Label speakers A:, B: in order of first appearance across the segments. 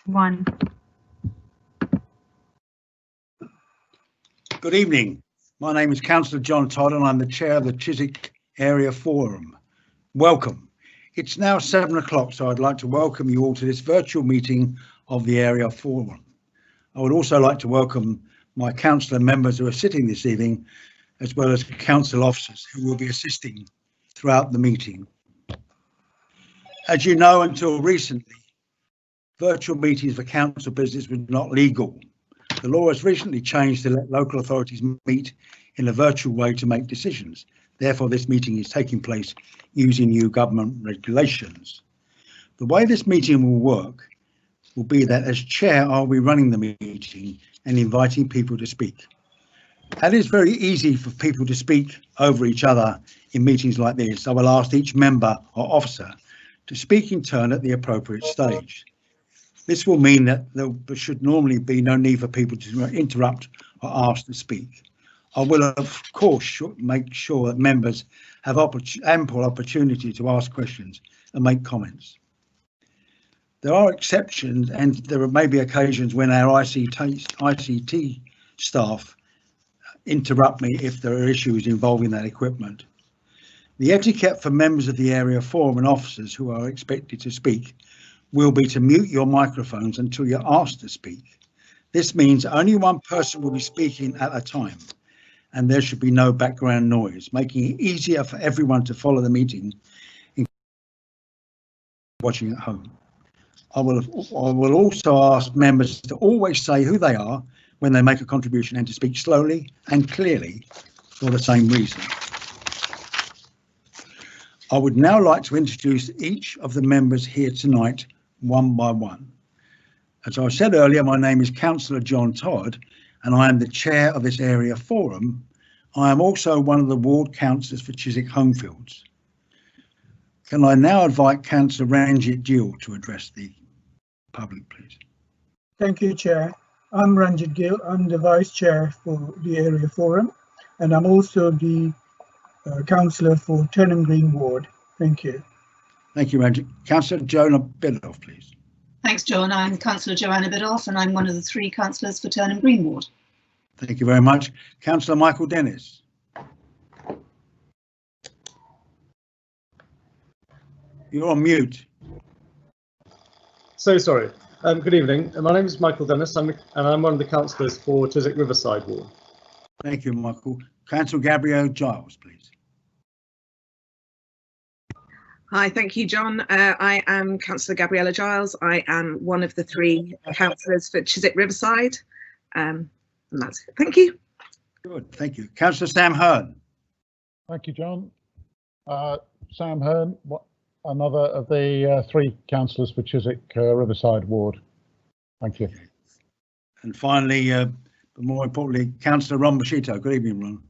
A: 1.
B: Good evening. My name is Cllr John Todd and I'm the chair of the Chiswick Area Forum. Welcome. It's now 7 o'clock, so I'd like to welcome you all to this virtual meeting of the Area Forum. I would also like to welcome my councillor members who are sitting this evening, as well as council officers who will be assisting throughout the meeting. As you know, until recently, virtual meetings for council business were not legal. The law has recently changed to let local authorities meet in a virtual way to make decisions. Therefore, this meeting is taking place using new government regulations. The way this meeting will work will be that as chair, I'll be running the meeting and inviting people to speak. That is very easy for people to speak over each other in meetings like this. I will ask each member or officer to speak in turn at the appropriate stage. This will mean that there should normally be no need for people to interrupt or ask to speak. I will, of course, make sure that members have ample opportunity to ask questions and make comments. There are exceptions, and there may be occasions when our ICT staff interrupt me if there are issues involving that equipment. The etiquette for members of the area forum and officers who are expected to speak will be to mute your microphones until you're asked to speak. This means only one person will be speaking at a time, and there should be no background noise, making it easier for everyone to follow the meeting, including watching at home. I will also ask members to always say who they are when they make a contribution and to speak slowly and clearly for the same reason. I would now like to introduce each of the members here tonight one by one. As I said earlier, my name is Cllr John Todd and I am the chair of this area forum. I am also one of the ward councillors for Chiswick Homefields. Can I now invite Councillor Ranjit Gill to address the public, please?
C: Thank you, Chair. I'm Ranjit Gill. I'm the Vice Chair for the Area Forum, and I'm also the Councillor for Turnham Green Ward. Thank you.
B: Thank you, Ranjit. Councillor Joanna Biddulph, please.
D: Thanks, John. I'm Councillor Joanna Biddulph, and I'm one of the 3 councillors for Turnham Green Ward.
B: Thank you very much. Councillor Michael Dennis. You're on mute.
E: So sorry. Good evening. My name is Michael Dennis, and I'm one of the councillors for Chiswick Riverside Ward.
B: Thank you, Michael. Councillor Gabrielle Giles, please.
F: Hi, thank you, John. I am Councillor Gabriella Giles. I am one of the 3 councillors for Chiswick Riverside. And that's it. Thank you.
B: Good, thank you. Councillor Sam Hearn.
G: Thank you, John. Sam Hearn, another of the 3 councillors for Chiswick Riverside Ward. Thank you.
B: And finally, but more importantly, Councillor Ron Bashito. Good evening, Ron.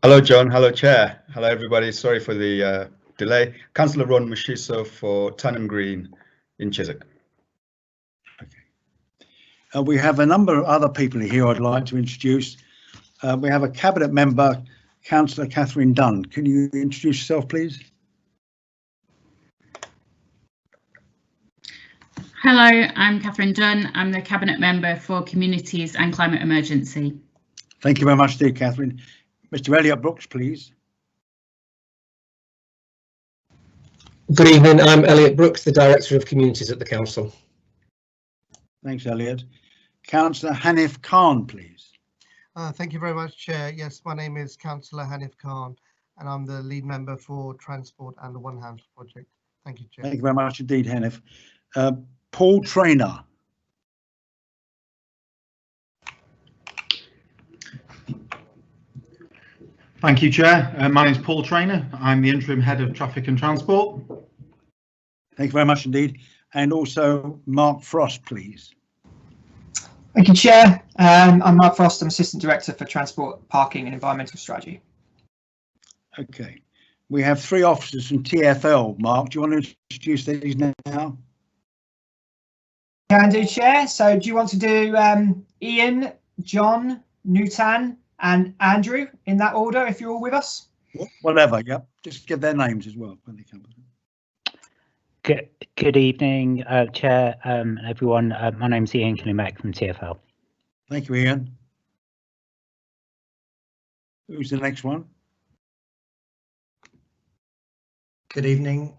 H: Hello, John. Hello, Chair. Hello, everybody. Sorry for the delay. Councillor Ron Mushiso for Turnham Green in Chiswick.
B: Okay. We have a number of other people here I'd like to introduce. We have a cabinet member, Councillor Catherine Dunn. Can you introduce yourself, please?
A: Hello, I'm Catherine Dunn. I'm the Cabinet Member for Communities and Climate Emergency.
B: Thank you very much, dear Catherine. Mr. Elliot Brooks, please.
I: Good evening, I'm Elliot Brooks, the Director of Communities at the Council.
B: Thanks, Elliot. Councillor Hanif Khan, please.
J: Thank you very much, Chair. Yes, my name is Councillor Hanif Khan, and I'm the lead member for Transport and the One House project. Thank you, Chair.
B: Thank you very much indeed, Hanif. Paul Traynor.
K: Thank you, Chair. My name is Paul Traynor. I'm the Interim Head of Traffic and Transport.
B: Thank you very much indeed. And also Mark Frost, please.
L: Thank you, Chair. I'm Mark Frost. I'm Assistant Director for Transport, Parking and Environmental Strategy.
B: Okay. We have 3 officers from TfL. Mark, do you want to introduce these now?
L: Can do, Chair. So do you want to do Ian, John, Nutan and Andrew in that order, if you're all with us?
B: Whatever, yeah. Just give their names as well when they come.
M: Good evening, Chair and everyone. My name is Ian Killimack from TfL.
B: Thank you, Ian. Who's the next one?
N: Good evening.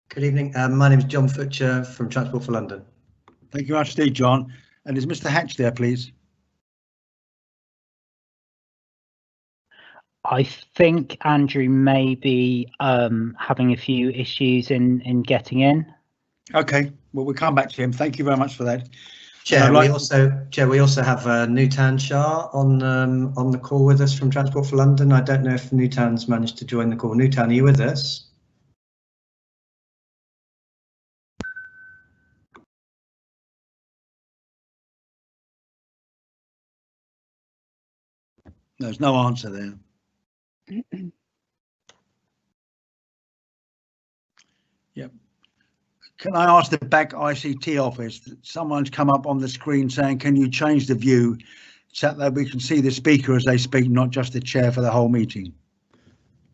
N: Good evening. My name is John Futcher from Transport for London.
B: Thank you very much indeed, John. And is Mr. Hatch there, please?
M: I think Andrew may be having a few issues in getting in.
B: Okay, well, we'll come back to him. Thank you very much for that.
N: Chair, we also have Nutan Shah on the call with us from Transport for London. I don't know if Nutan's managed to join the call. Nutan, are you with us?
B: There's no answer there. Yep. Can I ask the back ICT office that someone's come up on the screen saying, can you change the view so that we can see the speaker as they speak, not just the chair for the whole meeting?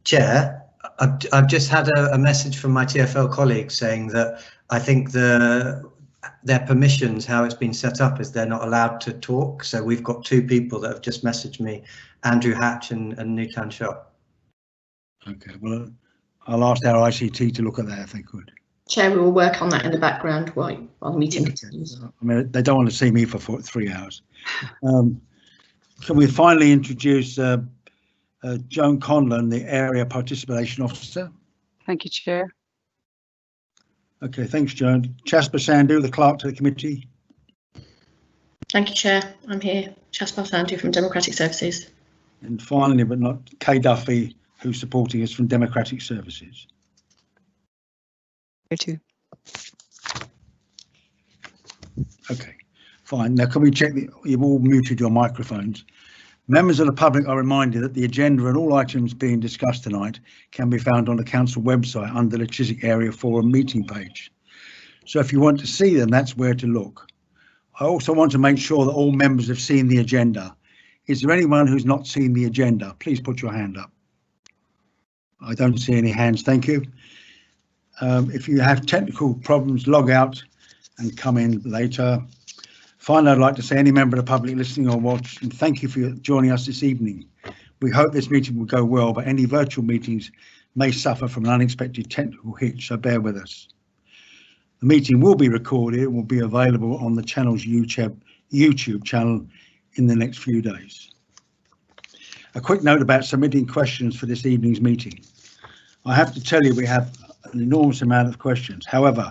N: Chair, I've just had a message from my TfL colleagues saying that I think their permissions, how it's been set up, is they're not allowed to talk. So we've got two people that have just messaged me, Andrew Hatch and Nutan Shah. Okay, well, I'll ask our ICT to look at that if they could.
O: Chair, we will work on that in the background while the meeting continues.
B: I mean, they don't want to see me for 3 hours. Can we finally introduce Joan Conlon, the Area Participation Officer?
P: Thank you, Chair.
B: Okay, thanks, Joan. Chasper Sandhu, the Clerk to the Committee.
O: Thank you, Chair. I'm here. Chasper Sandhu from Democratic Services.
B: And finally, but not Kay Duffy, who's supporting us from Democratic Services.
P: Here too.
B: Okay, fine. Now, can we check that you've all muted your microphones? Members of the public are reminded that the agenda and all items being discussed tonight can be found on the Council website under the Chiswick Area Forum meeting page. So if you want to see them, that's where to look. I also want to make sure that all members have seen the agenda. Is there anyone who's not seen the agenda? Please put your hand up. I don't see any hands, thank you. If you have technical problems, log out and come in later. Finally, I'd like to say any member of the public listening or watching, thank you for joining us this evening. We hope this meeting will go well, but any virtual meetings may suffer from an unexpected technical hitch, so bear with us. The meeting will be recorded and will be available on the channel's YouTube channel in the next few days. A quick note about submitting questions for this evening's meeting. I have to tell you we have an enormous amount of questions. However,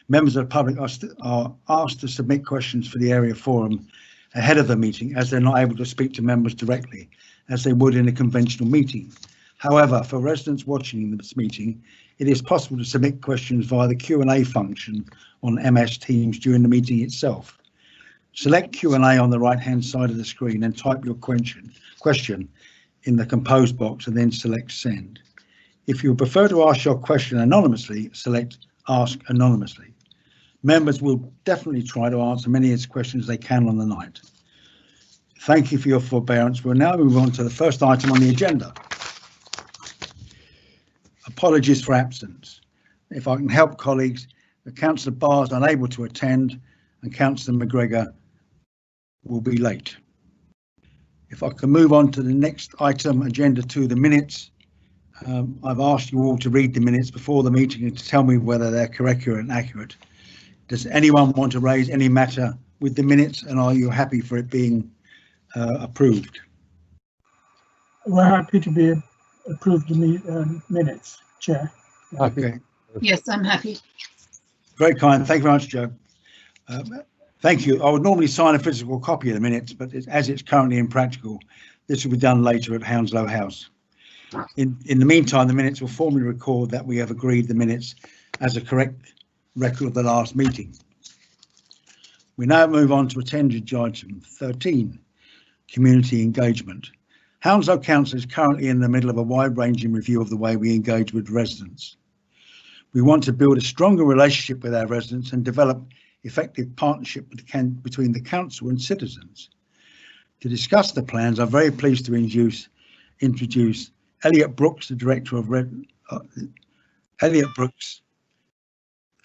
B: members of the public are asked to submit questions for the area forum ahead of the meeting, as they're not able to speak to members directly as they would in a conventional meeting. However, for residents watching this meeting, it is possible to submit questions via the Q&A function on MS Teams during the meeting itself. Select Q&A on the right-hand side of the screen and type your question in the compose box and then select send. If you prefer to ask your question anonymously, select ask anonymously. Members will definitely try to answer many as questions they can on the night. Thank you for your forbearance. We'll now move on to the first item on the agenda. Apologies for absence. If I can help colleagues, the Councillor Barr is unable to attend and Councillor McGregor will be late. If I can move on to the next item, agenda 2, the minutes. I've asked you all to read the minutes before the meeting and to tell me whether they're correct and accurate. Does anyone want to raise any matter with the minutes, and are you happy for it being approved?
C: We're happy to be approved the minutes, Chair.
B: Okay.
D: Yes, I'm happy.
B: Very kind. Thank you very much, Joe. Thank you. I would normally sign a physical copy of the minutes, but as it's currently impractical, this will be done later at Hounslow House. In the meantime, the minutes will formally record that we have agreed the minutes as a correct record of the last meeting. We now move on to agenda item 13, community engagement. Hounslow Council is currently in the middle of a wide-ranging review of the way we engage with residents. We want to build a stronger relationship with our residents and develop effective partnership between the council and citizens. To discuss the plans, I'm very pleased to introduce Elliot Brooks, the director of Elliot Brooks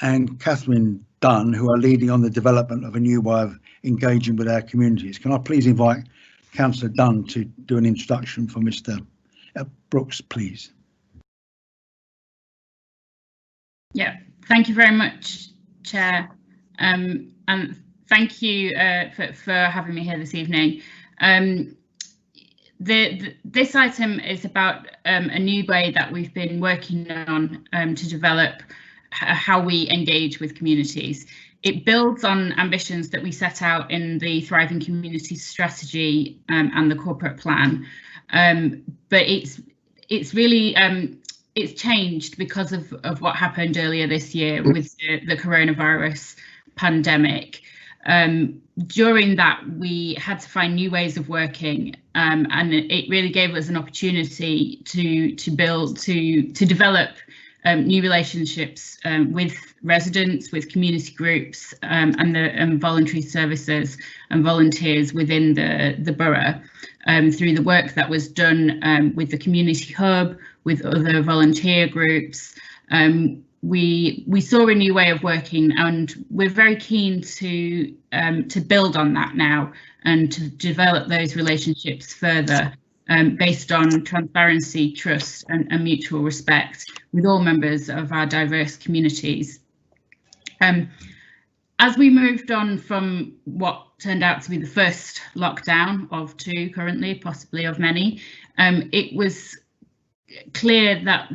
B: and Catherine Dunn, who are leading on the development of a new way of engaging with our communities. Can I please invite Councillor Dunn to do an introduction for Mr. Brooks, please?
A: Yeah, thank you very much, Chair, and thank you for having me here this evening. This item is about a new way that we've been working on to develop how we engage with communities. It builds on ambitions that we set out in the Thriving Communities Strategy and the corporate plan, but it's really it's changed because of what happened earlier this year with the coronavirus pandemic. During that, we had to find new ways of working, and it really gave us an opportunity to develop new relationships with residents, with community groups, and voluntary services and volunteers within the borough, through the work that was done with the community hub, with other volunteer groups. We saw a new way of working, and we're very keen to build on that now and to develop those relationships further, based on transparency, trust and mutual respect with all members of our diverse communities. As we moved on from what turned out to be the first lockdown of 2 currently, possibly of many, it was clear that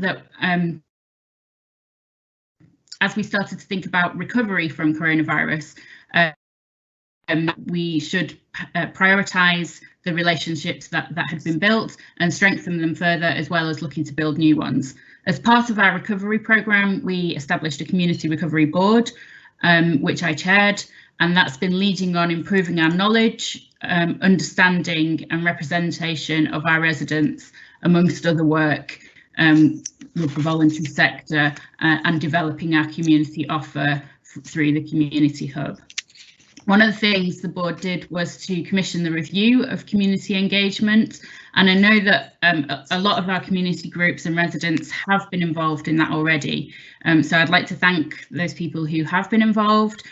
A: as we started to think about recovery from coronavirus, we should prioritise the relationships that had been built and strengthen them further, as well as looking to build new ones. As part of our recovery programme, we established a community recovery board, which I chaired, and that's been leading on improving our knowledge, understanding and representation of our residents, amongst other work with the voluntary sector, and developing our community offer through the community hub. One of the things the board did was to commission the review of community engagement, and I know that a lot of our community groups and residents have been involved in that already. So I'd like to thank those people who have been involved,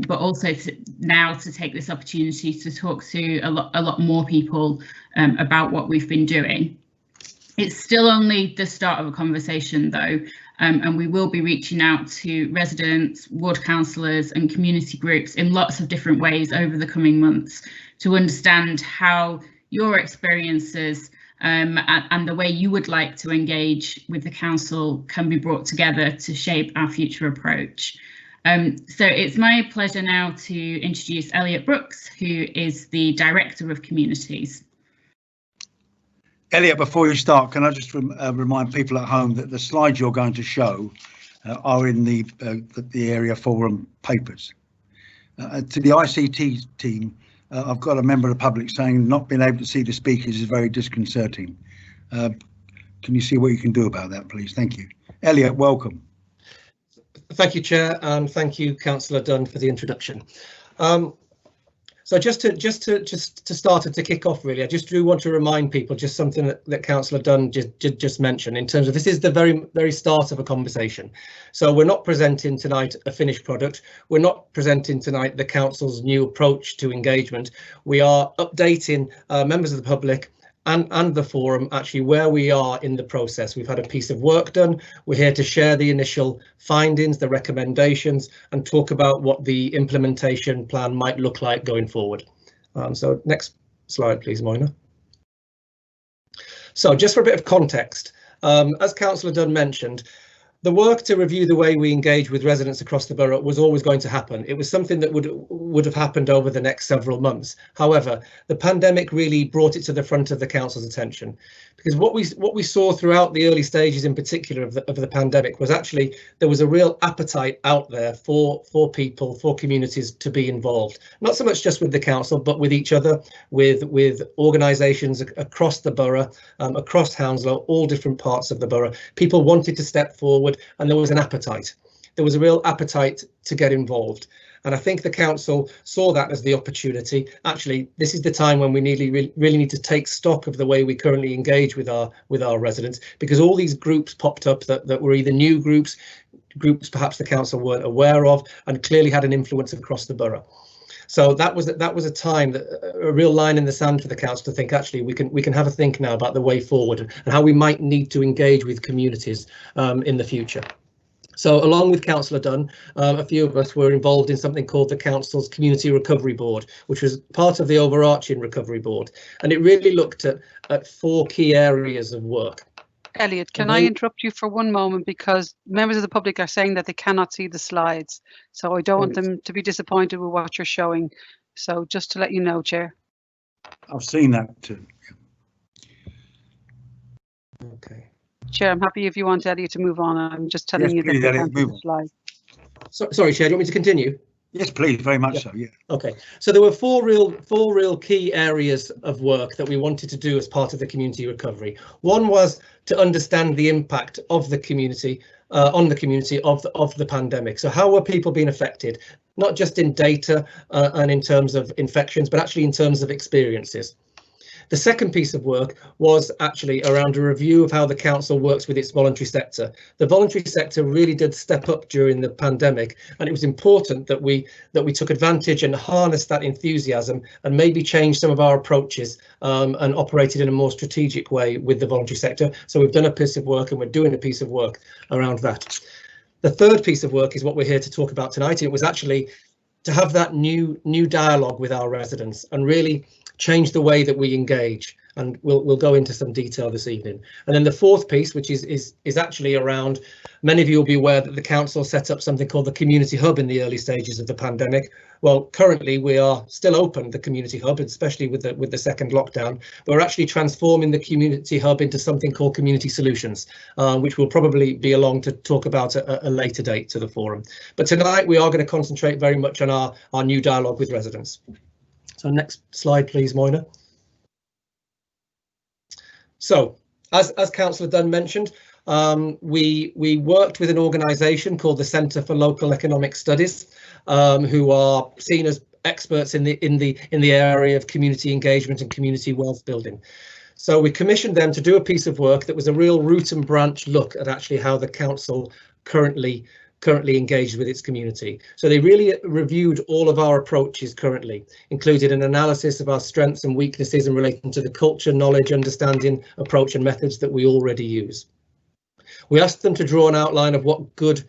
A: but also now to take this opportunity to talk to a lot more people about what we've been doing. It's still only the start of a conversation though, and we will be reaching out to residents, ward councillors and community groups in lots of different ways over the coming months to understand how your experiences and the way you would like to engage with the council can be brought together to shape our future approach. So it's my pleasure now to introduce Elliot Brooks, who is the Director of Communities.
B: Elliot, before you start, can I just remind people at home that the slides you're going to show are in the Area Forum papers. To the ICT team, I've got a member of the public saying not being able to see the speakers is very disconcerting. Can you see what you can do about that, please? Thank you. Elliot, welcome.
I: Thank you, Chair, and thank you, Councillor Dunn, for the introduction. So just to start and to kick off, really, I just do want to remind people just something that Councillor Dunn just mentioned in terms of this is the very start of a conversation. So we're not presenting tonight a finished product. We're not presenting tonight the council's new approach to engagement. We are updating members of the public and the forum actually where we are in the process. We've had a piece of work done. We're here to share the initial findings, the recommendations, and talk about what the implementation plan might look like going forward. So next slide, please, Moina. So just for a bit of context, as Councillor Dunn mentioned, the work to review the way we engage with residents across the borough was always going to happen. It was something that would have happened over the next several months. However, the pandemic really brought it to the front of the council's attention, because what we saw throughout the early stages, in particular of the pandemic, was actually there was a real appetite out there for people, for communities to be involved, not so much just with the council, but with each other, with organisations across the borough, across Hounslow, all different parts of the borough. People wanted to step forward, and there was an appetite. There was a real appetite to get involved. And I think the council saw that as the opportunity. Actually, this is the time when we really need to take stock of the way we currently engage with our residents, because all these groups popped up that were either new groups perhaps the council weren't aware of, and clearly had an influence across the borough. So that was a time, a real line in the sand for the council to think, actually we can have a think now about the way forward and how we might need to engage with communities in the future. So along with Councillor Dunn, a few of us were involved in something called the Council's Community Recovery Board, which was part of the overarching Recovery Board. And it really looked at 4 key areas of work.
P: Elliot, can I interrupt you for one moment, because members of the public are saying that they cannot see the slides. So I don't want them to be disappointed with what you're showing. So just to let you know, Chair.
B: I've seen that too.
I: Okay.
P: Chair, I'm happy if you want Elliot to move on. I'm just telling you that they can't see the slides.
I: Sorry, Chair, do you want me to continue?
B: Yes, please, very much so, yeah.
I: Okay, so there were four real key areas of work that we wanted to do as part of the community recovery. One was to understand the impact of the community on the community of the pandemic. So how were people being affected, not just in data and in terms of infections, but actually in terms of experiences. The second piece of work was actually around a review of how the council works with its voluntary sector. The voluntary sector really did step up during the pandemic, and it was important that we took advantage and harnessed that enthusiasm and maybe changed some of our approaches and operated in a more strategic way with the voluntary sector. So we've done a piece of work, and we're doing a piece of work around that. The third piece of work is what we're here to talk about tonight. It was actually to have that new dialogue with our residents and really change the way that we engage, and we'll go into some detail this evening. And then the fourth piece, which is actually around, many of you will be aware that the council set up something called the Community Hub in the early stages of the pandemic. Well, currently we are still open, the Community Hub, especially with the second lockdown, but we're actually transforming the Community Hub into something called Community Solutions, which will probably be along to talk about at a later date to the forum. But tonight we are going to concentrate very much on our new dialogue with residents. So next slide, please, Moina. So, as Councillor Dunn mentioned, we worked with an organisation called the Centre for Local Economic Studies, who are seen as experts in the area of community engagement and community wealth building. So we commissioned them to do a piece of work that was a real root and branch look at actually how the council currently engaged with its community. So they really reviewed all of our approaches currently, included an analysis of our strengths and weaknesses in relation to the culture, knowledge, understanding, approach and methods that we already use. We asked them to draw an outline of what good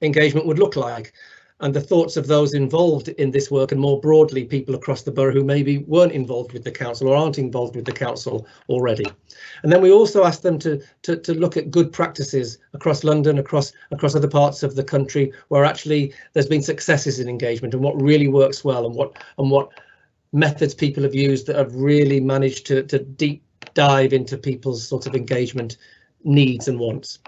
I: engagement would look like, and the thoughts of those involved in this work, and more broadly people across the borough who maybe weren't involved with the council or aren't involved with the council already. And then we also asked them to look at good practices across London, across other parts of the country, where actually there's been successes in engagement and what really works well, and what methods people have used that have really managed to deep dive into people's sort of engagement needs and wants.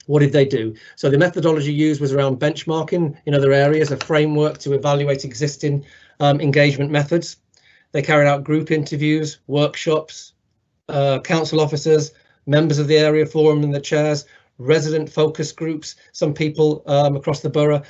I: What did they do? So the methodology used was around benchmarking in other areas, a framework to evaluate existing engagement methods. They carried out group interviews, workshops, council officers, members of the area forum and the chairs, resident focus groups. Some people across the borough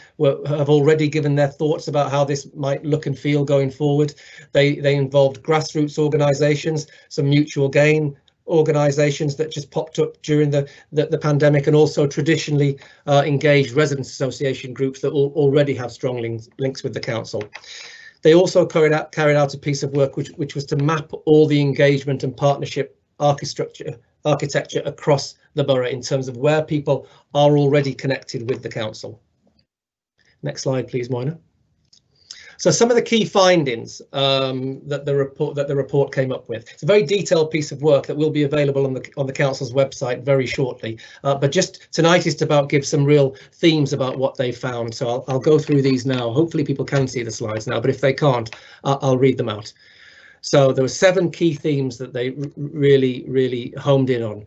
I: have already given their thoughts about how this might look and feel going forward. They involved grassroots organisations, some mutual gain organisations that just popped up during the pandemic, and also traditionally engaged residents association groups that already have strong links with the council. They also carried out a piece of work which was to map all the engagement and partnership architecture across the borough in terms of where people are already connected with the council. Next slide, please, Moina. So some of the key findings that the report came up with. It's a very detailed piece of work that will be available on the council's website very shortly. But just tonight is to about give some real themes about what they found. So I'll go through these now. Hopefully people can see the slides now, but if they can't, I'll read them out. So there were 7 key themes that they really homed in on.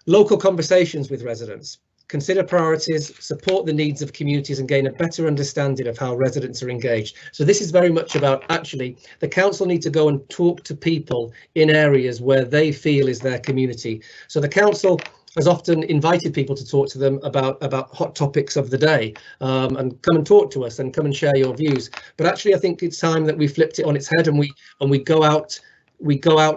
I: Local conversations with residents. Consider priorities, support the needs of communities and gain a better understanding of how residents are engaged. So this is very much about actually the council need to go and talk to people in areas where they feel is their community. So the council has often invited people to talk to them about hot topics of the day, and come and talk to us and come and share your views. But actually, I think it's time that we flipped it on its head and we go out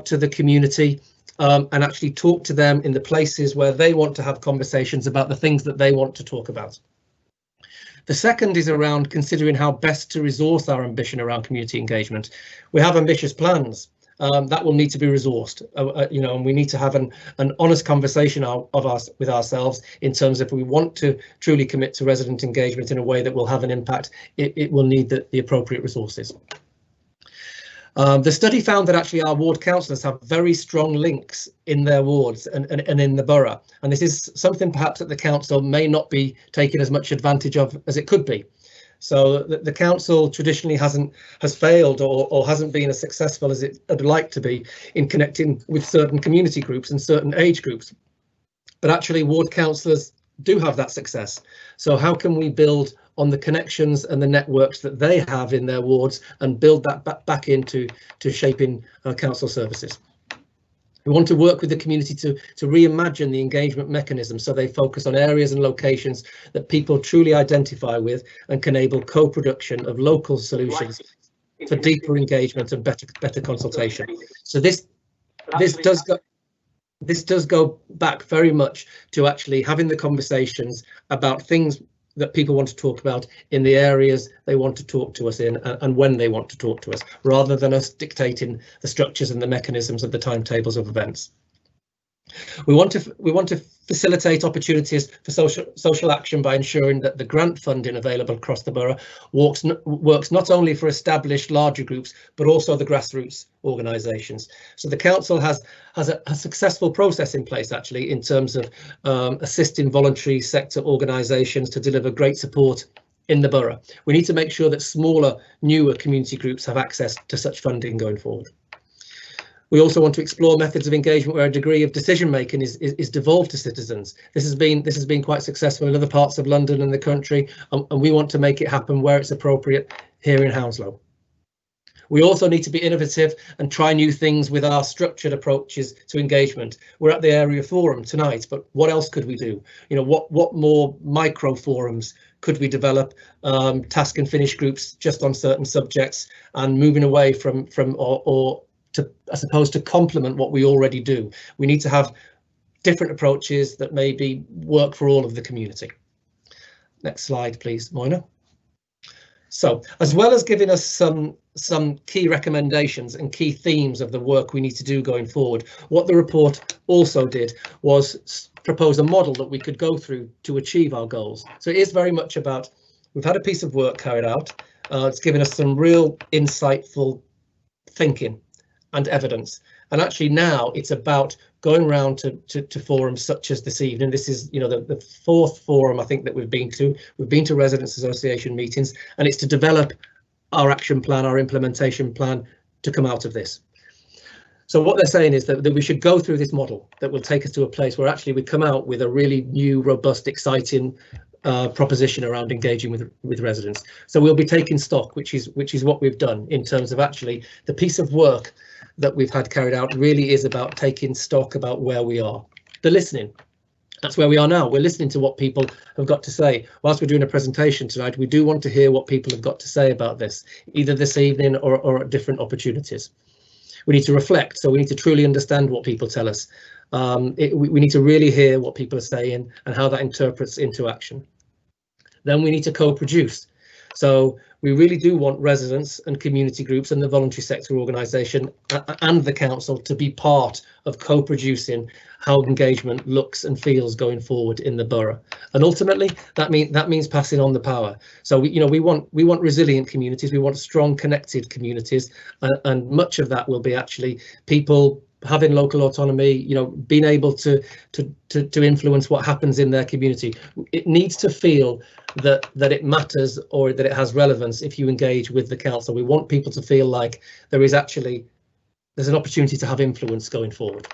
I: to the community and actually talk to them in the places where they want to have conversations about the things that they want to talk about. The second is around considering how best to resource our ambition around community engagement. We have ambitious plans. That will need to be resourced, and we need to have an honest conversation with ourselves in terms of if we want to truly commit to resident engagement in a way that will have an impact, it will need the appropriate resources. The study found that actually our ward councillors have very strong links in their wards and in the borough, and this is something perhaps that the council may not be taking as much advantage of as it could be. So the council traditionally has failed or hasn't been as successful as it would like to be in connecting with certain community groups and certain age groups. But actually ward councillors do have that success. So how can we build on the connections and the networks that they have in their wards and build that back into shaping council services? We want to work with the community to reimagine the engagement mechanism so they focus on areas and locations that people truly identify with and can enable co-production of local solutions for deeper engagement and better consultation. So this does go back very much to actually having the conversations about things that people want to talk about in the areas they want to talk to us in and when they want to talk to us, rather than us dictating the structures and the mechanisms of the timetables of events. We want to facilitate opportunities for social action by ensuring that the grant funding available across the borough works not only for established larger groups, but also the grassroots organisations. So the council has a successful process in place actually in terms of assisting voluntary sector organisations to deliver great support in the borough. We need to make sure that smaller, newer community groups have access to such funding going forward. We also want to explore methods of engagement where a degree of decision making is devolved to citizens. This has been quite successful in other parts of London and the country, and we want to make it happen where it's appropriate here in Hounslow. We also need to be innovative and try new things with our structured approaches to engagement. We're at the area forum tonight, but what else could we do? You know, what more micro forums could we develop? Task and finish groups just on certain subjects, and moving away from as opposed to complement what we already do. We need to have different approaches that maybe work for all of the community. Next slide, please, Moina. So, as well as giving us some key recommendations and key themes of the work we need to do going forward, what the report also did was propose a model that we could go through to achieve our goals. So it is very much about, we've had a piece of work carried out. It's given us some real insightful thinking and evidence, and actually now it's about going around to forums such as this evening. This is, you know, the fourth forum I think that we've been to. We've been to residents association meetings, and it's to develop our action plan, our implementation plan to come out of this. So what they're saying is that we should go through this model that will take us to a place where actually we come out with a really new, robust, exciting proposition around engaging with residents. So we'll be taking stock, which is what we've done in terms of actually the piece of work that we've had carried out really is about taking stock about where we are. The listening, that's where we are now. We're listening to what people have got to say. Whilst we're doing a presentation tonight, we do want to hear what people have got to say about this, either this evening or at different opportunities. We need to reflect, so we need to truly understand what people tell us. We need to really hear what people are saying and how that interprets into action. Then we need to co-produce. So we really do want residents and community groups and the voluntary sector organisation and the council to be part of co-producing how engagement looks and feels going forward in the borough. And ultimately, that means passing on the power. So we want resilient communities, we want strong, connected communities, and much of that will be actually people having local autonomy, you know, being able to influence what happens in their community. It needs to feel that it matters or that it has relevance if you engage with the council. We want people to feel like there's an opportunity to have influence going forward.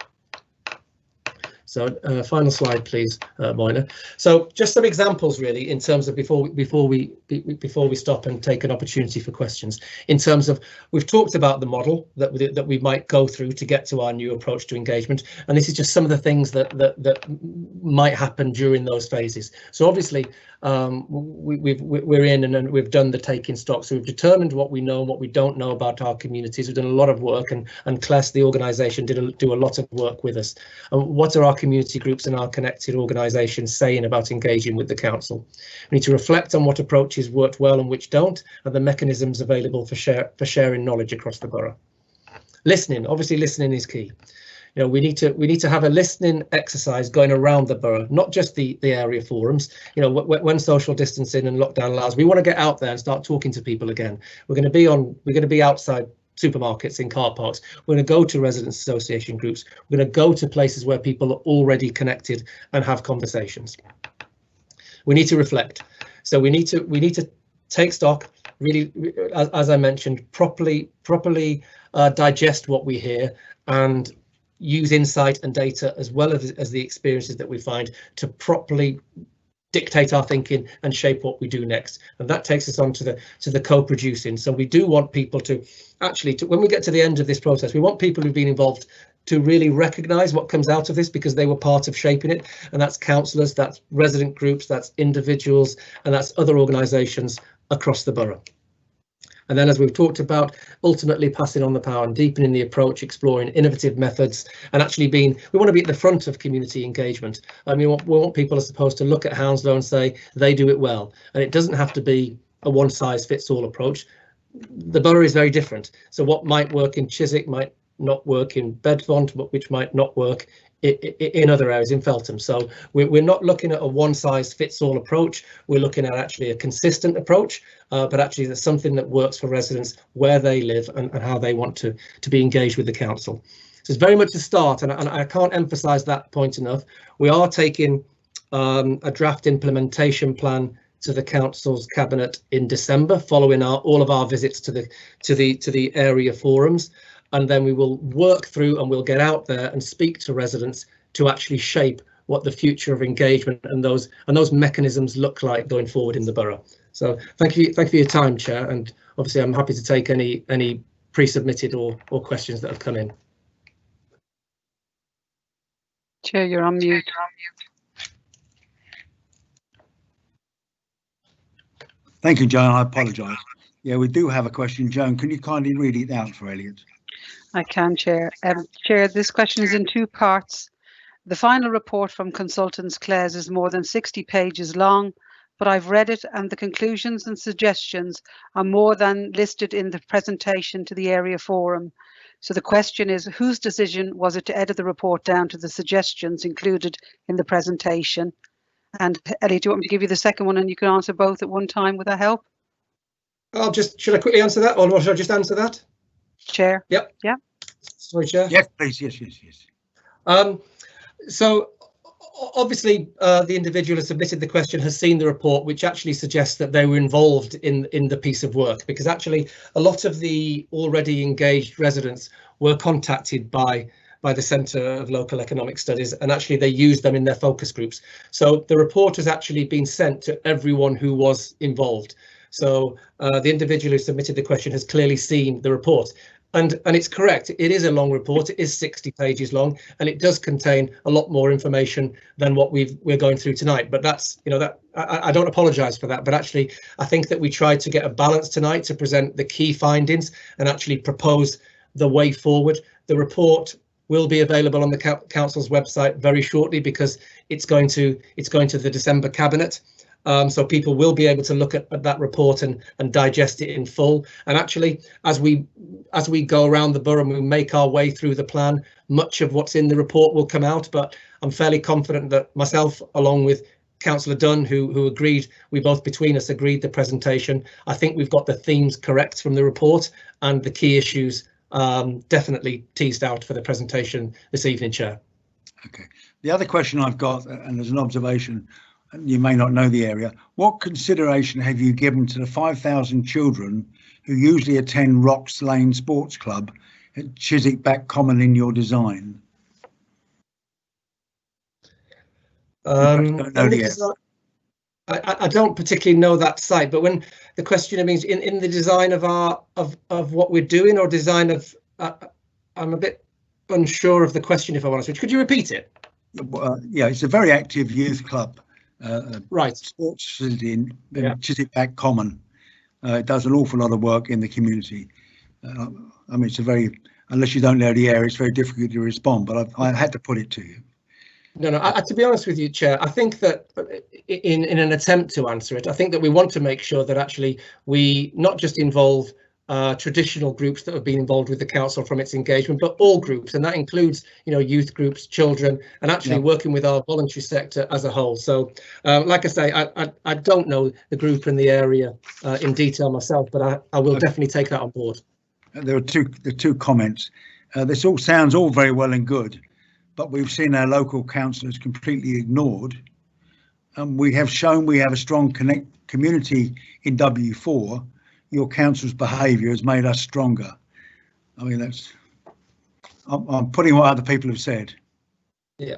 I: So final slide, please, Moina. So just some examples, really, in terms of before we stop and take an opportunity for questions. In terms of, we've talked about the model that we might go through to get to our new approach to engagement, and this is just some of the things that might happen during those phases. So obviously, we're in and we've done the taking stock. So we've determined what we know and what we don't know about our communities. We've done a lot of work, and Cllr, the organisation, do a lot of work with us. And what are our community groups and our connected organisations saying about engaging with the council? We need to reflect on what approaches worked well and which don't, and the mechanisms available for sharing knowledge across the borough. Listening, obviously listening is key. You know, we need to have a listening exercise going around the borough, not just the area forums. You know, when social distancing and lockdown allows, we want to get out there and start talking to people again. We're going to be outside supermarkets, in car parks. We're going to go to residents association groups. We're going to go to places where people are already connected and have conversations. We need to reflect. So we need to take stock, really, as I mentioned, properly digest what we hear and use insight and data as well as the experiences that we find to properly dictate our thinking and shape what we do next. And that takes us on to the co-producing. So we do want people to actually, when we get to the end of this process, we want people who've been involved to really recognise what comes out of this, because they were part of shaping it. And that's councillors, that's resident groups, that's individuals, and that's other organisations across the borough. And then, as we've talked about, ultimately passing on the power and deepening the approach, exploring innovative methods, and actually we want to be at the front of community engagement. I mean, we want people, I suppose, to look at Hounslow and say they do it well. And it doesn't have to be a one-size-fits-all approach. The borough is very different. So what might work in Chiswick might not work in Bedfont, which might not work in other areas in Feltham. So we're not looking at a one-size-fits-all approach. We're looking at actually a consistent approach, but actually there's something that works for residents where they live and how they want to be engaged with the council. So it's very much a start, and I can't emphasise that point enough. We are taking a draft implementation plan to the council's cabinet in December, following all of our visits to the area forums. And then we will work through and we'll get out there and speak to residents to actually shape what the future of engagement and those mechanisms look like going forward in the borough. So thank you for your time, Chair, and obviously I'm happy to take any pre-submitted or questions that have come in.
P: Chair, you're on mute.
B: Thank you, Joan. I apologise. Yeah, we do have a question. Joan, can you kindly read it out for Elliot?
P: I can, Chair. Chair, this question is in two parts. The final report from consultants Cllr is more than 60 pages long, but I've read it and the conclusions and suggestions are more than listed in the presentation to the area forum. So the question is, whose decision was it to edit the report down to the suggestions included in the presentation? And Ellie, do you want me to give you the second one and you can answer both at one time? Would that help?
I: Should I quickly answer that, or should I just answer that?
P: Chair.
I: Yep.
P: Yeah.
I: Sorry, Chair.
B: Yes, please. Yes.
I: So obviously the individual who submitted the question has seen the report, which actually suggests that they were involved in the piece of work, because actually a lot of the already engaged residents were contacted by the Centre of Local Economic Studies, and actually they used them in their focus groups. So the report has actually been sent to everyone who was involved. So the individual who submitted the question has clearly seen the report. And it's correct, it is a long report, it is 60 pages long, and it does contain a lot more information than what we're going through tonight. But that's, I don't apologise for that, but actually I think that we tried to get a balance tonight to present the key findings and actually propose the way forward. The report will be available on the council's website very shortly, because it's going to the December cabinet. So people will be able to look at that report and digest it in full. And actually, as we go around the borough and we make our way through the plan, much of what's in the report will come out. But I'm fairly confident that myself, along with Councillor Dunn, who agreed, we both between us agreed the presentation. I think we've got the themes correct from the report and the key issues definitely teased out for the presentation this evening, Chair.
B: Okay. The other question I've got, and as an observation, you may not know the area, what consideration have you given to the 5,000 children who usually attend Rocks Lane Sports Club at Chiswick Back Common in your design?
I: I don't particularly know that site, but when the question means in the design of of what we're doing, or design of, I'm a bit unsure of the question, if I'm honest. Could you repeat it?
B: Yeah, it's a very active youth club.
I: Right.
B: Sports facility in Chiswick Back Common. It does an awful lot of work in the community. I mean, it's a very, unless you don't know the area, it's very difficult to respond, but I had to put it to you.
I: No, to be honest with you, Chair, I think that in an attempt to answer it, I think that we want to make sure that actually we not just involve traditional groups that have been involved with the council from its engagement, but all groups, and that includes, you know, youth groups, children, and actually working with our voluntary sector as a whole. So, like I say, I don't know the group in the area in detail myself, but I will definitely take that on board.
B: There are two comments. This all sounds all very well and good, but we've seen our local councillors completely ignored. We have shown we have a strong community in W4. Your council's behaviour has made us stronger. I mean, I'm putting what other people have said.
I: Yeah.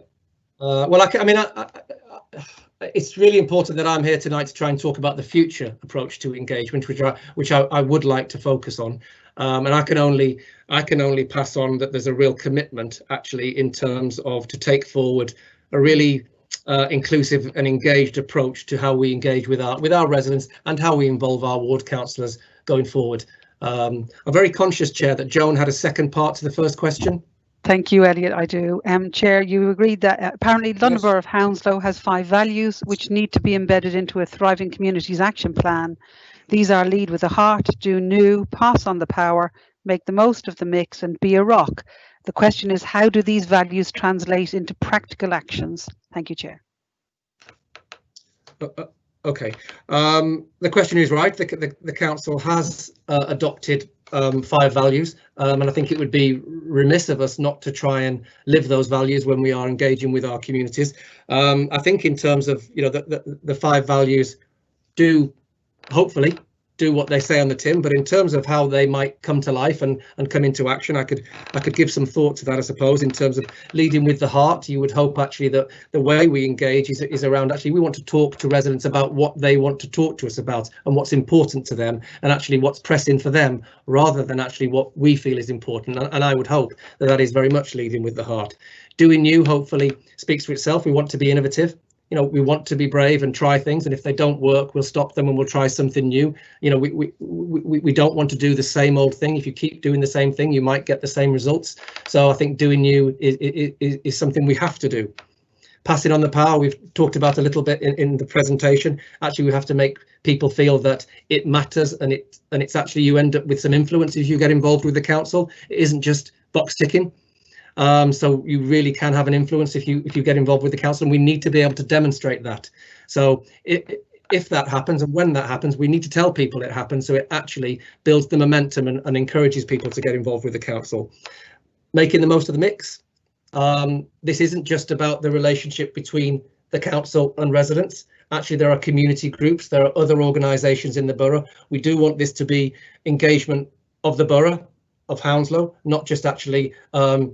I: Well, I mean, it's really important that I'm here tonight to try and talk about the future approach to engagement, which I would like to focus on. And I can only pass on that there's a real commitment, actually, in terms of to take forward a really inclusive and engaged approach to how we engage with our residents and how we involve our ward councillors going forward. I'm very conscious, Chair, that Joan had a second part to the first question.
P: Thank you, Elliot. I do. Chair, you agreed that apparently London Borough of Hounslow has 5 values which need to be embedded into a Thriving Communities Action Plan. These are: lead with a heart, do new, pass on the power, make the most of the mix, and be a rock. The question is, how do these values translate into practical actions? Thank you, Chair.
I: Okay. The question is right. The council has adopted 5 values, and I think it would be remiss of us not to try and live those values when we are engaging with our communities. I think in terms of, you know, the 5 values do hopefully do what they say on the tin, but in terms of how they might come to life and come into action, I could give some thought to that, I suppose. In terms of leading with the heart, you would hope actually that the way we engage is around, actually we want to talk to residents about what they want to talk to us about and what's important to them, and actually what's pressing for them, rather than actually what we feel is important. And I would hope that is very much leading with the heart. Doing new hopefully speaks for itself. We want to be innovative. You know, we want to be brave and try things, and if they don't work, we'll stop them and we'll try something new. You know, we don't want to do the same old thing. If you keep doing the same thing, you might get the same results. So I think doing new is something we have to do. Passing on the power, we've talked about a little bit in the presentation. Actually, we have to make people feel that it matters, and it's actually, you end up with some influence if you get involved with the council. It isn't just box ticking. So you really can have an influence if you get involved with the council, and we need to be able to demonstrate that. So if that happens, and when that happens, we need to tell people it happens, so it actually builds the momentum and encourages people to get involved with the council. Making the most of the mix. This isn't just about the relationship between the council and residents. Actually, there are community groups, there are other organisations in the borough. We do want this to be engagement of the borough of Hounslow, not just actually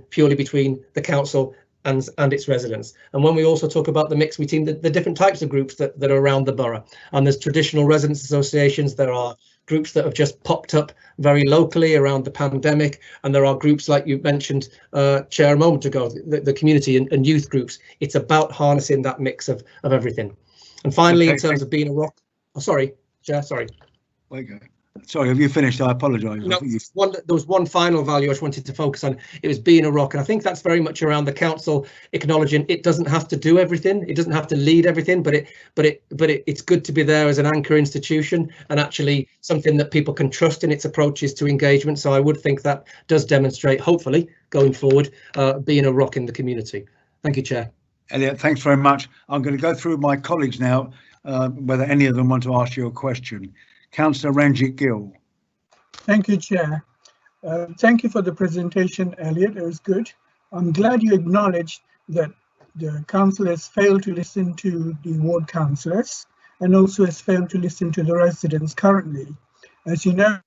I: purely between the council and its residents. And when we also talk about the mix between the different types of groups that are around the borough, and there's traditional residents associations, there are groups that have just popped up very locally around the pandemic, and there are groups like you mentioned, Chair, a moment ago, the community and youth groups. It's about harnessing that mix of everything. And finally, in terms of being a rock, oh, sorry, Chair, sorry.
B: Okay. Sorry, have you finished? I apologise.
I: No, there was one final value I just wanted to focus on. It was being a rock, and I think that's very much around the council acknowledging it doesn't have to do everything, it doesn't have to lead everything, but it's good to be there as an anchor institution, and actually something that people can trust in its approaches to engagement. So I would think that does demonstrate, hopefully going forward, being a rock in the community. Thank you, Chair.
B: Elliot, thanks very much. I'm going to go through my colleagues now, whether any of them want to ask you a question. Councillor Ranjit Gill.
C: Thank you, Chair. Thank you for the presentation, Elliot. It was good. I'm glad you acknowledged that the council has failed to listen to the ward councillors, and also has failed to listen to the residents currently. As you know,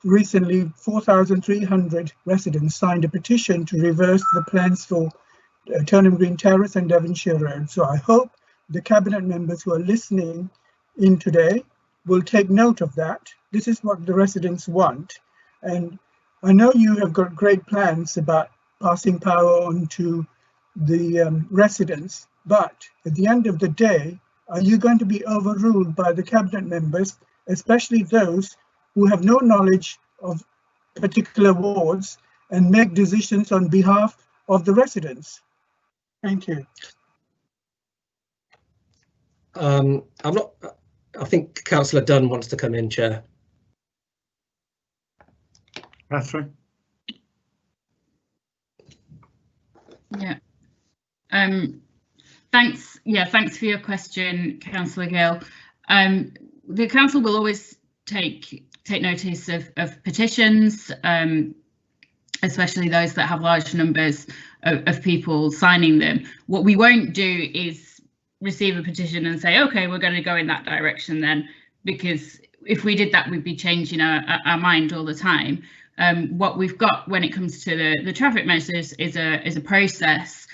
C: recently 4,300 residents signed a petition to reverse the plans for Turnham Green Terrace and Devonshire Road. So I hope the cabinet members who are listening in today will take note of that. This is what the residents want. And I know you have got great plans about passing power on to the residents, but at the end of the day, are you going to be overruled by the cabinet members, especially those who have no knowledge of particular wards and make decisions on behalf of the residents? Thank you.
I: I think Councillor Dunn wants to come in, Chair.
B: Catherine?
A: Yeah. Thanks. Yeah, thanks for your question, Councillor Gill. The council will always take notice of petitions, especially those that have large numbers of people signing them. What we won't do is receive a petition and say, OK, we're going to go in that direction then, because if we did that, we'd be changing our mind all the time. What we've got when it comes to the traffic measures is a process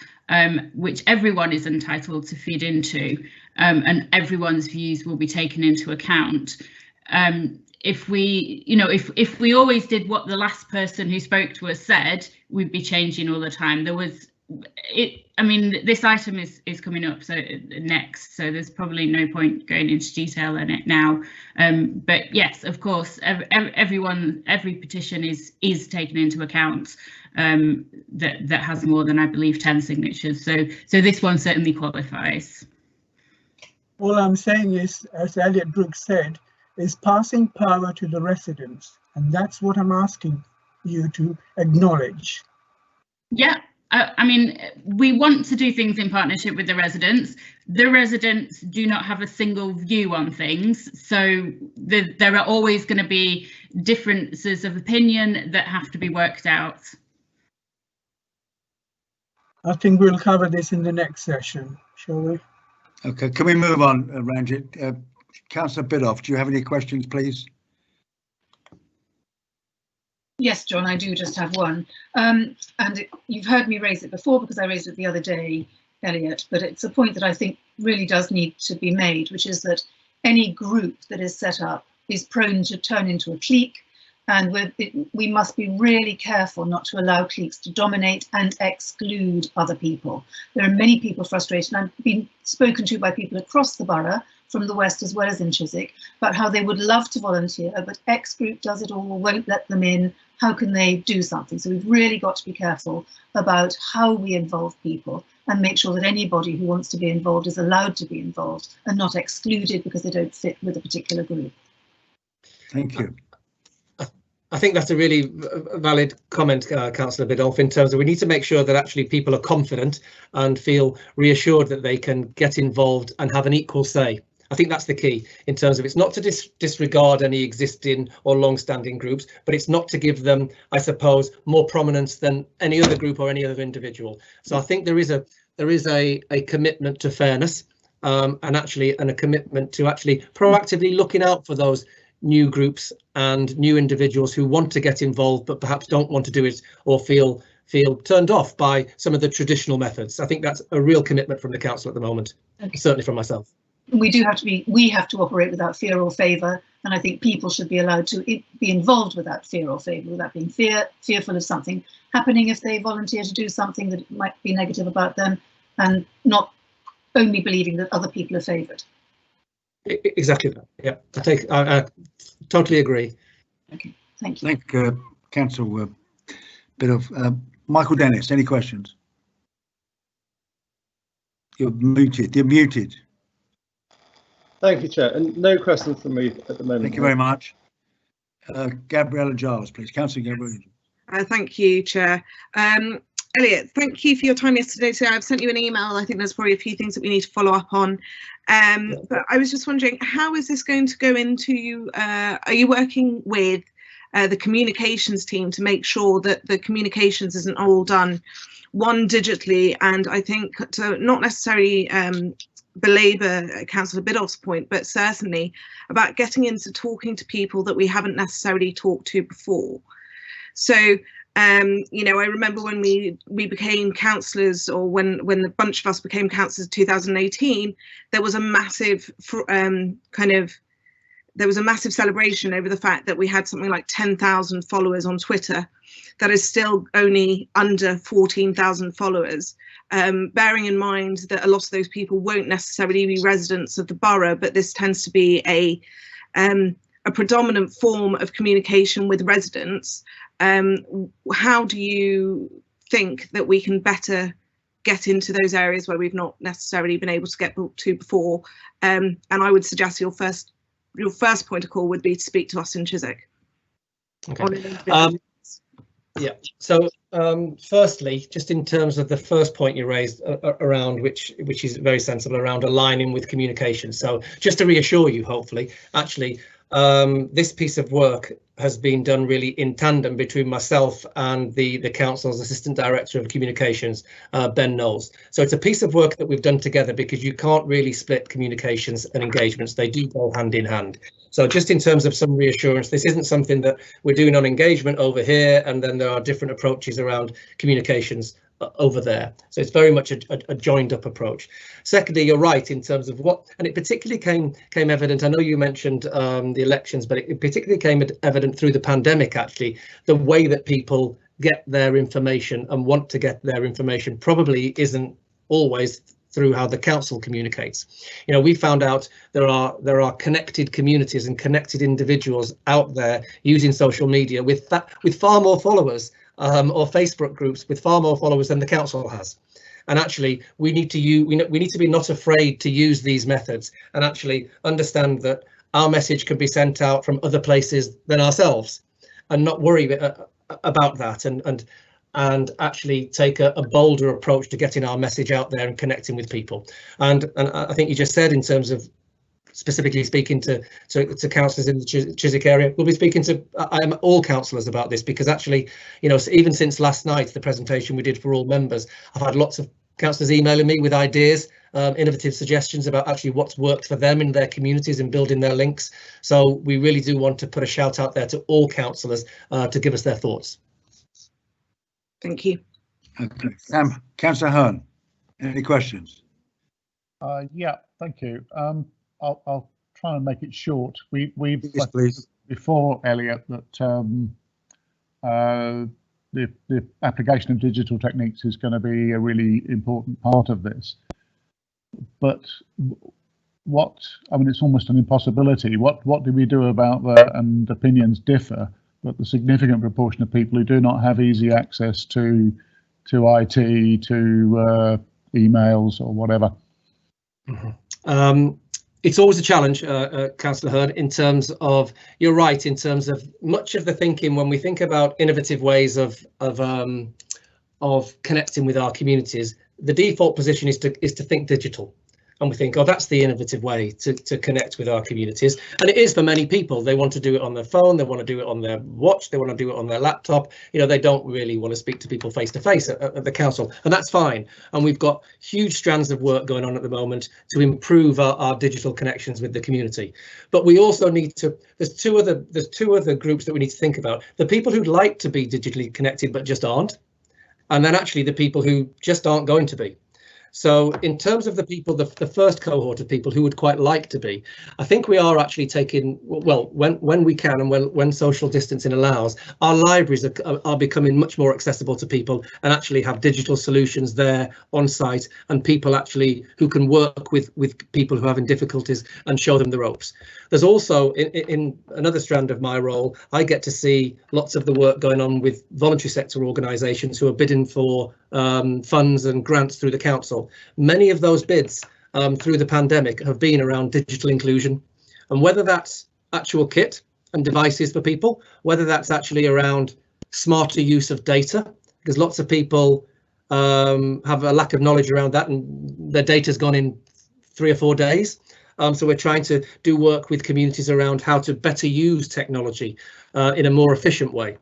A: which everyone is entitled to feed into, and everyone's views will be taken into account. If we always did what the last person who spoke to us said, we'd be changing all the time. I mean, this item is coming up next, so there's probably no point going into detail in it now. But yes, of course, every petition is taken into account that has more than, I believe, 10 signatures. So this one certainly qualifies.
C: All I'm saying is, as Elliot Brooks said, is passing power to the residents, and that's what I'm asking you to acknowledge.
A: Yeah. I mean, we want to do things in partnership with the residents. The residents do not have a single view on things, so there are always going to be differences of opinion that have to be worked out.
C: I think we'll cover this in the next session, shall we?
B: OK, can we move on, Ranjit? Councillor Bidoff, do you have any questions, please?
D: Yes, John, I do just have one. You've heard me raise it before because I raised it the other day, Elliot, but it's a point that I think really does need to be made, which is that any group that is set up is prone to turn into a clique, and we must be really careful not to allow cliques to dominate and exclude other people. There are many people frustrated, and I've been spoken to by people across the borough, from the west as well as in Chiswick, about how they would love to volunteer, but X group does it all, won't let them in. How can they do something? So we've really got to be careful about how we involve people and make sure that anybody who wants to be involved is allowed to be involved and not excluded because they don't fit with a particular group.
B: Thank you.
I: I think that's a really valid comment, Councillor Bidoff, in terms of we need to make sure that actually people are confident and feel reassured that they can get involved and have an equal say. I think that's the key in terms of it's not to disregard any existing or long-standing groups, but it's not to give them, I suppose, more prominence than any other group or any other individual. So I think there is a commitment to fairness and a commitment to actually proactively looking out for those new groups and new individuals who want to get involved but perhaps don't want to do it or feel turned off by some of the traditional methods. I think that's a real commitment from the council at the moment, certainly from myself.
D: We have to operate without fear or favour, and I think people should be allowed to be involved without fear or favour, without being fearful of something happening if they volunteer to do something that might be negative about them, and not only believing that other people are favoured.
I: Exactly that. Yeah, I totally agree.
D: Okay, thank you.
B: Thank Council Bidoff. Michael Dennis, any questions? You're muted. You're muted.
E: Thank you, Chair, and no questions from me at the moment.
B: Thank you very much. Gabriella Giles, please. Councillor Gabriella.
F: Thank you, Chair. Elliot, thank you for your time yesterday. So I've sent you an email. I think there's probably a few things that we need to follow up on. But I was just wondering, how is this going to go into, are you working with the communications team to make sure that the communications isn't all done digitally? And I think to not necessarily belabour Councillor Bidoff's point, but certainly about getting into talking to people that we haven't necessarily talked to before. So You know, I remember when we became councillors, or when the bunch of us became councillors in 2018, there was a massive there was a massive celebration over the fact that we had something like 10,000 followers on Twitter. That is still only under 14,000 followers, bearing in mind that a lot of those people won't necessarily be residents of the borough, but this tends to be a predominant form of communication with residents. How do you think that we can better get into those areas where we've not necessarily been able to get to before? And I would suggest your first point of call would be to speak to us in Chiswick.
I: Okay. Yeah, so firstly, just in terms of the first point you raised around, which is very sensible, around aligning with communication. So just to reassure you, hopefully, actually, this piece of work has been done really in tandem between myself and the council's Assistant Director of Communications, Ben Knowles. So it's a piece of work that we've done together, because you can't really split communications and engagements. They do go hand in hand. So just in terms of some reassurance, this isn't something that we're doing on engagement over here, and then there are different approaches around communications over there. So it's very much a joined up approach. Secondly, you're right in terms of what, and it particularly came evident, I know you mentioned the elections, but it particularly came evident through the pandemic, actually, the way that people get their information and want to get their information probably isn't always through how the council communicates. You know, we found out there are connected communities and connected individuals out there using social media with far more followers, or Facebook groups with far more followers than the council has. And actually, we need to be not afraid to use these methods and actually understand that our message can be sent out from other places than ourselves, and not worry about that, and actually take a bolder approach to getting our message out there and connecting with people. And I think you just said, in terms of specifically speaking to councillors in the Chiswick area, we'll be speaking to all councillors about this, because actually, you know, even since last night, the presentation we did for all members, I've had lots of councillors emailing me with ideas, innovative suggestions about actually what's worked for them in their communities and building their links. So we really do want to put a shout out there to all councillors to give us their thoughts.
F: Thank you.
B: Okay. Councillor Hearn, any questions?
G: Yeah, thank you. I'll try and make it short. We've
B: yes, please.
G: Before, Elliot, that the application of digital techniques is going to be a really important part of this. But I mean, it's almost an impossibility. What do we do about that? And opinions differ, but the significant proportion of people who do not have easy access to IT, to emails or whatever.
I: Mm-hmm. It's always a challenge, Councillor Hearn, in terms of, you're right, in terms of much of the thinking when we think about innovative ways of connecting with our communities, the default position is to think digital. And we think, oh, that's the innovative way to connect with our communities. And it is for many people. They want to do it on their phone, they want to do it on their watch, they want to do it on their laptop. You know, they don't really want to speak to people face to face at the council, and that's fine. And we've got huge strands of work going on at the moment to improve our digital connections with the community. But we also need to, there's two other groups that we need to think about. The people who'd like to be digitally connected but just aren't, and then actually the people who just aren't going to be. So in terms of the people, the first cohort of people who would quite like to be, I think we are actually taking, well, when we can and when social distancing allows, our libraries are becoming much more accessible to people and actually have digital solutions there on site, and people actually who can work with people who are having difficulties and show them the ropes. There's also, in another strand of my role, I get to see lots of the work going on with voluntary sector organisations who are bidding for funds and grants through the council. Many of those bids through the pandemic have been around digital inclusion, and whether that's actual kit and devices for people, whether that's actually around smarter use of data, because lots of people have a lack of knowledge around that and their data's gone in 3 or 4 days. So we're trying to do work with communities around how to better use technology in a more efficient way.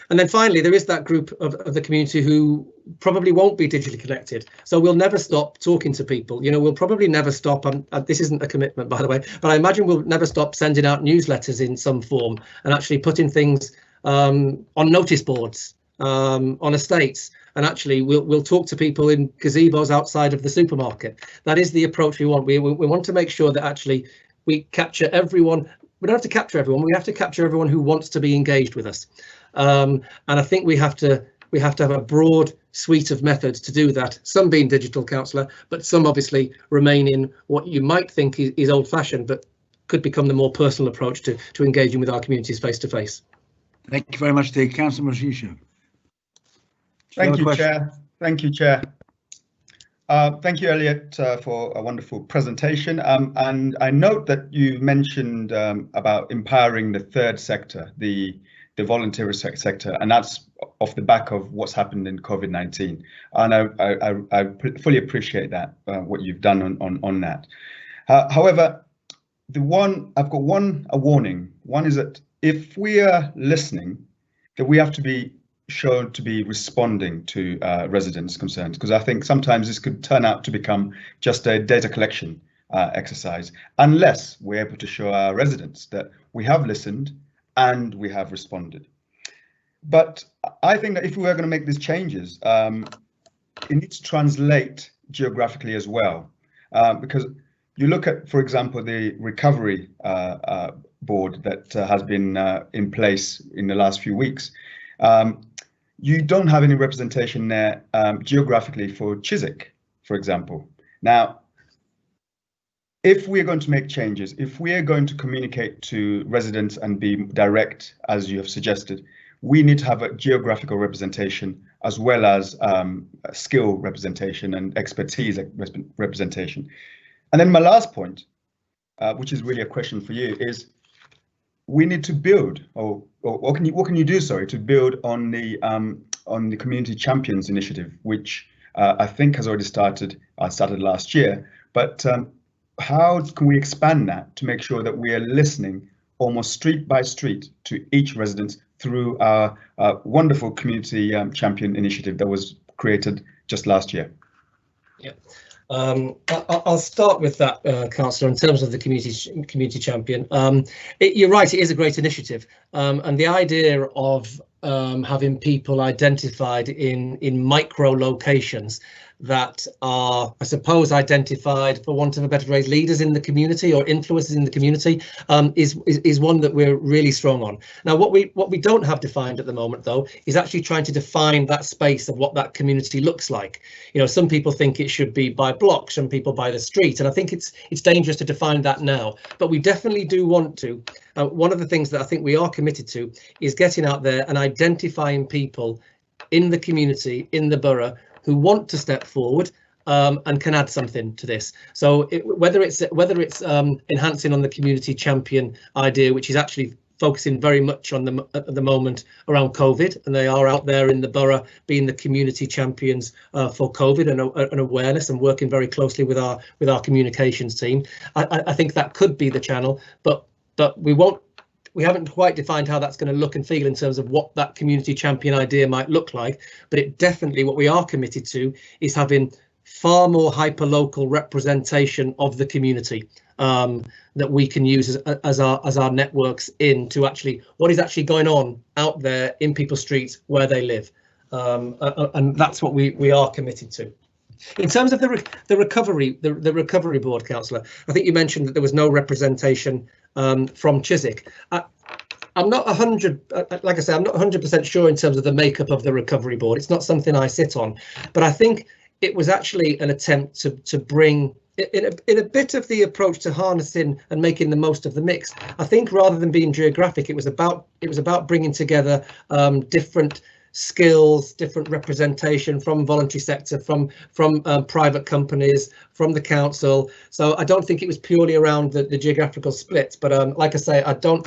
I: And then finally, there is that group of the community who probably won't be digitally connected. So we'll never stop talking to people. You know, we'll probably never stop. This isn't a commitment, by the way, but I imagine we'll never stop sending out newsletters in some form and actually putting things on notice boards on estates, and actually we'll talk to people in gazebos outside of the supermarket. That is the approach we want. We want to make sure that actually we capture everyone. We don't have to capture everyone. We have to capture everyone who wants to be engaged with us. And I think we have to have a broad suite of methods to do that. Some being digital, councillor, but some obviously remain in what you might think is old-fashioned, but could become the more personal approach to engaging with our communities face to face.
B: Thank you very much, Councillor Moshisho.
H: Thank you, Chair. Thank you, Chair. Thank you, Elliot, for a wonderful presentation. And I note that you mentioned about empowering the third sector, the voluntary sector, and that's off the back of what's happened in COVID-19. And I fully appreciate that, what you've done on that. However, I've got a warning. One is that if we are listening, that we have to be shown to be responding to residents' concerns, because I think sometimes this could turn out to become just a data collection exercise, unless we're able to show our residents that we have listened and we have responded. But I think that if we are going to make these changes, it needs to translate geographically as well, because you look at, for example, the recovery board that has been in place in the last few weeks. You don't have any representation there geographically for Chiswick, for example. Now, if we're going to make changes, if we are going to communicate to residents and be direct, as you have suggested, we need to have a geographical representation as well as skill representation and expertise representation. And then my last point, which is really a question for you, is we need to build, or what can you do, sorry, to build on the Community Champions initiative, which I think has already started last year. But how can we expand that to make sure that we are listening almost street by street to each resident through our wonderful Community Champion initiative that was created just last year?
I: Yeah. I'll start with that, Councillor, in terms of the community champion. You're right, it is a great initiative, and the idea of having people identified in micro locations that are, I suppose, identified, for want of a better phrase, leaders in the community or influencers in the community, is one that we're really strong on. Now, what we don't have defined at the moment, though, is actually trying to define that space of what that community looks like. You know, some people think it should be by block, some people by the street, and I think it's dangerous to define that now. But we definitely do want to. One of the things that I think we are committed to is getting out there and identifying people in the community, in the borough, who want to step forward and can add something to this. So whether it's enhancing on the community champion idea, which is actually focusing very much on at the moment around COVID, and they are out there in the borough being the community champions for COVID and awareness, and working very closely with our communications team. I think that could be the channel, but we haven't quite defined how that's going to look and feel in terms of what that community champion idea might look like. But it definitely, what we are committed to is having far more hyper-local representation of the community that we can use as our networks into actually what is actually going on out there in people's streets where they live, and that's what we are committed to. In terms of the recovery board, councillor, I think you mentioned that there was no representation from Chiswick. I'm not 100% sure in terms of the makeup of the recovery board. It's not something I sit on, but I think it was actually an attempt to bring in a bit of the approach to harnessing and making the most of the mix. I think rather than being geographic, it was about bringing together different skills, different representation from voluntary sector, from private companies, from the council. So I don't think it was purely around the geographical split, but like I say, I don't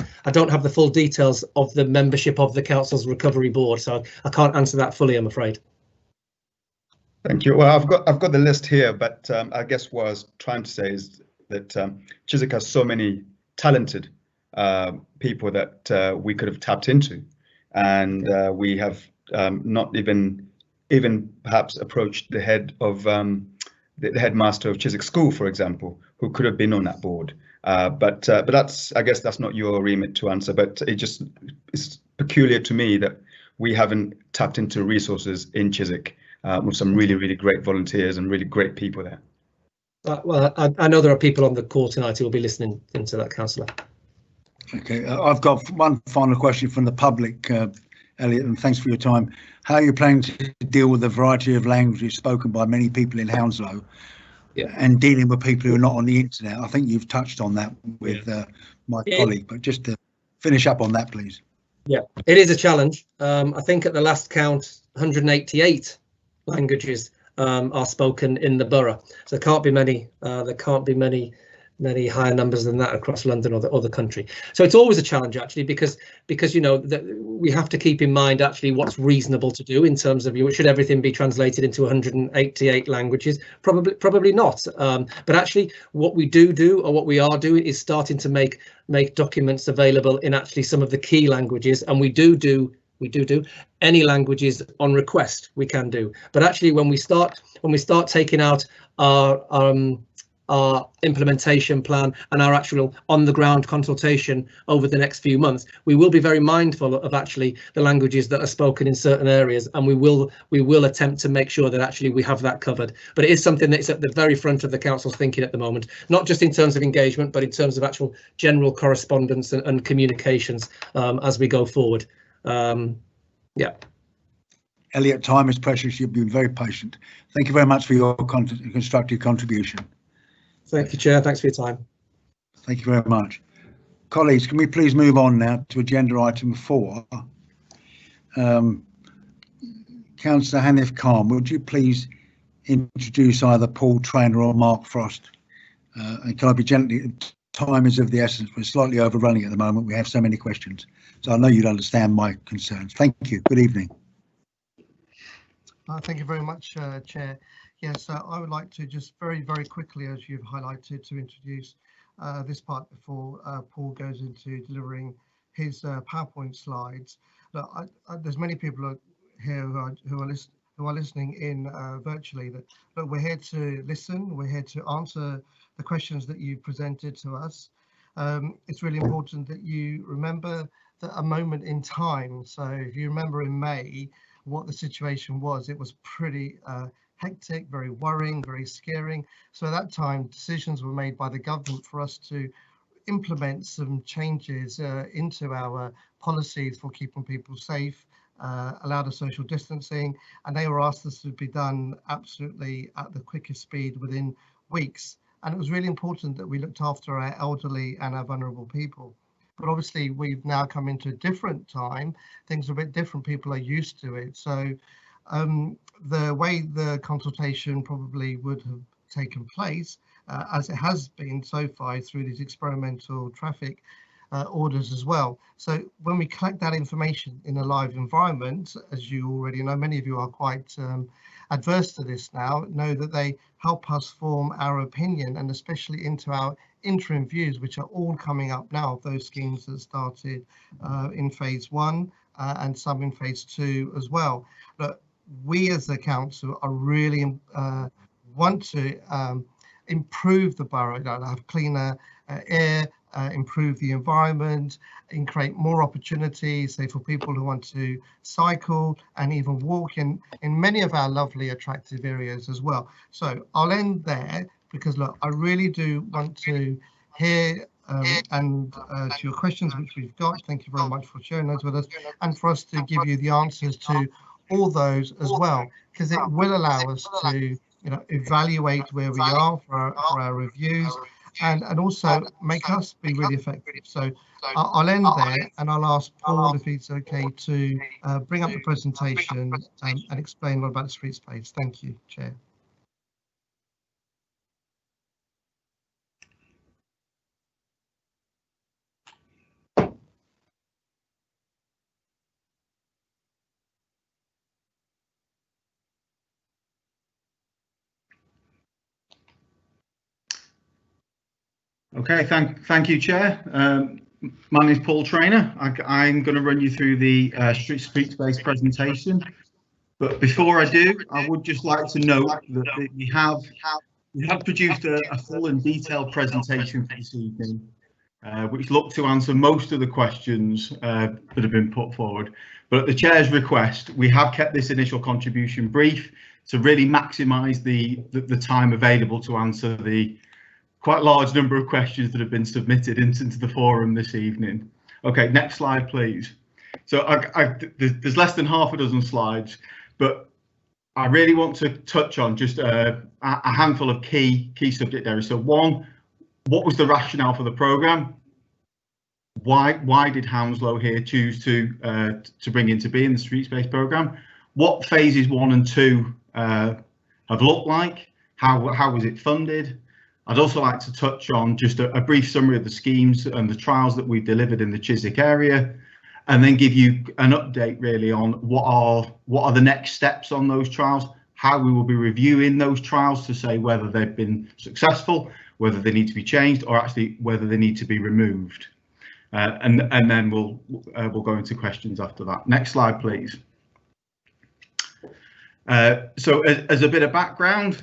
I: have the full details of the membership of the council's recovery board, so I can't answer that fully, I'm afraid.
H: Thank you. Well, I've got the list here, but I guess what I was trying to say is that Chiswick has so many talented people that we could have tapped into, and we have not even perhaps approached the head of the headmaster of Chiswick School, for example, who could have been on that board. But I guess that's not your remit to answer. But it's peculiar to me that we haven't tapped into resources in Chiswick with some really great volunteers and really great people there.
I: Well, I know there are people on the call tonight who will be listening into that, Councillor.
B: Okay, I've got one final question from the public, Elliot, and thanks for your time. How are you planning to deal with the variety of languages spoken by many people in Hounslow, and dealing with people who are not on the internet? I think you've touched on that with my colleague, but just to finish up on that, please. Yeah,
I: it is a challenge. I think at the last count, 188 languages are spoken in the borough, so there can't be many. There can't be many higher numbers than that across London or the country. So it's always a challenge, actually, because you know that we have to keep in mind actually what's reasonable to do in terms of should everything be translated into 188 languages? Probably not. But actually, what we do or what we are doing is starting to make documents available in actually some of the key languages, and we do any languages on request we can do. But actually, when we start taking out our implementation plan and our actual on-the-ground consultation over the next few months, we will be very mindful of actually the languages that are spoken in certain areas, and we will attempt to make sure that actually we have that covered. But it is something that's at the very front of the council's thinking at the moment, not just in terms of engagement, but in terms of actual general correspondence and communications as we go forward. Yeah.
B: Elliot, time is precious. You've been very patient. Thank you very much for your constructive contribution.
I: Thank you, Chair. Thanks for your time.
B: Thank you very much. Colleagues, can we please move on now to agenda item 4? Councillor Hanif Khan, would you please introduce either Paul Traynor or Mark Frost? And can I be gently, time is of the essence. We're slightly overrunning at the moment. We have so many questions. So I know you'd understand my concerns. Thank you. Good evening.
J: Thank you very much, Chair. Yes, I would like to just very quickly, as you've highlighted, to introduce this part before Paul goes into delivering his PowerPoint slides. Look, there's many people here who are listening in virtually. That look, we're here to listen. We're here to answer the questions that you presented to us. It's really important that you remember that a moment in time. So if you remember in May what the situation was, it was pretty hectic, very worrying, very scaring. So at that time, decisions were made by the government for us to implement some changes into our policies for keeping people safe, allow the social distancing, and they were asked us to be done absolutely at the quickest speed within weeks. And it was really important that we looked after our elderly and our vulnerable people. But obviously we've now come into a different time. Things are a bit different. People are used to it. So the way the consultation probably would have taken place, as it has been so far through these experimental traffic orders as well. So when we collect that information in a live environment, as you already know, many of you are quite adverse to this now, know that they help us form our opinion, and especially into our interim views, which are all coming up now, of those schemes that started in phase 1 and some in phase 2 as well. But we as the council are really want to improve the borough, have cleaner air, improve the environment, and create more opportunities, say, for people who want to cycle and even walk in many of our lovely attractive areas as well. So I'll end there, because look, I really do want to hear and to your questions which we've got. Thank you very much for sharing those with us, and for us to give you the answers to all those as well, because it will allow us to evaluate where we are for our reviews, and also make us be really effective. So I'll end there, and I'll ask Paul if it's okay to bring up the presentation and explain more about the street space. Thank you, Chair.
K: Okay, thank you, Chair. My name is Paul Traynor. I'm going to run you through the Streetspace presentation. But before I do, I would just like to note that we have produced a full and detailed presentation for this evening. which looked to answer most of the questions that have been put forward. But at the chair's request, we have kept this initial contribution brief to really maximise the time available to answer the quite large number of questions that have been submitted into the forum this evening. Okay, next slide, please. So there's less than half a dozen slides, but I really want to touch on just a handful of key subject areas. So one, what was the rationale for the programme? Why did Hounslow here choose to bring into being the Streetspace programme? What phases 1 and 2 have looked like? How was it funded? I'd also like to touch on just a brief summary of the schemes and the trials that we've delivered in the Chiswick area, and then give you an update really on what are the next steps on those trials, how we will be reviewing those trials to say whether they've been successful, whether they need to be changed, or actually whether they need to be removed. And then we'll go into questions after that. Next slide, please. So as a bit of background,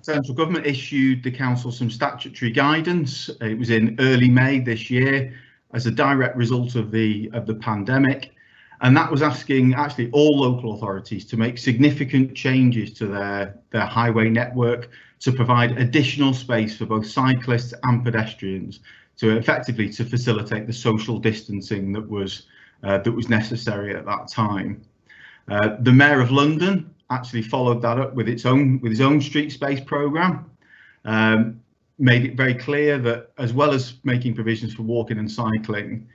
K: central government issued the council some statutory guidance. It was in early May this year as a direct result of the pandemic, and that was asking actually all local authorities to make significant changes to their highway network to provide additional space for both cyclists and pedestrians to facilitate the social distancing that was necessary at that time. The Mayor of London actually followed that up with his own Streetspace programme, made it very clear that as well as making provisions for walking and cycling,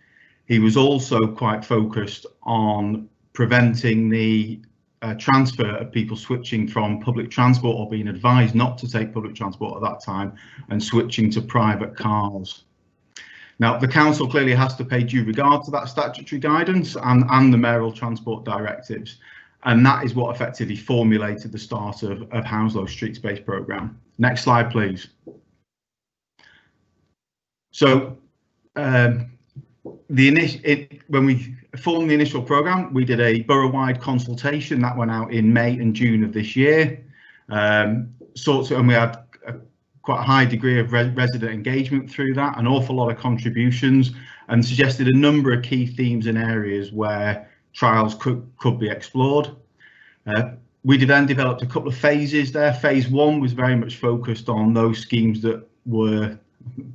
K: he was also quite focused on preventing the transfer of people switching from public transport or being advised not to take public transport at that time and switching to private cars. Now, the council clearly has to pay due regard to that statutory guidance and the mayoral transport directives, and that is what effectively formulated the start of Hounslow Streetspace programme. Next slide, please. So when we formed the initial programme, we did a borough-wide consultation that went out in May and June of this year. And we had quite a high degree of resident engagement through that, an awful lot of contributions, and suggested a number of key themes and areas where trials could be explored. We then developed a couple of phases there. Phase 1 was very much focused on those schemes that were,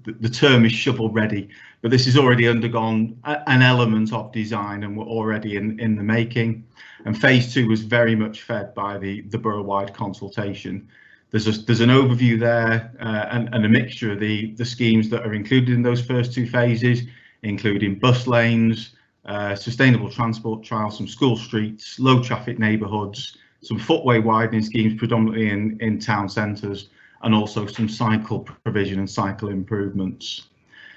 K: the term is shovel ready, but this has already undergone an element of design and were already in the making. And phase 2 was very much fed by the borough-wide consultation. There's an overview there and a mixture of the schemes that are included in those first 2 phases, including bus lanes, sustainable transport trials, some school streets, low traffic neighbourhoods, some footway widening schemes predominantly in town centres, and also some cycle provision and cycle improvements.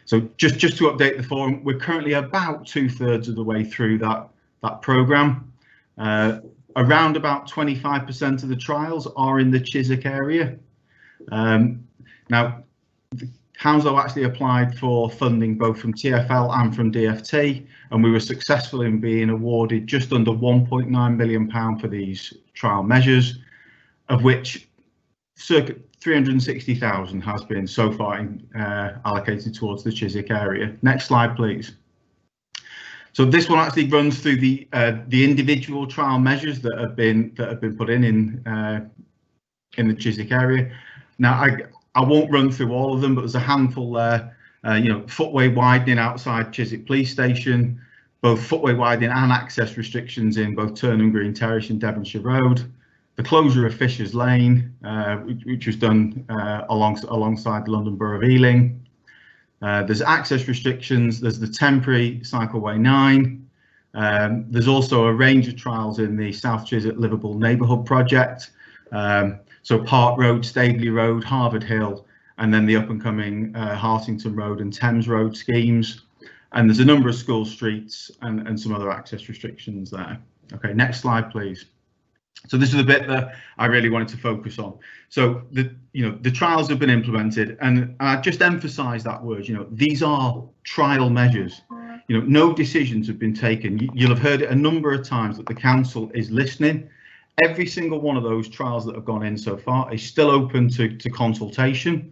K: So just to update the forum, we're currently about 2/3 of the way through that programme. Around about 25% of the trials are in the Chiswick area. Now, Hounslow actually applied for funding both from TfL and from DFT, and we were successful in being awarded just under £1.9 million for these trial measures, of which circa 360,000 has been so far allocated towards the Chiswick area. Next slide, please. So this one actually runs through the individual trial measures that have been put in the Chiswick area. Now I won't run through all of them, but there's a handful there. Footway widening outside Chiswick Police Station, both footway widening and access restrictions in both Turnham Green Terrace and Devonshire Road. The closure of Fisher's Lane, which was done alongside the London Borough of Ealing. There's access restrictions, there's the temporary Cycleway 9. There's also a range of trials in the South Chiswick Liverpool Neighbourhood Project. So Park Road, Staveley Road, Harvard Hill, and then the up and coming Hartington Road and Thames Road schemes. And there's a number of school streets and some other access restrictions there. Okay, next slide, please. So this is the bit that I really wanted to focus on. So the trials have been implemented, and I just emphasise that word. These are trial measures. No decisions have been taken. You'll have heard it a number of times that the council is listening. Every single one of those trials that have gone in so far is still open to consultation,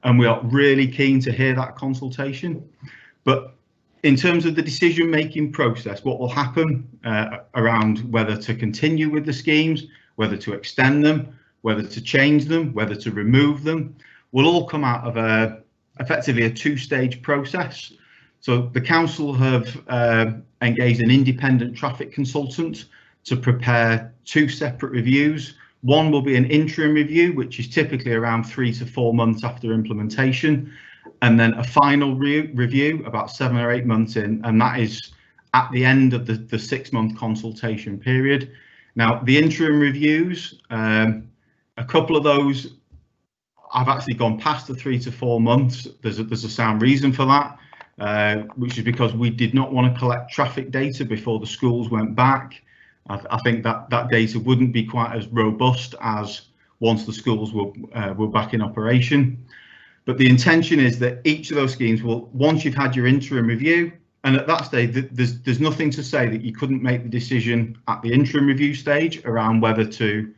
K: and we are really keen to hear that consultation. But in terms of the decision-making process, what will happen around whether to continue with the schemes, whether to extend them, whether to change them, whether to remove them, will all come out of effectively a two-stage process. So the council have engaged an independent traffic consultant to prepare two separate reviews. One will be an interim review, which is typically around 3 to 4 months after implementation, and then a final review about 7 or 8 months in, and that is at the end of the 6-month consultation period. Now, the interim reviews, a couple of those I've actually gone past the 3 to 4 months. There's a sound reason for that, which is because we did not want to collect traffic data before the schools went back. I think that data wouldn't be quite as robust as once the schools were back in operation. But the intention is that each of those schemes will, once you've had your interim review, and at that stage, there's nothing to say that you couldn't make the decision at the interim review stage around whether to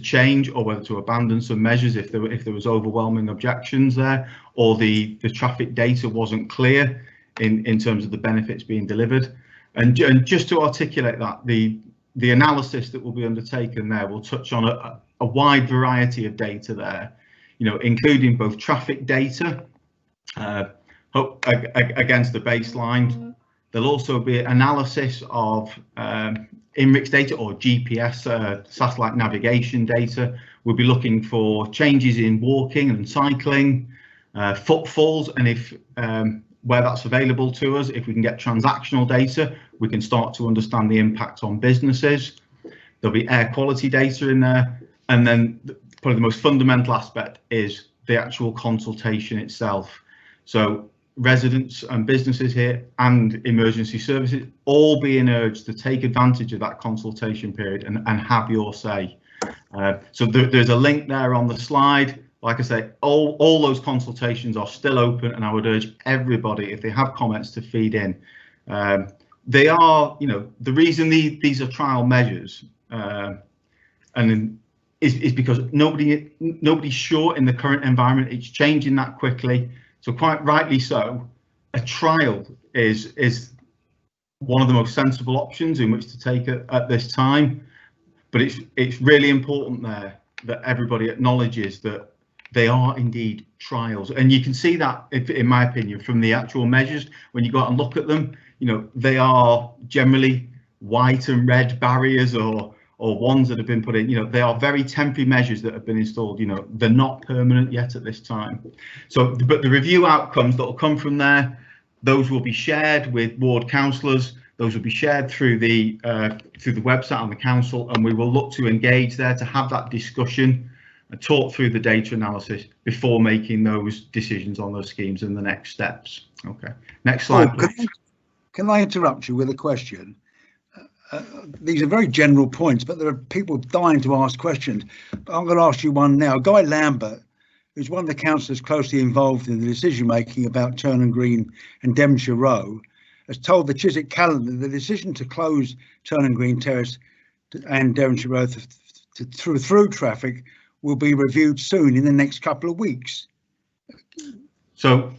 K: change or whether to abandon some measures if there was overwhelming objections there, or the traffic data wasn't clear in terms of the benefits being delivered. And just to articulate that, the analysis that will be undertaken there will touch on a wide variety of data there, including both traffic data against the baseline. There'll also be analysis of INRIX data or GPS satellite navigation data. We'll be looking for changes in walking and cycling, footfalls, and if where that's available to us, if we can get transactional data, we can start to understand the impact on businesses. There'll be air quality data in there, and then probably the most fundamental aspect is the actual consultation itself. So residents and businesses here and emergency services all being urged to take advantage of that consultation period and have your say. So there's a link there on the slide. Like I say, all those consultations are still open, and I would urge everybody, if they have comments, to feed in. They are, the reason these are trial measures, and is because nobody's sure in the current environment. It's changing that quickly. So quite rightly so, a trial is one of the most sensible options in which to take at this time. But it's really important there that everybody acknowledges that they are indeed trials, and you can see that, in my opinion, from the actual measures. When you go out and look at them, they are generally white and red barriers or ones that have been put in. They are very temporary measures that have been installed. They're not permanent yet at this time. So, but the review outcomes that will come from there, those will be shared with ward councillors. Those will be shared through the website on the council, and we will look to engage there to have that discussion and talk through the data analysis before making those decisions on those schemes and the next steps. Okay, next slide, please.
B: Can I interrupt you with a question? These are very general points, but there are people dying to ask questions. But I'm going to ask you one now. Guy Lambert, who's one of the councillors closely involved in the decision making about Turnham Green and Devonshire Row, has told the Chiswick Calendar the decision to close Turnham Green Terrace and Devonshire Row through traffic will be reviewed soon in the next couple of weeks.
K: So,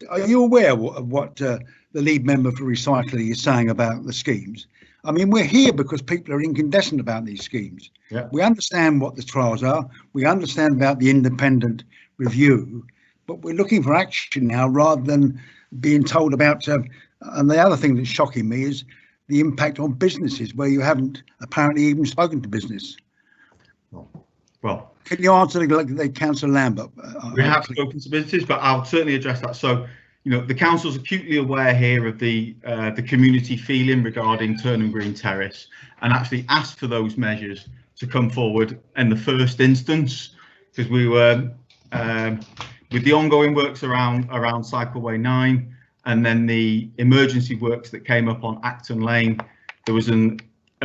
B: are you aware of what the lead member for recycling is saying about the schemes? I mean, we're here because people are incandescent about these schemes.
K: Yeah.
B: We understand what the trials are. We understand about the independent review, but we're looking for action now rather than being told about. And the other thing that's shocking me is the impact on businesses, where you haven't apparently even spoken to business.
K: Well,
B: can you answer the Councillor Lambert?
K: We have spoken to businesses, but I'll certainly address that. So, the council's acutely aware here of the community feeling regarding Turnham Green Terrace, and actually asked for those measures to come forward in the first instance, because we were with the ongoing works around Cycleway 9, and then the emergency works that came up on Acton Lane. There was a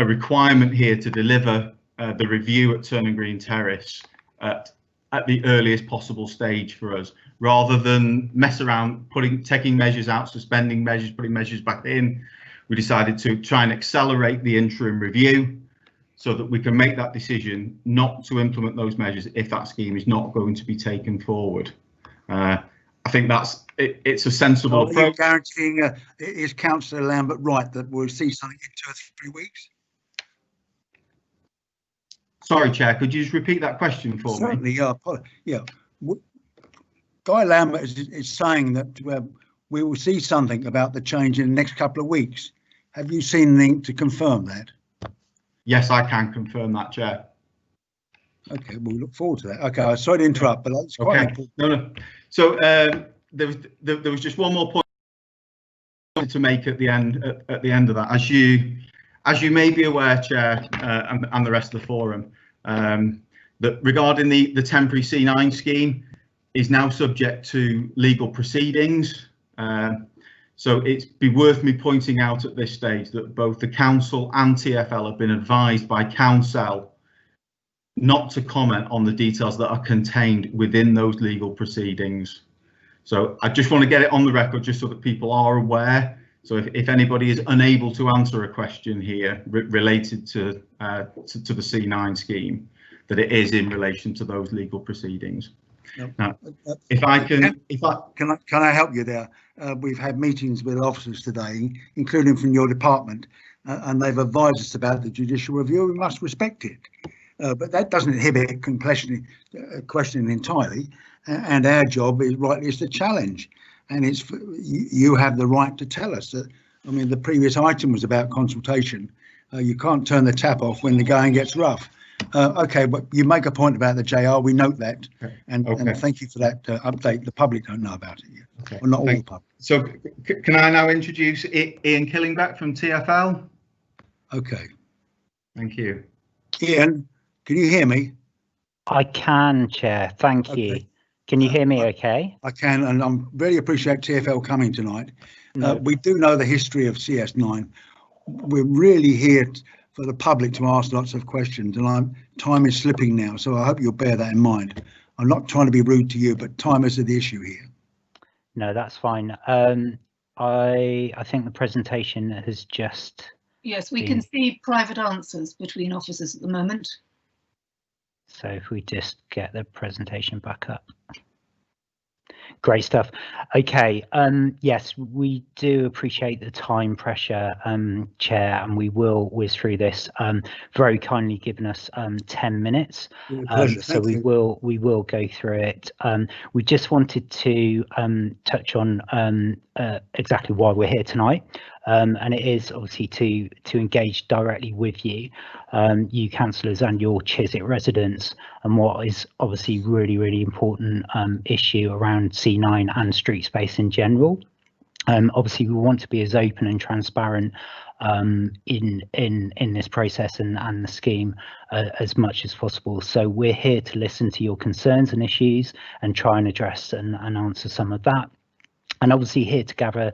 K: requirement here to deliver the review at Turnham Green Terrace at the earliest possible stage for us, rather than mess around taking measures out, suspending measures, putting measures back in. We decided to try and accelerate the interim review so that we can make that decision not to implement those measures if that scheme is not going to be taken forward. I think it's a sensible approach.
B: Guaranteeing, is Councillor Lambert right that we'll see something in 2 or 3 weeks?
K: Sorry, Chair, could you just repeat that question for me?
B: Certainly, yeah. Guy Lambert is saying that we will see something about the change in the next couple of weeks. Have you seen anything to confirm that?
K: Yes, I can confirm that, Chair.
B: Okay, we'll look forward to that. Okay, sorry to interrupt, but that's quite important.
K: No. So there was just one more point to make at the end of that. As you may be aware, Chair, and the rest of the forum, that regarding the temporary C9 scheme is now subject to legal proceedings. So it's be worth me pointing out at this stage that both the council and TfL have been advised by council not to comment on the details that are contained within those legal proceedings. So I just want to get it on the record just so that people are aware. So if anybody is unable to answer a question here related to the C9 scheme, that it is in relation to those legal proceedings. Now, can I help you there? We've had meetings with officers today, including from your department, and they've advised us about the judicial review. We must respect it, but that doesn't inhibit questioning entirely. And our job is to challenge, and you have the right to tell us that. I mean, the previous item was about consultation. You can't turn the tap off when the going gets rough. Okay, but you make a point about the JR. We note that, and thank you for that update. The public don't know about it yet, well, not all the public. So, can I now introduce Ian Killingback from TfL?
B: Okay.
K: Thank you.
B: Ian, can you hear me?
M: I can, Chair. Thank you. Can you hear me okay?
B: I can, and I really appreciate TfL coming tonight. We do know the history of CS9. We're really here for the public to ask lots of questions, and time is slipping now, so I hope you'll bear that in mind. I'm not trying to be rude to you, but time is the issue here.
M: No, that's fine. I think the presentation has just...
D: Yes, we can see private answers between officers at the moment.
M: So if we just get the presentation back up. Great stuff. Okay, yes, we do appreciate the time pressure, Chair, and we will whiz through this. Very kindly given us 10 minutes, so we will go through it. We just wanted to touch on exactly why we're here tonight, and it is obviously to engage directly with you, you councillors and your Chiswick residents, and what is obviously really important issue around C9 and street space in general. Obviously we want to be as open and transparent in this process and the scheme as much as possible. So we're here to listen to your concerns and issues and try and address and answer some of that. And obviously here to gather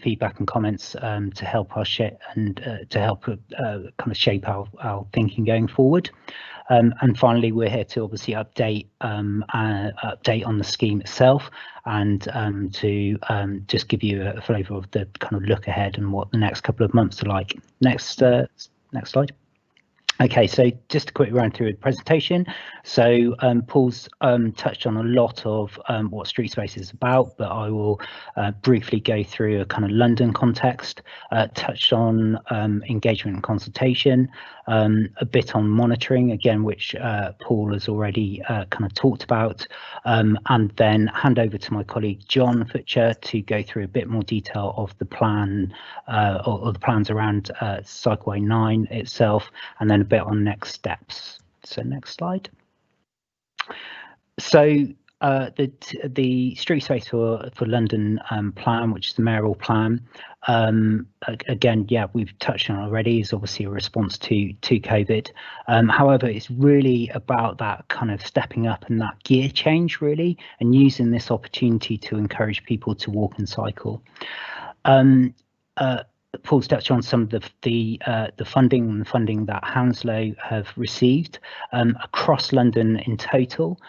M: feedback and comments to help us shape our thinking going forward. And finally, we're here to obviously update on the scheme itself, and to just give you a flavour of the kind of look ahead and what the next couple of months are like. Next slide. Okay, so just a quick run through the presentation. So Paul's touched on a lot of what Streetspace is about, but I will briefly go through a kind of London context, touched on engagement and consultation, a bit on monitoring, again, which Paul has already kind of talked about, and then hand over to my colleague John Futcher to go through a bit more detail of the plan or the plans around Cycleway 9 itself, and then a bit on next steps. So next slide. So the street space for London plan, which is the mayoral plan, again, yeah, we've touched on already, is obviously a response to COVID. However, it's really about that kind of stepping up and that gear change really, and using this opportunity to encourage people to walk and cycle. Paul's touched on some of the funding that Hounslow have received across London in total.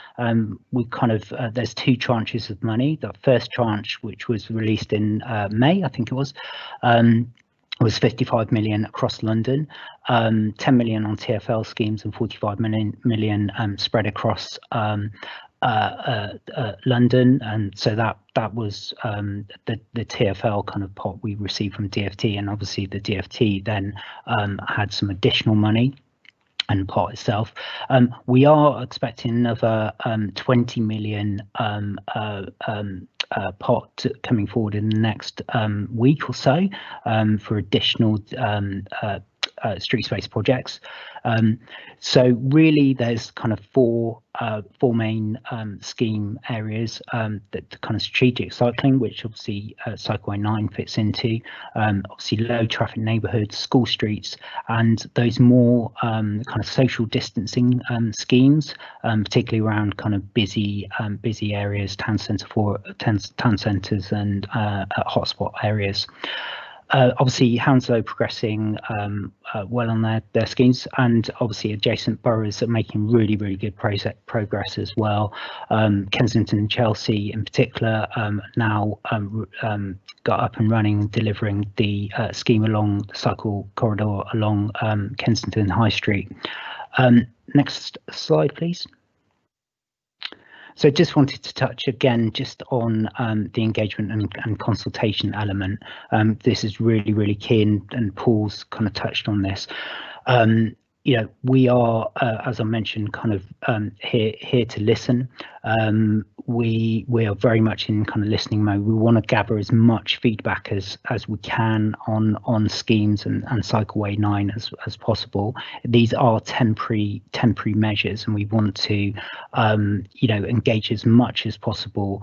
M: We kind of there's two tranches of money. The first tranche, which was released in May, I think it was, was 55 million across London, 10 million on TfL schemes and 45 million spread across London, and so that was the TfL kind of pot we received from DfT, and obviously the DfT then had some additional money and pot itself. We are expecting another 20 million pot coming forward in the next week or so for additional street space projects. So really there's kind of four main scheme areas, that the kind of strategic cycling, which obviously Cycleway 9 fits into, obviously low traffic neighbourhoods, school streets, and those more kind of social distancing schemes, particularly around kind of busy areas, town centres and hotspot areas. Obviously Hounslow progressing well on their schemes, and obviously adjacent boroughs are making really good progress as well. Kensington and Chelsea in particular now got up and running, delivering the scheme along the cycle corridor along Kensington High Street. Next slide please. So just wanted to touch again just on the engagement and consultation element. This is really key, and Paul's kind of touched on this. You know, we are, as I mentioned, kind of here to listen. We are very much in kind of listening mode. We want to gather as much feedback as we can on schemes and Cycleway 9 as possible. These are temporary measures, and we want to you know, engage as much as possible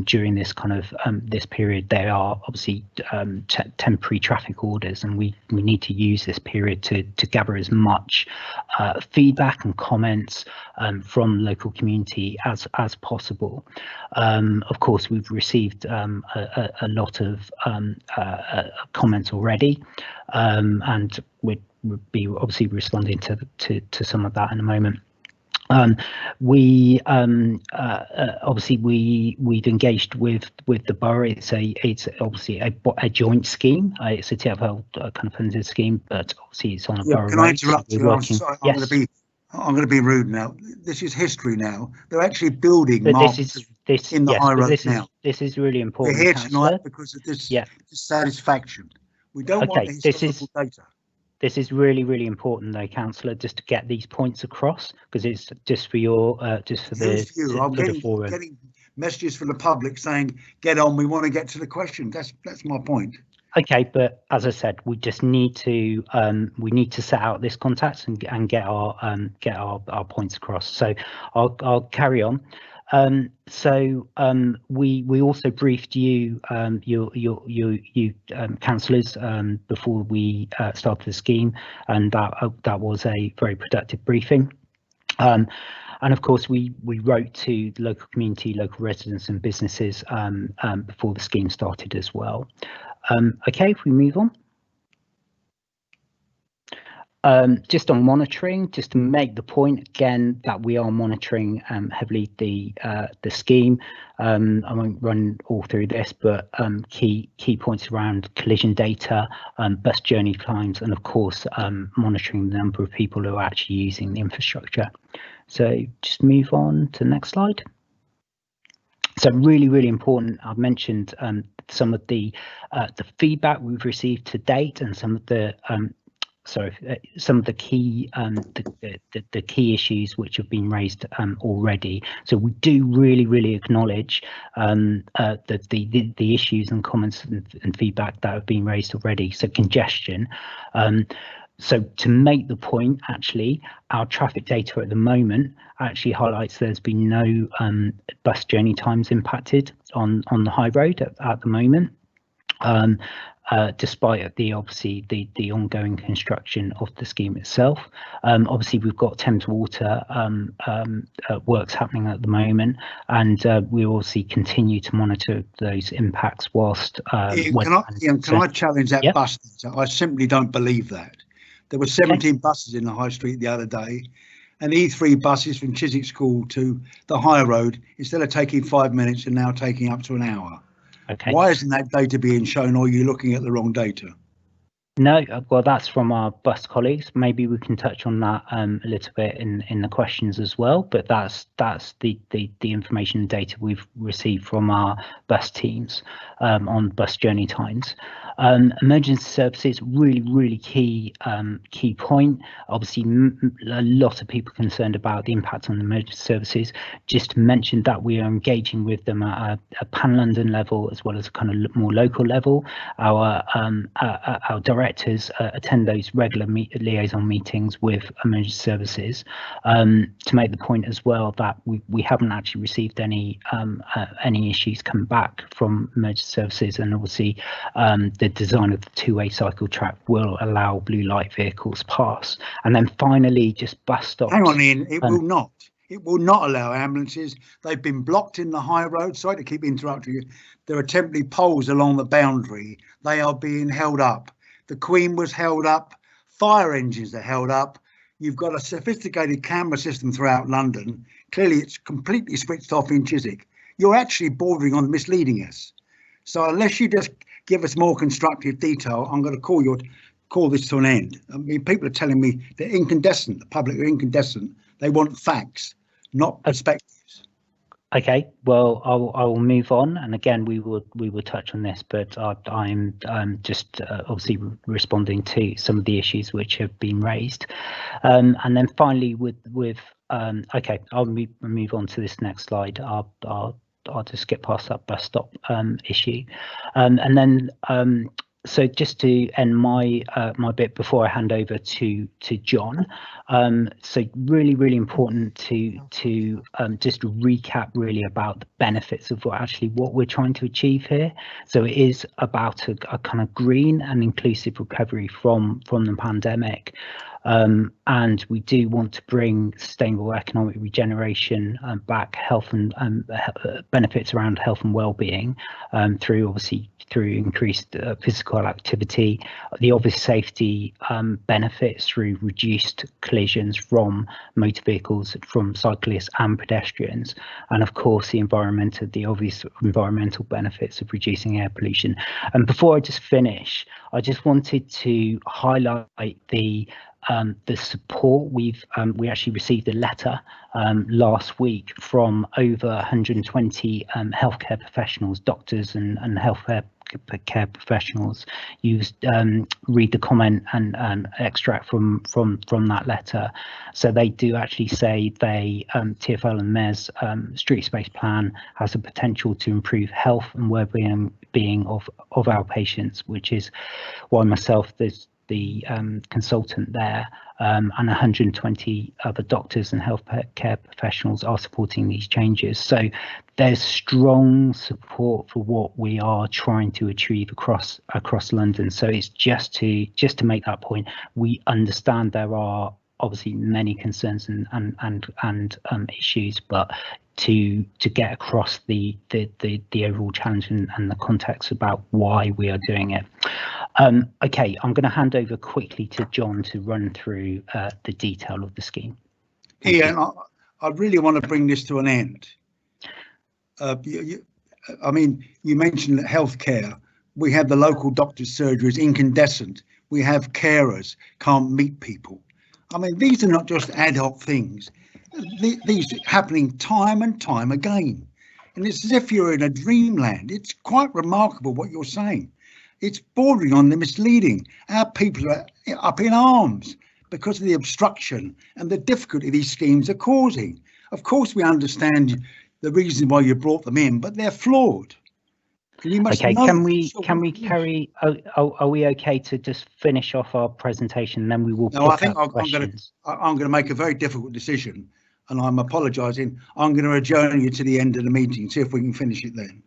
M: during this kind of this period. They are obviously temporary traffic orders, and we need to use this period to gather as much feedback and comments from local community as possible. Of course, we've received a lot of comments already, and we'd be obviously responding to some of that in a moment. Obviously we've engaged with the borough. It's obviously a joint scheme. It's a TfL kind of funded scheme, but obviously it's on a borough.
B: Can I interrupt you? I'm sorry,
M: yes.
B: I'm going to be rude now. This is history now. They're actually building markets in the high road now.
M: This is really important.
B: We're here tonight because of this dissatisfaction. We don't want the historical data.
M: This is really important though, Councillor, just to get these points across, because it's just for your I'm
B: getting messages from the public saying, get on, we want to get to the question. That's my point.
M: Okay, but as I said, we just need to set out this contact and get our points across. So I'll carry on. We also briefed you councillors before we started the scheme, and that was a very productive briefing. And of course, we wrote to the local community, local residents and businesses before the scheme started as well. Okay, if we move on. Just on monitoring, just to make the point again that we are monitoring heavily the scheme. I won't run all through this, but key points around collision data, bus journey times, and of course monitoring the number of people who are actually using the infrastructure. So just move on to the next slide. So really important. I've mentioned some of the feedback we've received to date, and some of the key the key issues which have been raised already. So we do really acknowledge the issues and comments and feedback that have been raised already. So congestion. So to make the point, actually, our traffic data at the moment actually highlights there's been no bus journey times impacted on the high road at the moment. Despite the ongoing construction of the scheme itself. Obviously we've got Thames Water works happening at the moment, and we obviously continue to monitor those impacts whilst
B: can I challenge that bus data? I simply don't believe that. There were 17 buses in the high street the other day, and E3 buses from Chiswick School to the high road, instead of taking 5 minutes, are now taking up to an hour. Okay. Why isn't that data being shown, or are you looking at the wrong data?
M: No, well, that's from our bus colleagues. Maybe we can touch on that a little bit in the questions as well. But that's the information and data we've received from our bus teams on bus journey times. Emergency services, really key point. Obviously, a lot of people concerned about the impact on emergency services. Just to mention that we are engaging with them at a pan-London level as well as a kind of more local level. Our directors attend those regular liaison meetings with emergency services to make the point as well that we haven't actually received any issues come back from emergency services, and obviously the design of the two-way cycle track will allow blue light vehicles pass. And then finally, just bus stops.
B: Hang on, Ian, it will not. It will not allow ambulances. They've been blocked in the high road. Sorry to keep interrupting you. There are temporary poles along the boundary. They are being held up. The Queen was held up. Fire engines are held up. You've got a sophisticated camera system throughout London. Clearly, it's completely switched off in Chiswick. You're actually bordering on misleading us. So unless you just give us more constructive detail, I'm going to call this to an end. I mean, people are telling me they're incandescent. The public are incandescent. They want facts, not perspectives.
M: Okay, well, I will move on, and again, we will touch on this, but I'm just obviously responding to some of the issues which have been raised, and then finally okay, I'll move on to this next slide. I'll just skip past that bus stop issue, and then so just to end my bit before I hand over to John. So really important to just recap really about the benefits of what we're trying to achieve here. So it is about a kind of green and inclusive recovery from the pandemic. And we do want to bring sustainable economic regeneration back, health and benefits around health and well-being through increased physical activity, the obvious safety benefits through reduced collisions from motor vehicles, from cyclists and pedestrians, and of course the obvious environmental benefits of reducing air pollution. And before I just finish, I just wanted to highlight the support we actually received a letter last week from over 120 healthcare professionals, doctors and healthcare care professionals. You read the comment and extract from that letter. So they do actually say TfL and Mayor's Streetspace plan has the potential to improve health and well-being of our patients, which is why myself, there's the consultant there, and 120 other doctors and healthcare professionals are supporting these changes. So there's strong support for what we are trying to achieve across London. So it's just to make that point. We understand there are obviously many concerns and issues, but to get across the overall challenge and the context about why we are doing it. Okay, I'm going to hand over quickly to John to run through the detail of the scheme.
B: Ian, I really want to bring this to an end. I mean, you mentioned that healthcare. We have the local doctor's surgeries incandescent. We have carers can't meet people. I mean, these are not just ad hoc things. These are happening time and time again. And it's as if you're in a dreamland. It's quite remarkable what you're saying. It's bordering on the misleading. Our people are up in arms because of the obstruction and the difficulty these schemes are causing. Of course, we understand the reason why you brought them in, but they're flawed.
M: Okay, can we carry? Are we okay to just finish off our presentation, and then we will? No, I think
B: I'm going to make a very difficult decision, and I'm apologising. I'm going to adjourn you to the end of the meeting. See if we can finish it then.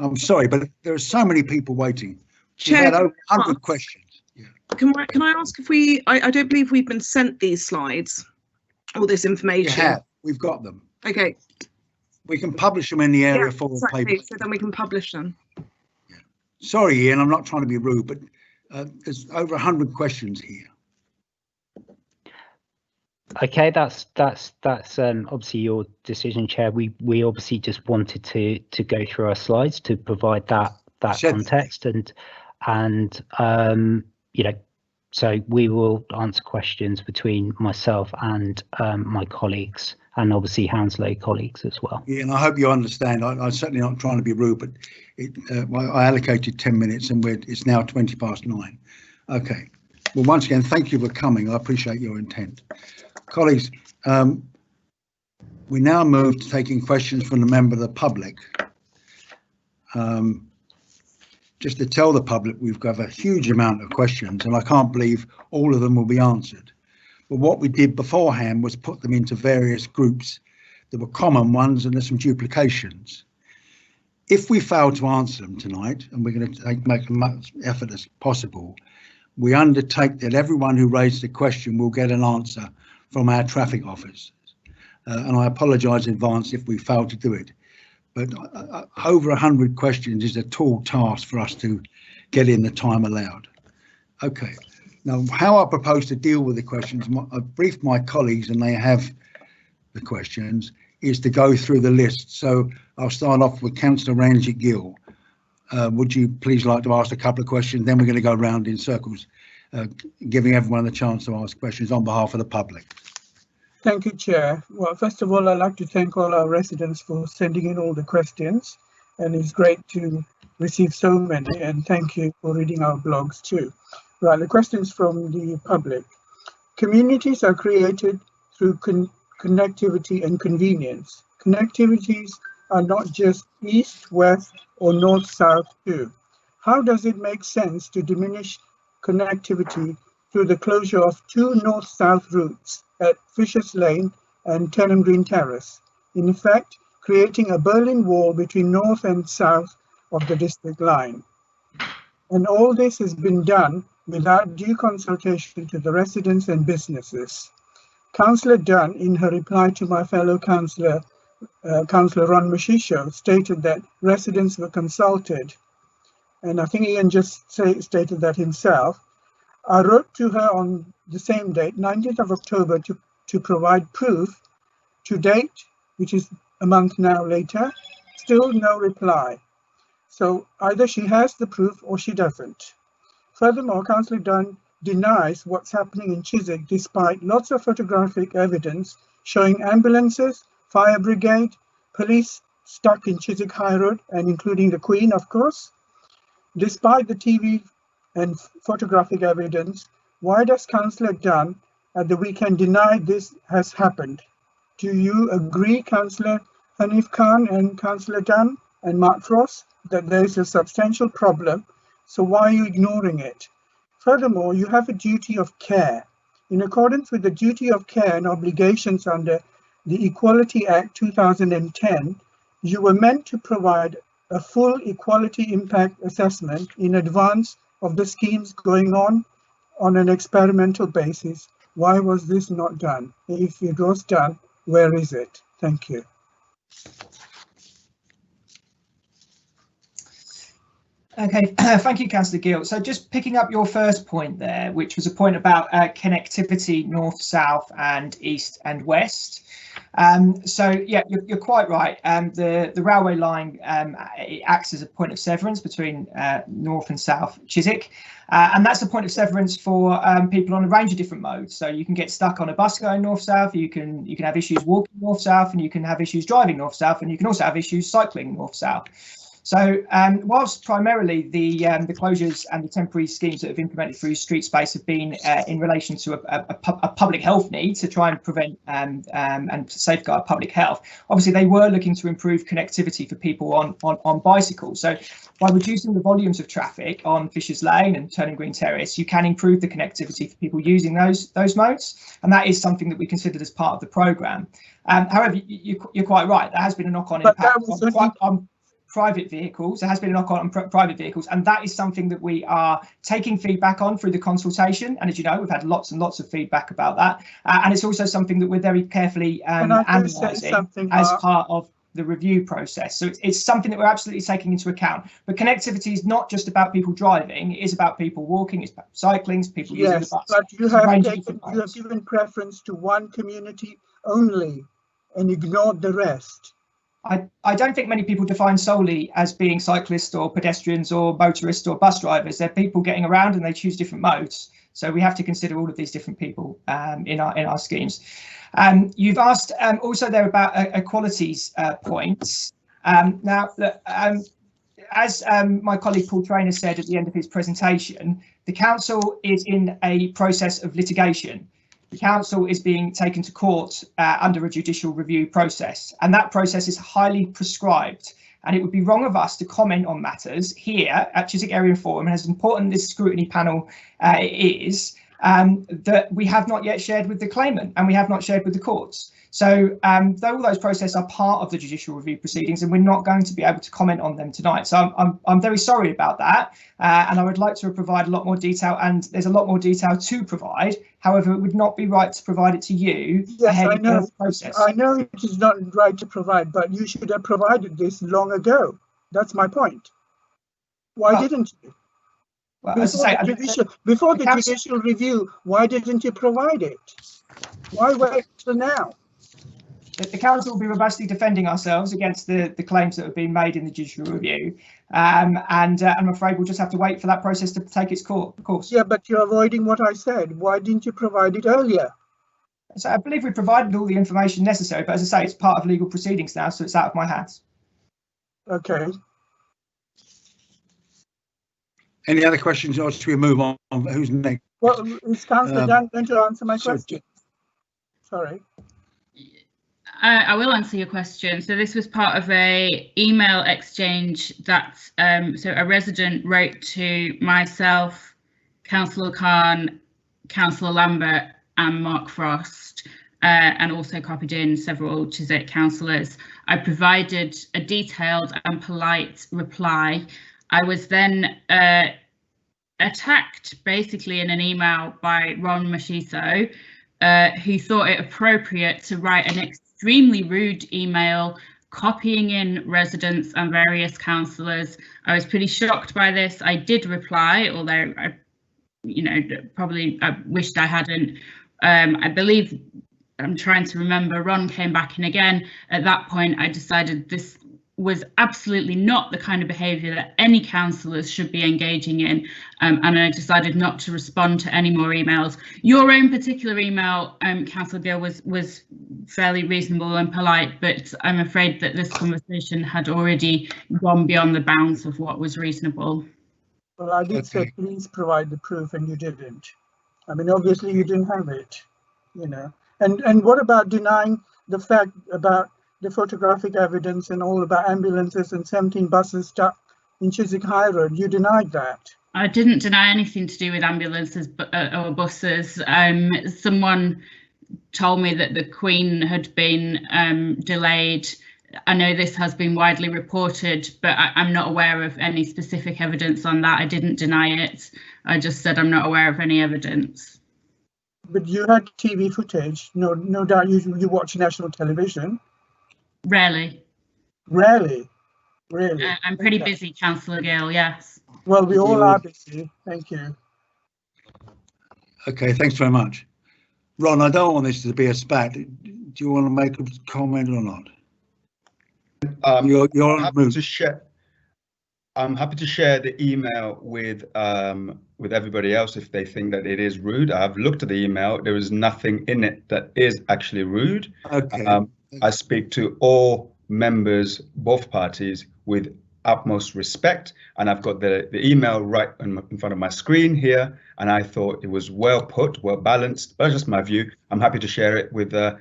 B: I'm sorry, but there are so many people waiting. Chair, we've had over 100 questions. Yeah.
F: Can I ask if I don't believe we've been sent these slides, all this information.
B: We have. We've got them.
F: Okay.
B: We can publish them in the area forum paper.
F: So then we can publish them.
B: Yeah. Sorry, Ian, I'm not trying to be rude, but there's over 100 questions here.
M: Okay, that's obviously your decision, Chair. We obviously just wanted to go through our slides to provide that context, and and you know, so we will answer questions between myself and my colleagues, and obviously Hounslow colleagues as well.
B: Yeah, and I hope you understand. I'm certainly not trying to be rude, but I allocated 10 minutes and it's now 9:20. Okay. Well, once again, thank you for coming. I appreciate your intent. Colleagues, we now move to taking questions from the member of the public. Just to tell the public, we've got a huge amount of questions and I can't believe all of them will be answered. But what we did beforehand was put them into various groups. There were common ones and there's some duplications. If we fail to answer them tonight, and we're going to make as much effort as possible, we undertake that everyone who raised a question will get an answer from our traffic officers. And I apologise in advance if we fail to do it. But over 100 questions is a tall task for us to get in the time allowed. Okay, now how I propose to deal with the questions, I've briefed my colleagues and they have the questions, is to go through the list. So I'll start off with Councillor Ranjit-Gill. Would you please like to ask a couple of questions? Then we're going to go round in circles, giving everyone the chance to ask questions on behalf of the public.
C: Thank you, Chair. Well, first of all, I'd like to thank all our residents for sending in all the questions, and it's great to receive so many, and thank you for reading our blogs too. Right, the questions from the public. Communities are created through connectivity and convenience. Connectivities are not just east, west, or north-south too. How does it make sense to diminish connectivity through the closure of two north-south routes at Fisher's Lane and Tennham Green Terrace, in effect creating a Berlin Wall between north and south of the district line? And all this has been done without due consultation to the residents and businesses. Councillor Dunn, in her reply to my fellow councillor, Councillor Ron Mashisho, stated that residents were consulted, and I think Ian just stated that himself. I wrote to her on the same date, 19th of October, to provide proof. To date, which is a month now later, still no reply. So either she has the proof or she doesn't. Furthermore, Councillor Dunn denies what's happening in Chiswick despite lots of photographic evidence showing ambulances, fire brigade, police stuck in Chiswick High Road, and including the Queen, of course. Despite the TV and photographic evidence, why does Councillor Dunn at the weekend deny this has happened? Do you agree, Councillor Hanif Khan and Councillor Dunn and Mark Frost, that there is a substantial problem? So why are you ignoring it? Furthermore, you have a duty of care. In accordance with the duty of care and obligations under the Equality Act 2010, you were meant to provide a full equality impact assessment in advance of the schemes going on an experimental basis. Why was this not done? If it was done, where is it? Thank you.
L: Okay, thank you, Councillor Gill. So just picking up your first point there, which was a point about connectivity north, south and east and west. So yeah, you're quite right. The railway line it acts as a point of severance between north and south Chiswick, and that's a point of severance for people on a range of different modes. So you can get stuck on a bus going north south, you can have issues walking north south, and you can have issues driving north south, and you can also have issues cycling north south. So whilst primarily the closures and the temporary schemes that have been implemented through Streetspace have been in relation to a public health need to try and prevent and safeguard public health, obviously they were looking to improve connectivity for people on bicycles. So by reducing the volumes of traffic on Fisher's Lane and Tennham Green Terrace, you can improve the connectivity for people using those modes, and that is something that we considered as part of the programme. However, you're quite right, there has been a knock-on impact on private vehicles. There has been a knock on private vehicles, and that is something that we are taking feedback on through the consultation. And as you know, we've had lots and lots of feedback about that, and it's also something that we're very carefully analysing as part of the review process. So it's something that we're absolutely taking into account. But connectivity is not just about people driving; it is about people walking, it's about cycling, it's people using the bus.
C: But you have given preference to one community only and ignored the rest.
L: I don't think many people define solely as being cyclists or pedestrians or motorists or bus drivers. They're people getting around and they choose different modes. So we have to consider all of these different people in our schemes. You've asked also there about equalities points. Now, as my colleague Paul Traynor said at the end of his presentation, the council is in a process of litigation. The council is being taken to court under a judicial review process, and that process is highly prescribed. And it would be wrong of us to comment on matters here at Chiswick Area Forum, and as important this scrutiny panel is, that we have not yet shared with the claimant and we have not shared with the courts. So though all those processes are part of the judicial review proceedings, and we're not going to be able to comment on them tonight. So I'm very sorry about that, and I would like to provide a lot more detail, and there's a lot more detail to provide. However, it would not be right to provide it to you ahead of the process.
C: I know it is not right to provide, but you should have provided this long ago. That's my point. Why didn't you?
L: Well,
C: before the judicial review, why didn't you provide it? Why wait till now?
L: The council will be robustly defending ourselves against the claims that have been made in the judicial review, and I'm afraid we'll just have to wait for that process to take its course.
C: Yeah, but you're avoiding what I said. Why didn't you provide it earlier?
L: So I believe we provided all the information necessary, but as I say, it's part of legal proceedings now, so it's out of my hands.
C: Okay.
B: Any other questions, or should we move on? Who's next?
C: Well, is Councillor Dunn going to answer my question? Sorry.
A: I will answer your question. So this was part of a email exchange that so a resident wrote to myself, Councillor Khan, Councillor Lambert and Mark Frost, and also copied in several Chiswick councillors. I provided a detailed and polite reply. I was then attacked basically in an email by Ron Mashiso, who thought it appropriate to write an extremely rude email copying in residents and various councillors. I was pretty shocked by this. I did reply, although I, probably I wished I hadn't. I believe, I'm trying to remember, Ron came back in again. At that point, I decided this was absolutely not the kind of behaviour that any councillors should be engaging in, and I decided not to respond to any more emails. Your own particular email, Councillor Gill, was fairly reasonable and polite, but I'm afraid that this conversation had already gone beyond the bounds of what was reasonable.
C: Well, I did say please provide the proof, and you didn't. I mean, obviously you didn't have it, And what about denying the fact about the photographic evidence and all about ambulances and 17 buses stuck in Chiswick High Road? You denied that.
A: I didn't deny anything to do with ambulances or buses. Someone told me that the Queen had been delayed. I know this has been widely reported, but I'm not aware of any specific evidence on that. I didn't deny it. I just said I'm not aware of any evidence.
C: But you had TV footage. No doubt you watch national television.
A: Rarely.
C: Rarely? Really?
A: I'm pretty busy, Councillor Gill, yes.
C: Well, we all are busy. Thank you.
B: Okay, thanks very much. Ron, I don't want this to be a spat. Do you want to make a comment or not? You're happy to share.
H: I'm happy to share the email with everybody else if they think that it is rude. I've looked at the email. There is nothing in it that is actually rude.
B: Okay.
H: I speak to all members, both parties, with utmost respect, and I've got the email right in front of my screen here, and I thought it was well put, well balanced. But that's just my view. I'm happy to share it with the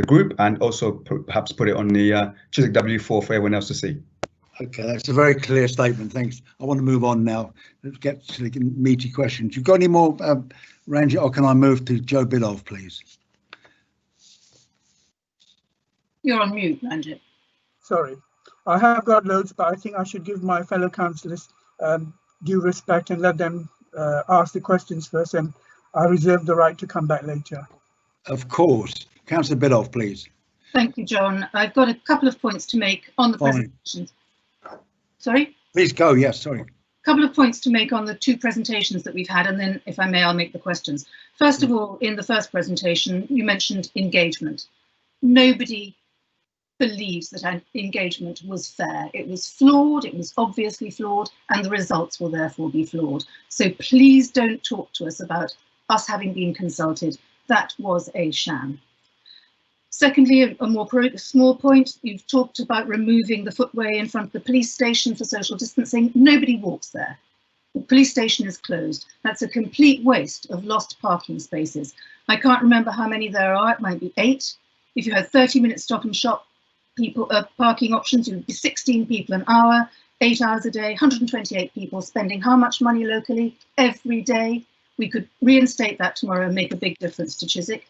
H: group, and also perhaps put it on the Chiswick W4 for everyone else to see.
B: Okay, that's a very clear statement. Thanks. I want to move on now. Let's get to the meaty questions. You've got any more, Ranjit, or can I move to Joe Biddulph, please?
D: You're on mute, Ranjit.
C: Sorry, I have got loads, but I think I should give my fellow councillors due respect and let them ask the questions first, and I reserve the right to come back later.
B: Of course. Councillor Biddulph, please.
D: Thank you, John. I've got a couple of points to make on the presentations. Sorry?
B: Please go, yes, sorry.
D: A couple of points to make on the two presentations that we've had, and then, if I may, I'll make the questions. First of all, in the first presentation, you mentioned engagement. Nobody believes that our engagement was fair. It was flawed, it was obviously flawed, and the results will therefore be flawed. So please don't talk to us about us having been consulted. That was a sham. Secondly, a more small point, you've talked about removing the footway in front of the police station for social distancing. Nobody walks there. The police station is closed. That's a complete waste of lost parking spaces. I can't remember how many there are, it might be 8. If you had 30-minute stop and shop people parking options, you would be 16 people an hour, 8 hours a day, 128 people spending how much money locally every day? We could reinstate that tomorrow and make a big difference to Chiswick.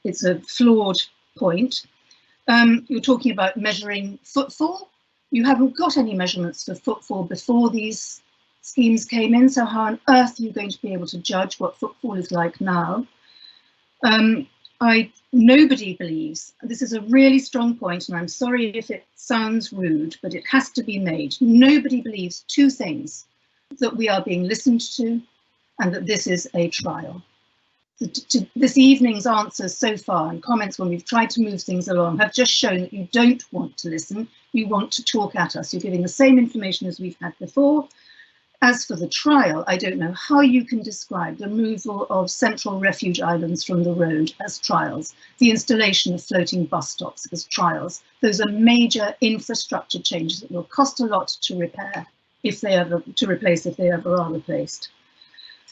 D: It's a flawed point. You're talking about measuring footfall. You haven't got any measurements for footfall before these schemes came in, so how on earth are you going to be able to judge what footfall is like now? Nobody believes, this is a really strong point, and I'm sorry if it sounds rude, but it has to be made. Nobody believes 2 things: that we are being listened to and that this is a trial. This evening's answers so far and comments when we've tried to move things along have just shown that you don't want to listen, you want to talk at us. You're giving the same information as we've had before. As for the trial, I don't know how you can describe the removal of central refuge islands from the road as trials, the installation of floating bus stops as trials. Those are major infrastructure changes that will cost a lot to repair if they ever are replaced.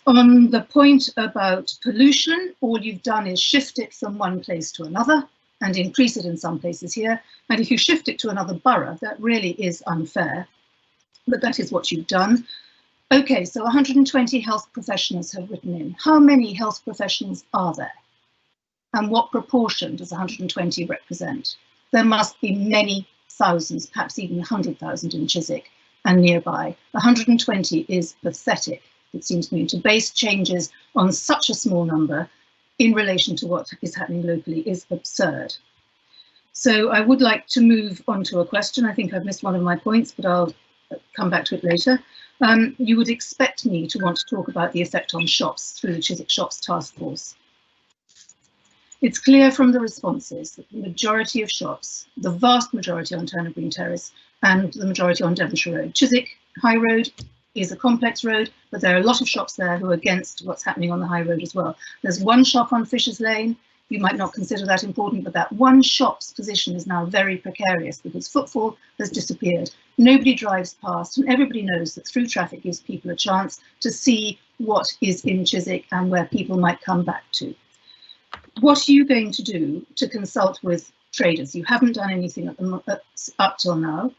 D: On the point about pollution, all you've done is shift it from one place to another and increase it in some places here. And if you shift it to another borough, that really is unfair, but that is what you've done. Okay, so 120 health professionals have written in. How many health professionals are there? And what proportion does 120 represent? There must be many thousands, perhaps even 100,000 in Chiswick and nearby. 120 is pathetic, it seems to me. To base changes on such a small number in relation to what is happening locally is absurd. So I would like to move on to a question. I think I've missed one of my points, but I'll come back to it later. You would expect me to want to talk about the effect on shops through the Chiswick Shops Task Force. It's clear from the responses that the majority of shops, the vast majority on Turner Green Terrace and the majority on Devonshire Road. Chiswick High Road is a complex road, but there are a lot of shops there who are against what's happening on the High Road as well. There's one shop on Fisher's Lane. You might not consider that important, but that one shop's position is now very precarious because footfall has disappeared. Nobody drives past, and everybody knows that through traffic gives people a chance to see what is in Chiswick and where people might come back to. What are you going to do to consult with traders? You haven't done anything up till now.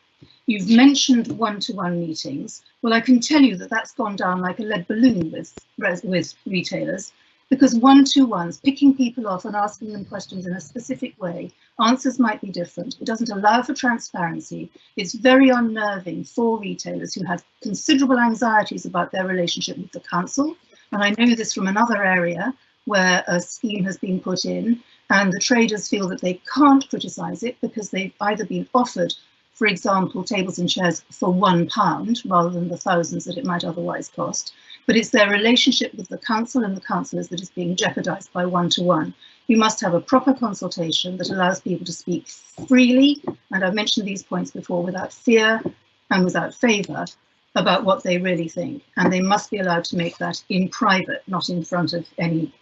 D: You've mentioned one-to-one meetings. Well, I can tell you that that's gone down like a lead balloon with retailers, because one-to-ones, picking people off and asking them questions in a specific way, answers might be different. It doesn't allow for transparency. It's very unnerving for retailers who have considerable anxieties about their relationship with the council. And I know this from another area where a scheme has been put in and the traders feel that they can't criticise it because they've either been offered, for example, tables and chairs for £1 rather than the thousands that it might otherwise cost. But it's their relationship with the council and the councillors that is being jeopardised by one-to-one. You must have a proper consultation that allows people to speak freely, and I've mentioned these points before, without fear and without favour about what they really think. And they must be allowed to make that in private, not in front of any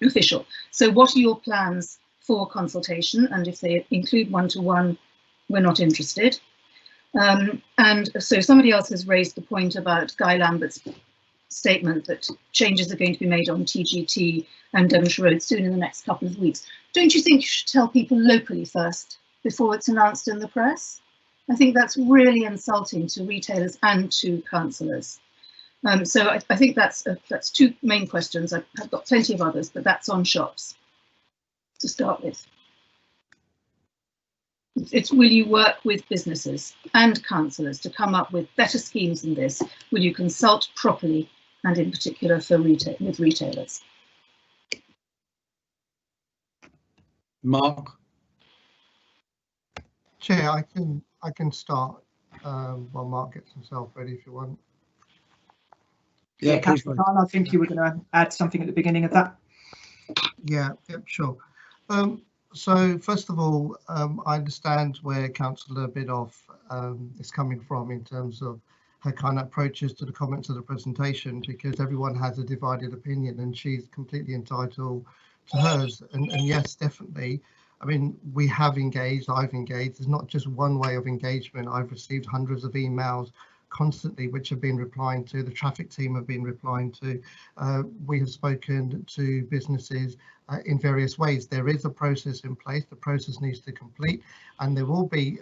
D: official. So what are your plans for consultation? And if they include one-to-one, we're not interested. And so somebody else has raised the point about Guy Lambert's statement that changes are going to be made on TGT and Devonshire Road soon in the next couple of weeks. Don't you think you should tell people locally first before it's announced in the press? I think that's really insulting to retailers and to councillors. So I think that's 2 main questions. I've got plenty of others, but that's on shops to start with. It's will you work with businesses and councillors to come up with better schemes than this? Will you consult properly and in particular with retailers?
B: Mark?
J: Chair, I can start while Mark gets himself ready if you want.
L: Yeah, Councillor Todd, I think you were going to add something at the beginning of that.
J: Yeah, sure. So first of all, I understand where Councillor Bidoff is coming from in terms of her kind of approaches to the comments of the presentation, because everyone has a divided opinion and she's completely entitled to hers. And yes, definitely. I mean, we have engaged, I've engaged. There's not just one way of engagement. I've received hundreds of emails constantly, which have been replying to, the traffic team have been replying to. We have spoken to businesses in various ways. There is a process in place. The process needs to complete, and there will be,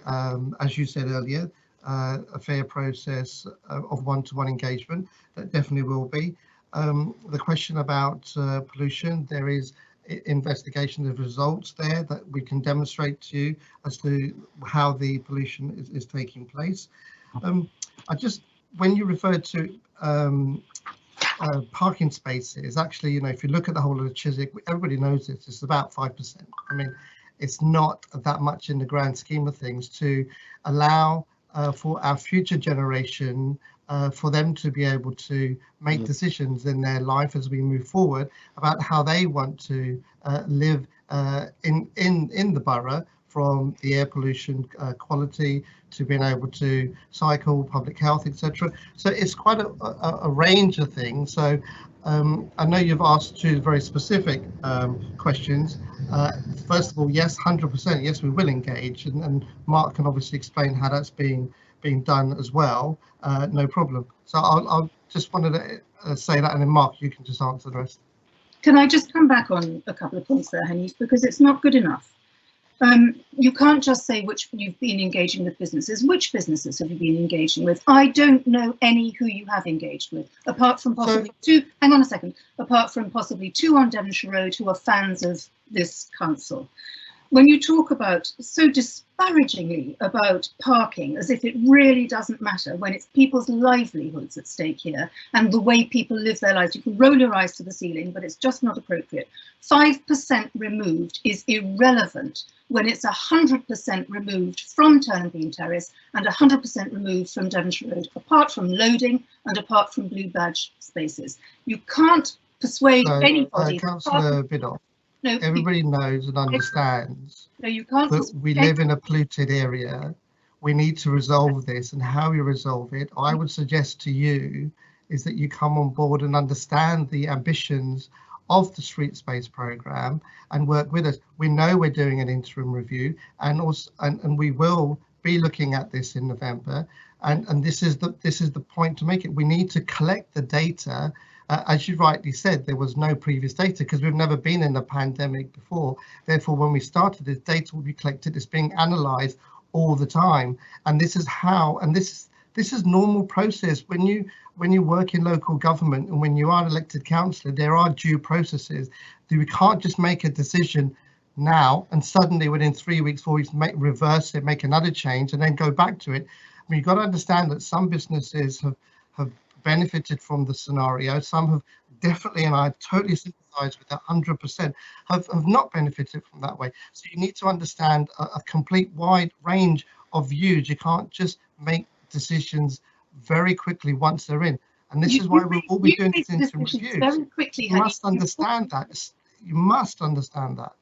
J: as you said earlier, a fair process of one-to-one engagement. That definitely will be. The question about pollution, there is investigation of results there that we can demonstrate to you as to how the pollution is taking place. When you refer to parking spaces, actually, you know, if you look at the whole of the Chiswick, everybody knows this, it's about 5%. I mean, it's not that much in the grand scheme of things to allow for our future generation, for them to be able to make decisions in their life as we move forward about how they want to live in the borough, from the air pollution quality to being able to cycle, public health, etc. So it's quite a range of things. So I know you've asked two very specific questions. First of all, yes, 100%, yes, we will engage, and Mark can obviously explain how that's being done as well. No problem. So I'll just wanted to say that, and then Mark, you can just answer the rest.
D: Can I just come back on a couple of points there, Henry, because it's not good enough. You can't just say which you've been engaging with businesses. Which businesses have you been engaging with? I don't know any who you have engaged with, apart from possibly two. Hang on a second. Apart from possibly two on Devonshire Road who are fans of this council. When you talk about so disparagingly about parking, as if it really doesn't matter, when it's people's livelihoods at stake here and the way people live their lives, you can roll your eyes to the ceiling, but it's just not appropriate. 5% removed is irrelevant when it's 100% removed from Turnbean Terrace and 100% removed from Devonshire Road, apart from loading and apart from blue badge spaces. You can't persuade anybody.
J: Councillor Bidoff. No, everybody knows and understands that we live in a polluted area. We need to resolve this, and how we resolve it, I would suggest to you, is that you come on board and understand the ambitions of the Streetspace programme and work with us. We know we're doing an interim review, and also and we will be looking at this in November. And this is the point to make it. We need to collect the data. As you rightly said, there was no previous data because we've never been in a pandemic before. Therefore, when we started, this data will be collected. It's being analysed all the time, and this is how. And this is normal process when you work in local government and when you are an elected councillor. There are due processes. We can't just make a decision now and suddenly within 3 weeks, 4 weeks, reverse it, make another change, and then go back to it. I mean, you've got to understand that some businesses have benefited from the scenario. Some have definitely, and I totally sympathise with that 100%, have not benefited from that way. So you need to understand a complete wide range of views. You can't just make decisions very quickly once they're in. And this is why we'll all be doing this interim reviews.
D: Very quickly.
J: You must understand that. You must understand that.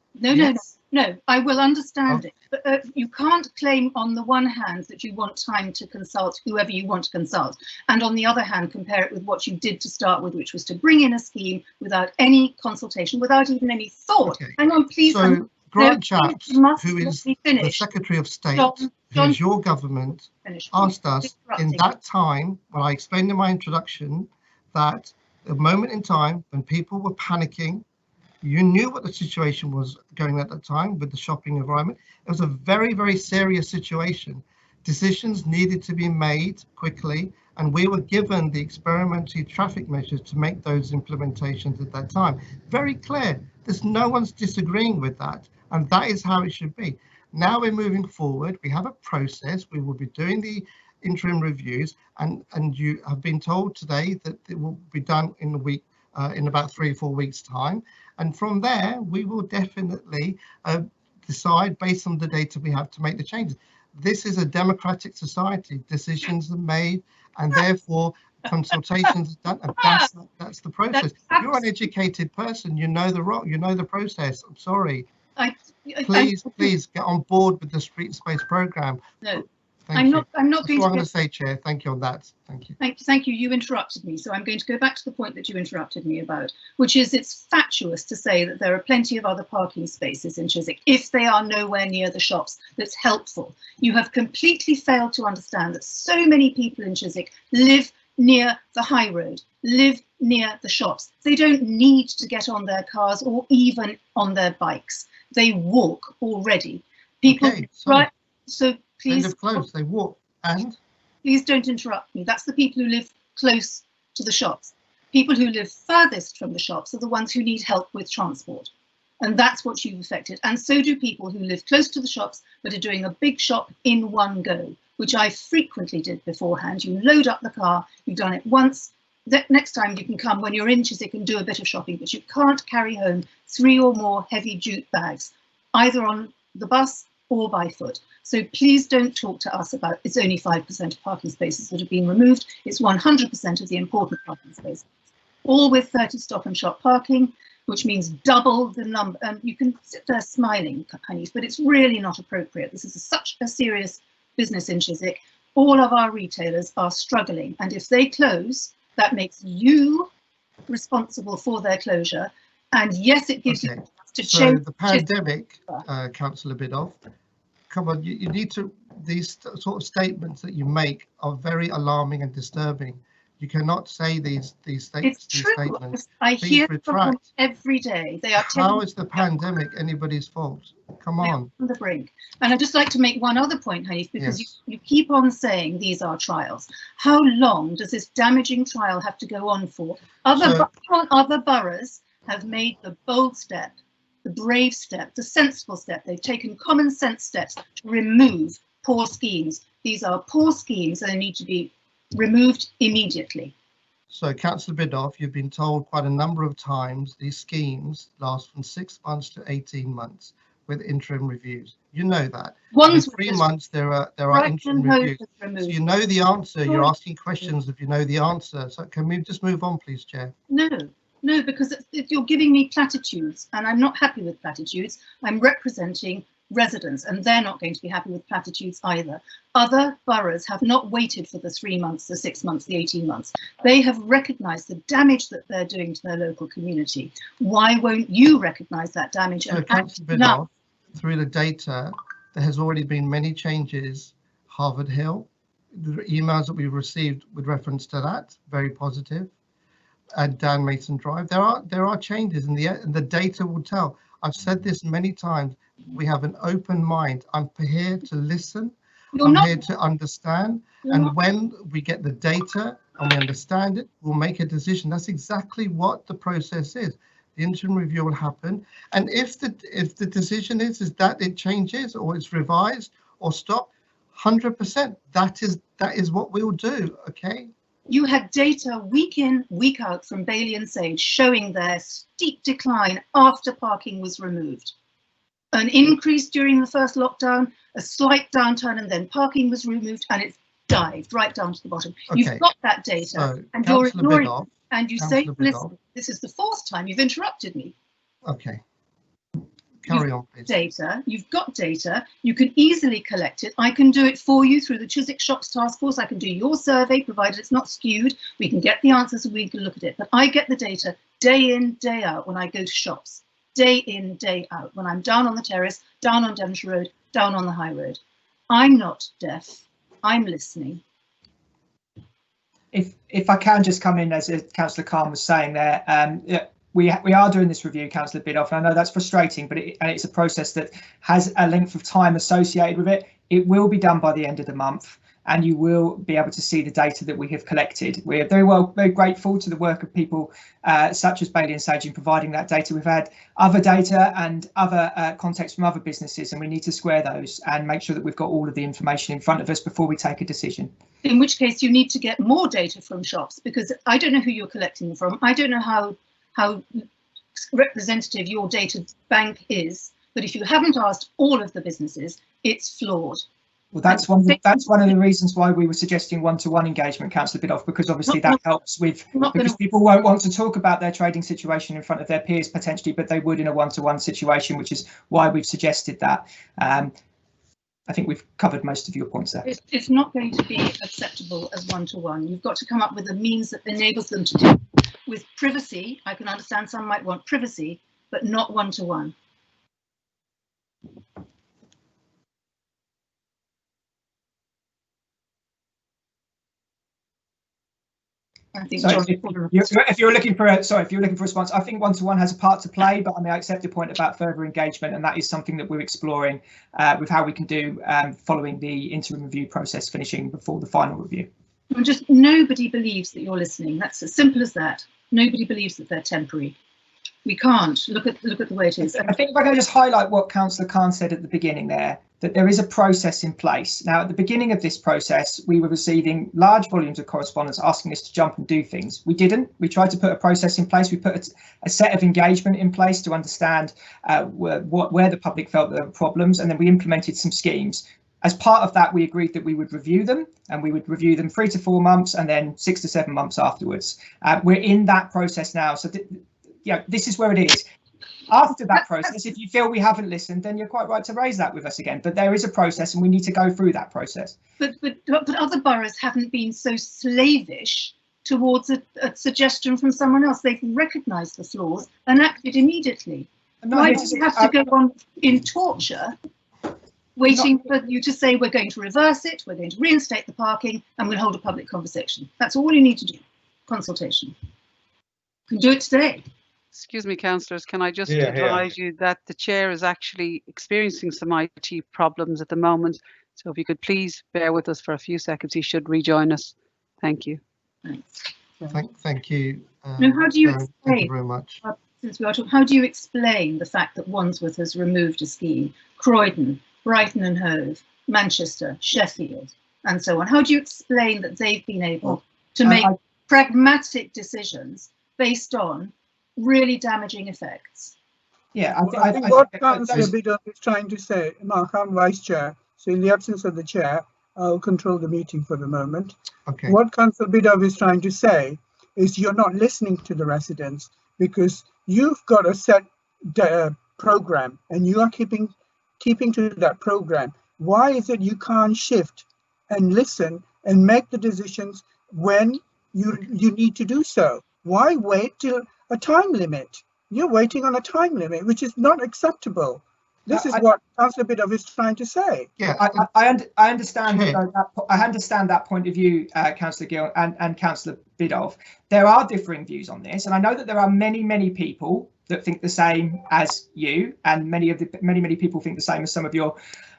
D: No, I will understand it, but you can't claim on the one hand that you want time to consult whoever you want to consult, and on the other hand compare it with what you did to start with, which was to bring in a scheme without any consultation, without even any thought. Okay. Hang on, please.
J: So Grant Chaps, who is the Secretary of State, who is your government, asked us in that time, when I explained in my introduction, that the moment in time when people were panicking, you knew what the situation was going at that time with the shopping environment. It was a very, very serious situation. Decisions needed to be made quickly, and we were given the experimental traffic measures to make those implementations at that time. Very clear. There's no one's disagreeing with that, and that is how it should be. Now we're moving forward. We have a process. We will be doing the interim reviews, and you have been told today that it will be done in a week, in about 3 or 4 weeks' time. And from there, we will definitely decide based on the data we have to make the changes. This is a democratic society. Decisions are made, and therefore consultations are done. And that's the process. You're an educated person. You know the process. I'm sorry. please get on board with the Streetspace programme.
D: No,
J: I'm not
D: going
J: to say, Chair. Thank you on that. Thank you.
D: Thank you. You interrupted me, so I'm going to go back to the point that you interrupted me about, which is it's fatuous to say that there are plenty of other parking spaces in Chiswick if they are nowhere near the shops. That's helpful. You have completely failed to understand that so many people in Chiswick live near the high road, live near the shops. They don't need to get on their cars or even on their bikes. They walk already. People,
J: okay,
D: right? So please.
J: They live close. They walk. And
D: please don't interrupt me. That's the people who live close to the shops. People who live furthest from the shops are the ones who need help with transport. And that's what you've affected. And so do people who live close to the shops but are doing a big shop in one go, which I frequently did beforehand. You load up the car, you've done it once. Next time you can come when you're in Chiswick and do a bit of shopping, but you can't carry home 3 or more heavy jute bags, either on the bus or by foot. So please don't talk to us about it's only 5% of parking spaces that have been removed. It's 100% of the important parking spaces, all with 30 stop and shop parking, which means double the number. And you can sit there smiling, honeys, but it's really not appropriate. This is such a serious business in Chiswick. All of our retailers are struggling, and if they close, that makes you responsible for their closure. And yes, it gives you to change.
J: So the pandemic, Councillor Bidoff, come on, you need to, these sort of statements that you make are very alarming and disturbing. You cannot say these statements.
D: It's true. I hear from them every day. They are.
J: How is the pandemic anybody's fault? Come on.
D: On the brink. And I'd just like to make one other point, Hanif, because
J: yes.
D: you keep on saying these are trials. How long does this damaging trial have to go on for? Other boroughs have made the bold step, the brave step, the sensible step. They've taken common sense steps to remove poor schemes. These are poor schemes and they need to be removed immediately.
J: So, Councillor Bidoff, you've been told quite a number of times these schemes last from 6 months to 18 months with interim reviews. You know that. In 3 months there are interim reviews. So you know the answer. You're asking questions if you know the answer. So can we just move on, please, Chair?
D: No, because you're giving me platitudes, and I'm not happy with platitudes. I'm representing residents, and they're not going to be happy with platitudes either. Other boroughs have not waited for the 3 months, the 6 months, the 18 months. They have recognised the damage that they're doing to their local community. Why won't you recognise that damage and act now?
J: Through the data, there has already been many changes. Harvard Hill, the emails that we've received with reference to that, very positive. And Dan Mason Drive, there are changes, and the data will tell. I've said this many times. We have an open mind. I'm here to listen. I'm here to understand. And when we get the data and we understand it, we'll make a decision. That's exactly what the process is. The interim review will happen. And if the decision is that it changes or it's revised or stopped, 100%, that is what we'll do. OK.
D: You had data week in, week out from Bailey and Sage showing their steep decline after parking was removed. An increase during the first lockdown, a slight downturn, and then parking was removed and it's dived right down to the bottom. Okay. You've got that data,
J: so,
D: and you're ignoring it. And you say, listen, this is the 4th time you've interrupted me.
J: Okay. Carry on, please.
D: You've got data, you can easily collect it. I can do it for you through the Chiswick Shops Task Force. I can do your survey, provided it's not skewed. We can get the answers and we can look at it. But I get the data day in, day out when I go to shops. Day in, day out, when I'm down on the terrace, down on Devonshire Road, down on the high road. I'm not deaf, I'm listening.
L: If I can just come in, as Councillor Khan was saying there, we are doing this review, Councillor Bidoff, and I know that's frustrating, but it's a process that has a length of time associated with it. It will be done by the end of the month, and you will be able to see the data that we have collected. We're very grateful to the work of people such as Bailey and Sage in providing that data. We've had other data and other context from other businesses, and we need to square those and make sure that we've got all of the information in front of us before we take a decision.
D: In which case you need to get more data from shops, because I don't know who you're collecting them from. I don't know how representative your data bank is, but if you haven't asked all of the businesses, it's flawed.
L: Well, that's one of the reasons why we were suggesting one-to-one engagement, Councillor Biddulph, because obviously that helps with, because people won't want to talk about their trading situation in front of their peers potentially, but they would in a one-to-one situation, which is why we've suggested that. I think we've covered most of your points there.
D: It's not going to be acceptable as one-to-one. You've got to come up with a means that enables them to do with privacy. I can understand some might want privacy, but not one-to-one.
L: So if you're looking for a response, I think one-to-one has a part to play, but I mean, I accept your point about further engagement, and that is something that we're exploring with how we can do following the interim review process finishing before the final review.
D: Just nobody believes that you're listening. That's as simple as that. Nobody believes that they're temporary. We can't look at the way it is.
L: I think if I can just highlight what Councillor Khan said at the beginning there, that there is a process in place. Now, at the beginning of this process, we were receiving large volumes of correspondence asking us to jump and do things. We didn't. We tried to put a process in place. We put a set of engagement in place to understand where the public felt there were problems, and then we implemented some schemes. As part of that, we agreed that we would review them, and we would review them 3 to 4 months and then 6 to 7 months afterwards. We're in that process now. So, this is where it is. After that process, if you feel we haven't listened, then you're quite right to raise that with us again. But there is a process and we need to go through that process.
D: But other boroughs haven't been so slavish towards a suggestion from someone else. They've recognised the flaws and acted immediately. Why do you have to go on in torture, waiting for you to say we're going to reverse it, we're going to reinstate the parking, and we'll hold a public conversation? That's all you need to do. Consultation. You can do it today.
P: Excuse me, councillors, can I just advise you that the chair is actually experiencing some IT problems at the moment. So if you could please bear with us for a few seconds, he should rejoin us. Thank you.
J: Thank you.
D: Now, how do you explain,
J: thank you very much.
D: Since we are talking, how do you explain the fact that Wandsworth has removed a scheme, Croydon, Brighton and Hove, Manchester, Sheffield, and so on? How do you explain that they've been able to make pragmatic decisions based on really damaging effects?
C: Yeah, I think what Councillor Biddulph is trying to say, Mark, I'm Vice Chair, so in the absence of the Chair, I'll control the meeting for the moment. Okay. What Councillor Biddulph is trying to say is you're not listening to the residents because you've got a set program and you are keeping to that program. Why is it you can't shift and listen and make the decisions when you need to do so? Why wait till a time limit? You're waiting on a time limit, which is not acceptable. This is what Councillor Biddulph is trying to say.
L: Yeah, I understand. I understand that point of view, Councillor Gill and Councillor Biddulph. There are differing views on this, and I know that there are many people that think the same as you, and many people think the same as some of your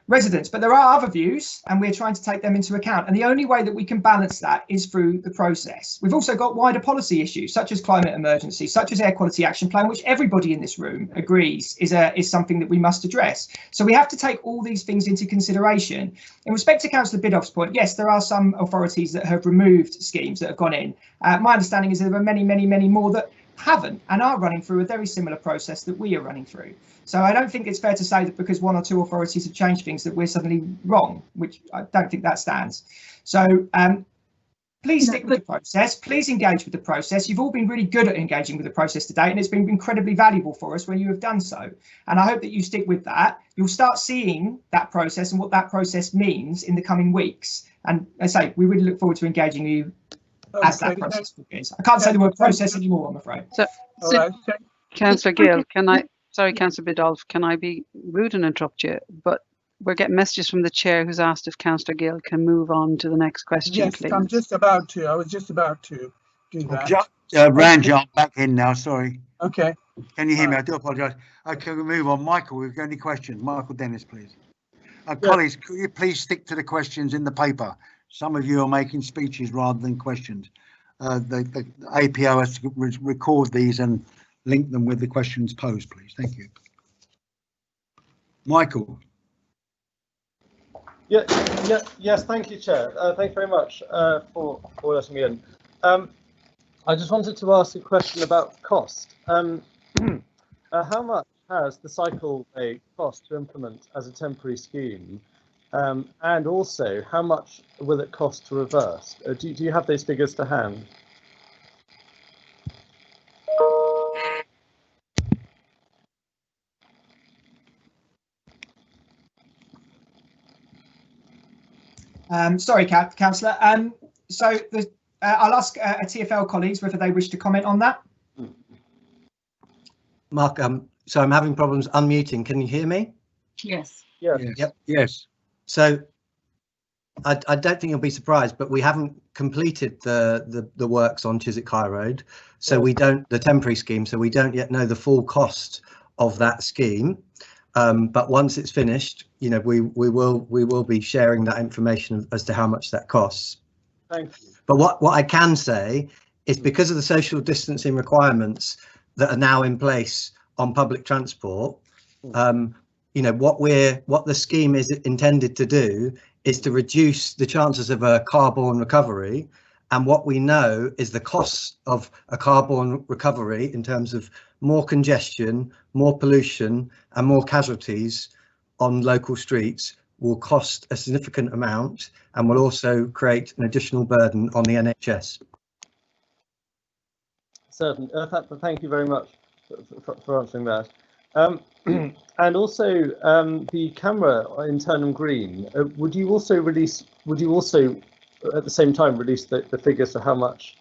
L: residents. But there are other views, and we're trying to take them into account. And the only way that we can balance that is through the process. We've also got wider policy issues, such as climate emergency, such as air quality action plan, which everybody in this room agrees is something that we must address. So we have to take all these things into consideration. In respect to Councillor Biddulph's point, yes, there are some authorities that have removed schemes that have gone in. My understanding is there are many more that haven't and are running through a very similar process that we are running through. So I don't think it's fair to say that because 1 or 2 authorities have changed things that we're suddenly wrong, which I don't think that stands. So please stick with the process, please engage with the process. You've all been really good at engaging with the process today, and it's been incredibly valuable for us when you have done so. And I hope that you stick with that. You'll start seeing that process and what that process means in the coming weeks. And as I say, we really look forward to engaging you as that process begins. I can't say the word process anymore, I'm afraid.
P: So Councillor Gill, sorry, Councillor Biddulph, can I be rude and interrupt you? But we're getting messages from the chair who's asked if Councillor Gill can move on to the next question,
C: yes, please. I'm just about to. I was just about to do that.
B: Randy, I'm back in now, sorry.
C: Okay.
B: Can you hear me? I do apologise. Okay, we'll move on. Michael, we've got any questions? Michael Dennis, please. Colleagues, could you please stick to the questions in the paper? Some of you are making speeches rather than questions. The APO has to record these and link them with the questions posed, please. Thank you. Michael.
E: Yes, thank you, Chair. Thank you very much for letting me in. I just wanted to ask a question about cost. How much has the cycleway cost to implement as a temporary scheme? And also, how much will it cost to reverse? Do you have those figures to hand?
L: Sorry, Councillor. So I'll ask TfL colleagues whether they wish to comment on that.
N: Mark, so I'm having problems unmuting. Can you hear me?
D: Yes.
E: Yes.
N: Yep.
B: Yes.
N: So I don't think you'll be surprised, but we haven't completed the works on Chiswick High Road, so we don't, the temporary scheme, so we don't yet know the full cost of that scheme. But once it's finished, you know, we will be sharing that information as to how much that costs.
E: Thank you.
N: But what I can say is, because of the social distancing requirements that are now in place on public transport, you know, what the scheme is intended to do is to reduce the chances of a car-borne recovery. And what we know is the costs of a car-borne recovery in terms of more congestion, more pollution and more casualties on local streets will cost a significant amount and will also create an additional burden on the NHS.
E: Certainly. Thank you very much for answering that. And also, the camera in Turnham Green, would you also at the same time release the figures for how much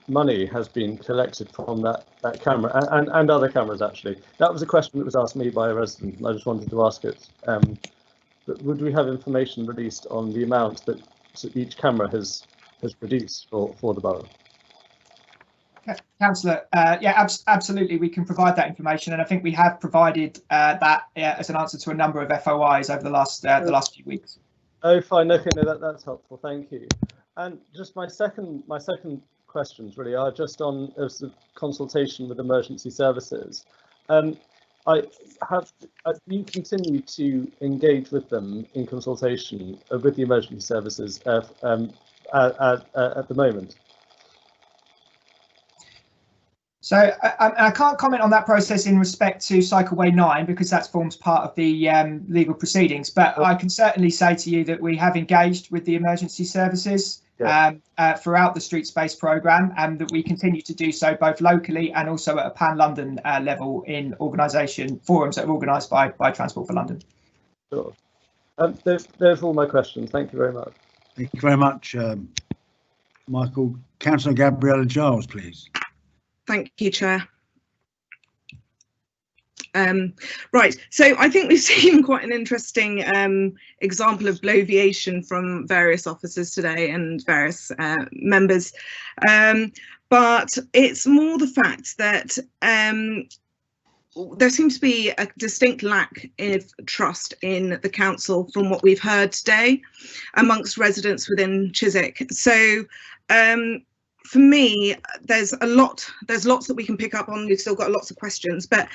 E: money has been collected from that camera and other cameras? Actually, that was a question that was asked me by a resident, and I just wanted to ask it. But would we have information released on the amount that each camera has produced for the borough?
L: Councillor, yeah, absolutely, we can provide that information, and I think we have provided that as an answer to a number of FOIs over the last few weeks.
E: Oh, fine. Okay, no, that's helpful. Thank you. And just my second questions really are just on the consultation with emergency services. You continue to engage with them in consultation with the emergency services at the moment?
L: So I can't comment on that process in respect to Cycleway 9 because that forms part of the legal proceedings, but I can certainly say to you that we have engaged with the emergency services throughout the Streetspace programme, and that we continue to do so both locally and also at a pan-London level in forums that are organised by Transport for London.
E: Sure. There's all my questions. Thank you very much.
B: Thank you very much, Michael. Councillor Gabriella Giles, please.
F: Thank you, Chair. Right, so I think we've seen quite an interesting example of bloviation from various officers today and various members, but it's more the fact that there seems to be a distinct lack of trust in the council from what we've heard today amongst residents within Chiswick. So for me, there's lots that we can pick up on. We've still got lots of questions, but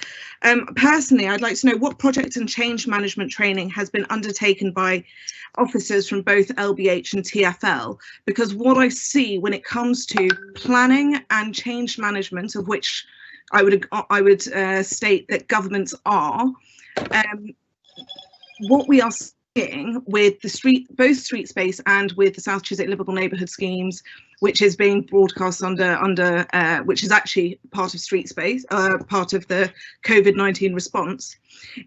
F: personally, I'd like to know what project and change management training has been undertaken by officers from both LBH and TfL, because what I see when it comes to planning and change management, of which I would state that governments are, what we are seeing with both Streetspace and with the South Chiswick Livable Neighbourhood schemes, which is being broadcast under which is actually part of Streetspace, part of the COVID-19 response,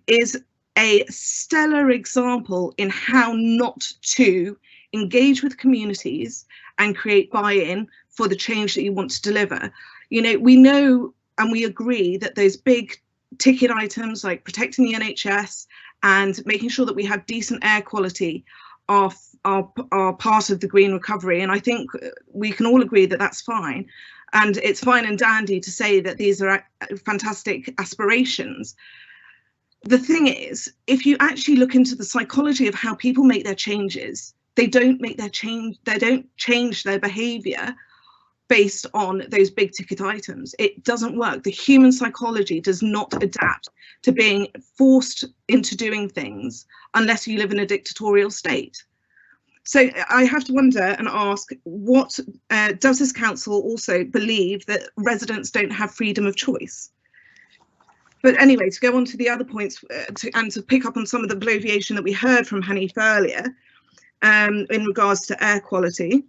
F: is a stellar example in how not to engage with communities and create buy-in for the change that you want to deliver. You know, we know and we agree that those big ticket items like protecting the NHS and making sure that we have decent air quality are part of the green recovery, and I think we can all agree that that's fine, and it's fine and dandy to say that these are fantastic aspirations. The thing is, if you actually look into the psychology of how people make their changes, they don't change their behaviour based on those big ticket items. It doesn't work. The human psychology does not adapt to being forced into doing things unless you live in a dictatorial state. So I have to wonder and ask, what does this council also believe that residents don't have freedom of choice? But anyway, to go on to the other points and to pick up on some of the bloviation that we heard from Hanif earlier in regards to air quality,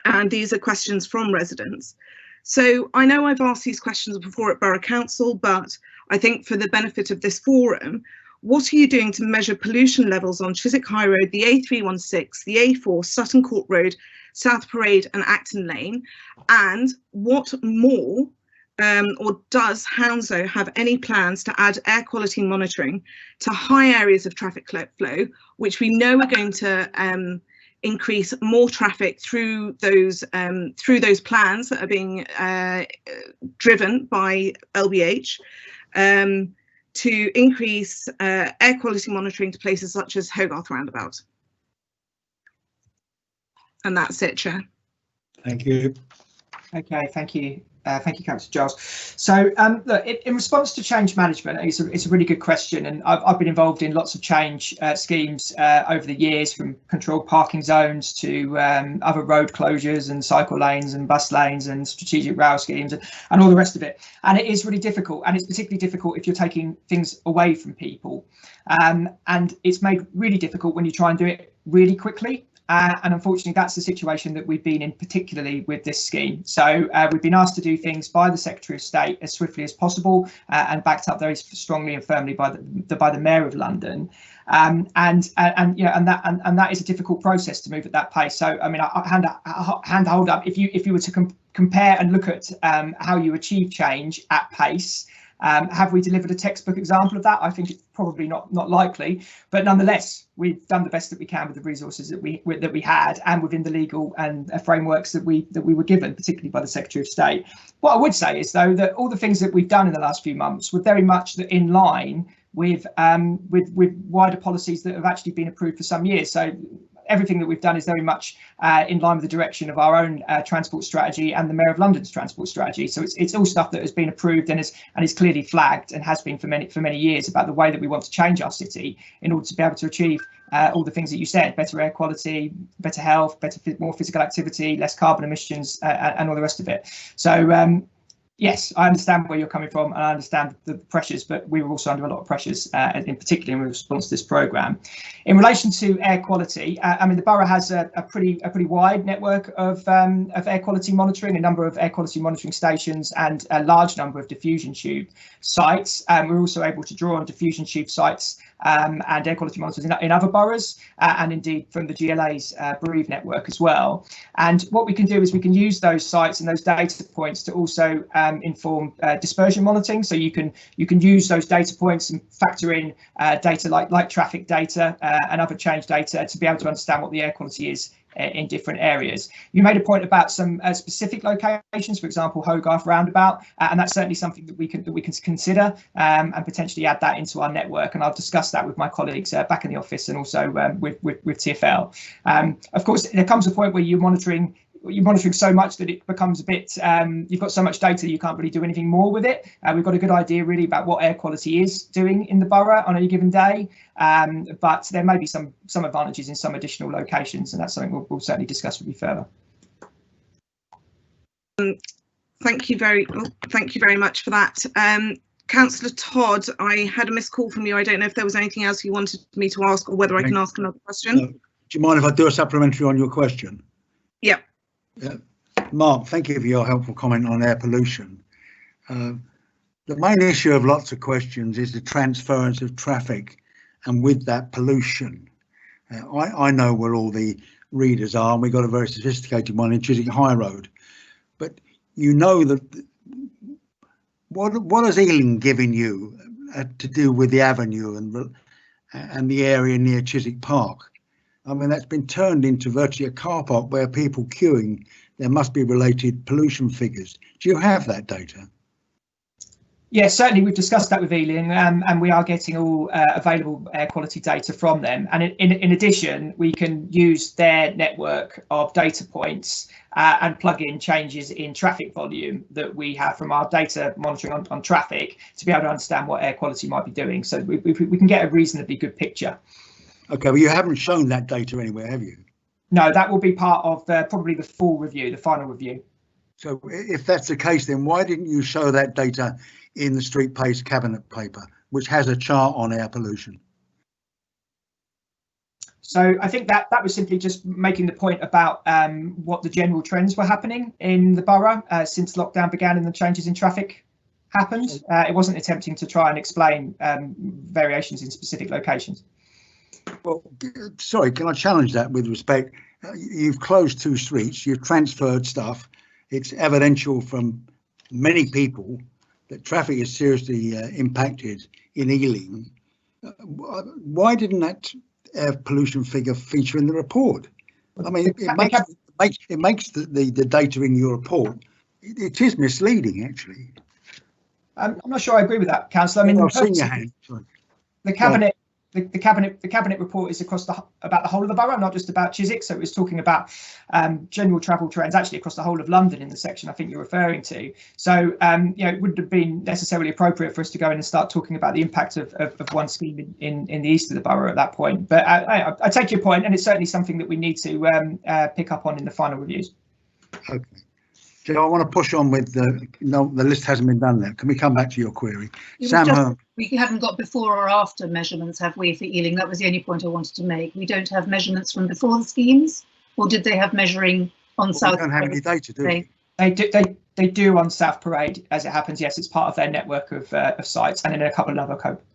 F: and these are questions from residents. So I know I've asked these questions before at Borough Council, but I think for the benefit of this forum, what are you doing to measure pollution levels on Chiswick High Road, the A316, the A4, Sutton Court Road, South Parade and Acton Lane? And what more, or does Hounslow have any plans to add air quality monitoring to high areas of traffic flow, which we know are going to increase more traffic through those plans that are being driven by LBH, to increase air quality monitoring to places such as Hogarth Roundabout? And that's it, Chair.
B: Thank you.
L: Okay, thank you. Thank you, Councillor Giles. So, look, in response to change management, it's a really good question, and I've been involved in lots of change schemes over the years, from controlled parking zones to other road closures and cycle lanes and bus lanes and strategic rail schemes and all the rest of it. And it is really difficult, and it's particularly difficult if you're taking things away from people. And it's made really difficult when you try and do it really quickly. And unfortunately, that's the situation that we've been in, particularly with this scheme. So we've been asked to do things by the Secretary of State as swiftly as possible, and backed up very strongly and firmly by the Mayor of London. And that is a difficult process to move at that pace. So I mean, hand hold up. If you were to compare and look at how you achieve change at pace. Have we delivered a textbook example of that? I think it's probably not likely, but nonetheless, we've done the best that we can with the resources that we had, and within the legal and frameworks that we were given, particularly by the Secretary of State. What I would say is, though, that all the things that we've done in the last few months were very much in line with wider policies that have actually been approved for some years. So everything that we've done is very much in line with the direction of our own transport strategy and the Mayor of London's transport strategy. So it's all stuff that has been approved and is clearly flagged and has been for many years about the way that we want to change our city in order to be able to achieve all the things that you said: better air quality, better health, more physical activity, less carbon emissions, and all the rest of it. So yes, I understand where you're coming from, and I understand the pressures, but we were also under a lot of pressures, in particular in response to this programme. In relation to air quality, I mean, the borough has a pretty wide network of air quality monitoring, a number of air quality monitoring stations, and a large number of diffusion tube sites. We're also able to draw on diffusion tube sites and air quality monitors in other boroughs, and indeed from the GLA's Bereave network as well. And what we can do is we can use those sites and those data points to also inform dispersion monitoring. So you can use those data points and factor in data like traffic data and other change data to be able to understand what the air quality is in different areas. You made a point about some specific locations, for example, Hogarth Roundabout, and that's certainly something that we can consider and potentially add that into our network. And I'll discuss that with my colleagues back in the office and also with TfL. Of course, there comes a point where you're monitoring so much that it becomes a bit, you've got so much data that you can't really do anything more with it. We've got a good idea really about what air quality is doing in the borough on any given day, but there may be some advantages in some additional locations, and that's something we'll certainly discuss with you further.
F: Thank you very much for that. Councillor Todd, I had a missed call from you. I don't know if there was anything else you wanted me to ask, or whether I can ask another question.
B: Do you mind if I do a supplementary on your question?
F: Yeah.
B: Mark, thank you for your helpful comment on air pollution. The main issue of lots of questions is the transference of traffic, and with that pollution. I know where all the readers are, and we've got a very sophisticated one in Chiswick High Road. But you know that what has Ealing given you to do with the avenue and the area near Chiswick Park? I mean, that's been turned into virtually a car park where people queuing. There must be related pollution figures. Do you have that data?
L: Yes, certainly we've discussed that with Ealing, and we are getting all available air quality data from them. And in addition, we can use their network of data points and plug in changes in traffic volume that we have from our data monitoring on traffic to be able to understand what air quality might be doing. So we can get a reasonably good picture.
B: OK, well, you haven't shown that data anywhere, have you?
L: No, that will be part of probably the full review, the final review.
B: So if that's the case, then why didn't you show that data in the Streetspace cabinet paper, which has a chart on air pollution?
L: So I think that was simply just making the point about what the general trends were happening in the borough since lockdown began and the changes in traffic happened. It wasn't attempting to try and explain variations in specific locations.
B: Well, sorry, can I challenge that with respect? You've closed 2 streets, you've transferred stuff. It's evidential from many people that traffic is seriously impacted in Ealing. Why didn't that air pollution figure feature in the report? I mean, it makes the data in your report. It is misleading, actually.
L: I'm not sure I agree with that, Councillor. I mean,
B: I've seen your hand. Sorry.
L: The cabinet. The cabinet report is across about the whole of the borough, not just about Chiswick. So it was talking about general travel trends actually across the whole of London in the section I think you're referring to. So you know, it wouldn't have been necessarily appropriate for us to go in and start talking about the impact of one scheme in the east of the borough at that point. But I take your point, and it's certainly something that we need to pick up on in the final reviews.
B: Okay. Joe, I want to push on with the list hasn't been done there. Can we come back to your query? Sam,
D: we haven't got before or after measurements, have we, for Ealing? That was the only point I wanted to make. We don't have measurements from before the schemes, or did they have measuring on South?
B: We don't have any data, do we?
L: They do on South Parade, as it happens. Yes, it's part of their network of sites, and in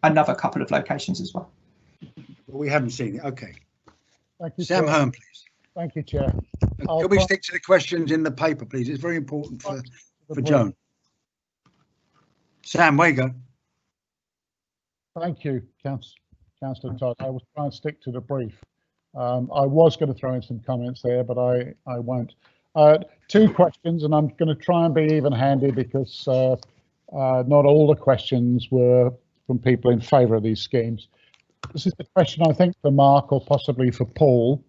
L: another couple of locations as well.
B: We haven't seen it. Okay.
G: Thank you,
B: Sam
G: Chair.
B: Home, please.
G: Thank you, Chair.
B: Can we stick to the questions in the paper, please? It's very important for Joan. Sam, where you go?
G: Thank you, Councillor Todd. I will try and stick to the brief. I was going to throw in some comments there, but I won't. 2 questions, and I'm going to try and be even-handed because not all the questions were from people in favour of these schemes. This is the question, I think, for Mark or possibly for Paul.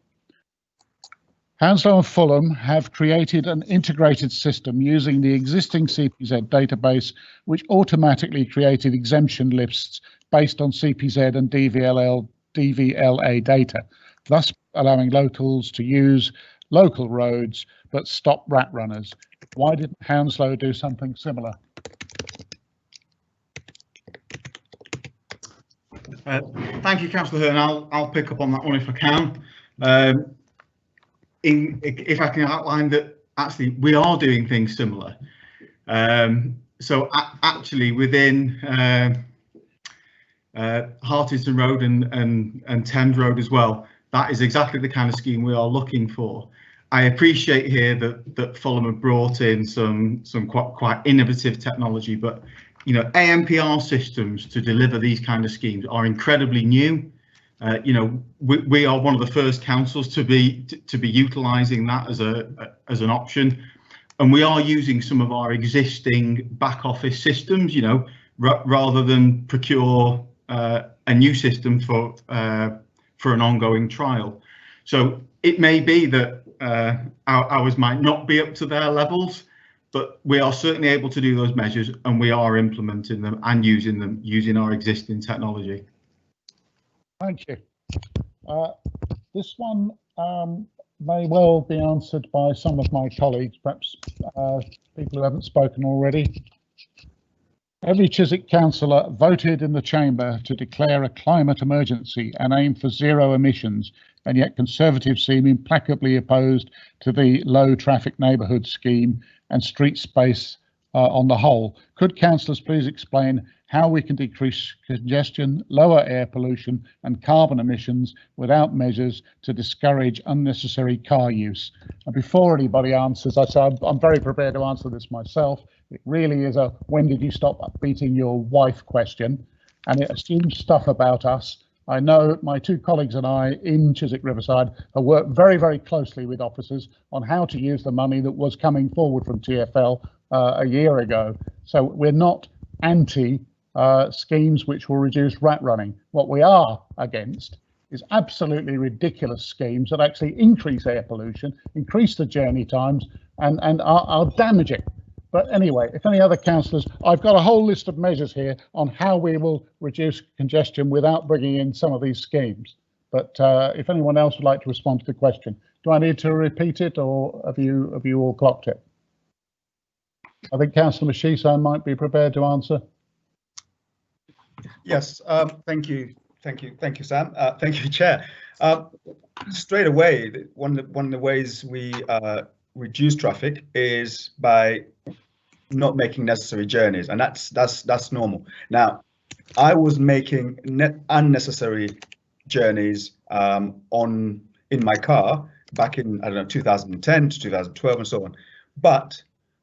G: Hounslow and Fulham have created an integrated system using the existing CPZ database, which automatically created exemption lists based on CPZ and DVLA data, thus allowing locals to use local roads but stop rat runners. Why didn't Hounslow do something similar?
K: Thank you, Councillor Hearn. I'll pick up on that one if I can. If I can outline that, actually, we are doing things similar. So actually, within Hartington Road and Thames Road as well, that is exactly the kind of scheme we are looking for. I appreciate here that Fulham have brought in some quite innovative technology, but you know, AMPR systems to deliver these kind of schemes are incredibly new. You know, we are one of the first councils to be utilising that as an option, and we are using some of our existing back office systems. You know, rather than procure a new system for an ongoing trial. So it may be that ours might not be up to their levels, but we are certainly able to do those measures, and we are implementing them and using our existing technology.
G: Thank you. This one may well be answered by some of my colleagues, perhaps people who haven't spoken already. Every Chiswick councillor voted in the chamber to declare a climate emergency and aim for 0 emissions, and yet Conservatives seem implacably opposed to the low traffic neighbourhood scheme and street space on the whole. Could councillors please explain how we can decrease congestion, lower air pollution and carbon emissions without measures to discourage unnecessary car use? And before anybody answers, I say I'm very prepared to answer this myself. It really is a when did you stop beating your wife question, and it assumes stuff about us. I know my 2 colleagues and I in Chiswick Riverside have worked very, very closely with officers on how to use the money that was coming forward from TfL a year ago. So we're not anti schemes which will reduce rat running. What we are against is absolutely ridiculous schemes that actually increase air pollution, increase the journey times and are damaging. But anyway, if any other councillors, I've got a whole list of measures here on how we will reduce congestion without bringing in some of these schemes. But if anyone else would like to respond to the question, do I need to repeat it, or have you all clocked it? I think Councillor Mashiso might be prepared to answer.
H: Yes, thank you, Sam. Thank you, Chair. Straight away, one of the ways we reduce traffic is by not making necessary journeys, and that's normal. Now, I was making unnecessary journeys in my car back in, I don't know, 2010 to 2012 and so on. But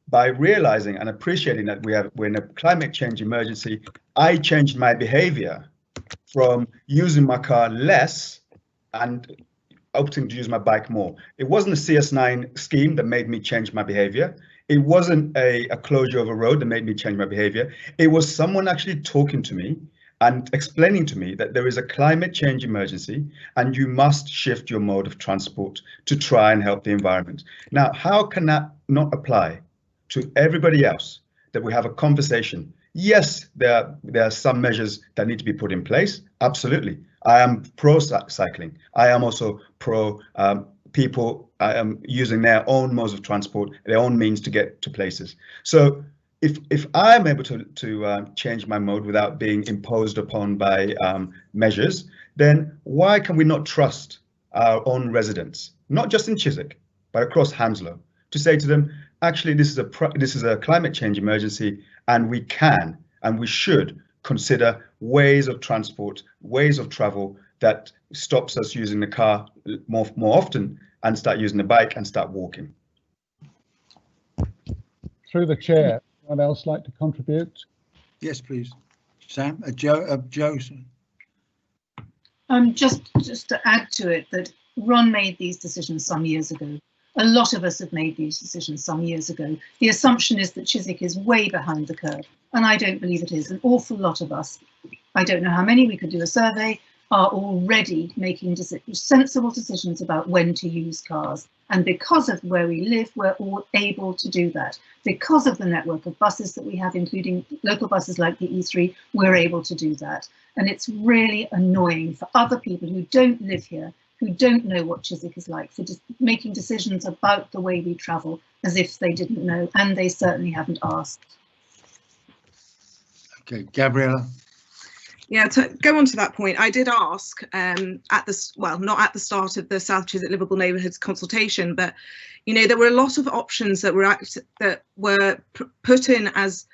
H: by realizing and appreciating that we're in a climate change emergency, I changed my behavior from using my car less and opting to use my bike more. It wasn't a CS9 scheme that made me change my behavior. It wasn't a closure of a road that made me change my behavior. It was someone actually talking to me and explaining to me that there is a climate change emergency and you must shift your mode of transport to try and help the environment. Now, how can that not apply to everybody else, that we have a conversation? Yes, there are some measures that need to be put in place. Absolutely. I am pro cycling. I am also pro people using their own modes of transport, their own means to get to places. So if I'm able to change my mode without being imposed upon by measures, then why can we not trust our own residents, not just in Chiswick, but across Hounslow, to say to them, actually, this is a climate change emergency, and we can and we should consider ways of transport, ways of travel that stops us using the car more often and start using the bike and start walking.
G: Through the chair, anyone else like to contribute?
B: Yes, please. Sam, Joe.
D: Just to add to it, that Ron made these decisions some years ago. A lot of us have made these decisions some years ago. The assumption is that Chiswick is way behind the curve, and I don't believe it is. An awful lot of us, I don't know how many, we could do a survey, are already making sensible decisions about when to use cars. And because of where we live, we're all able to do that. Because of the network of buses that we have, including local buses like the E3, we're able to do that. And it's really annoying for other people who don't live here, who don't know what Chiswick is like, for just making decisions about the way we travel as if they didn't know, and they certainly haven't asked.
B: Okay, Gabriella.
F: Yeah, to go on to that point, I did ask not at the start of the South Chiswick Livable Neighbourhoods consultation, but there were a lot of options that were put in as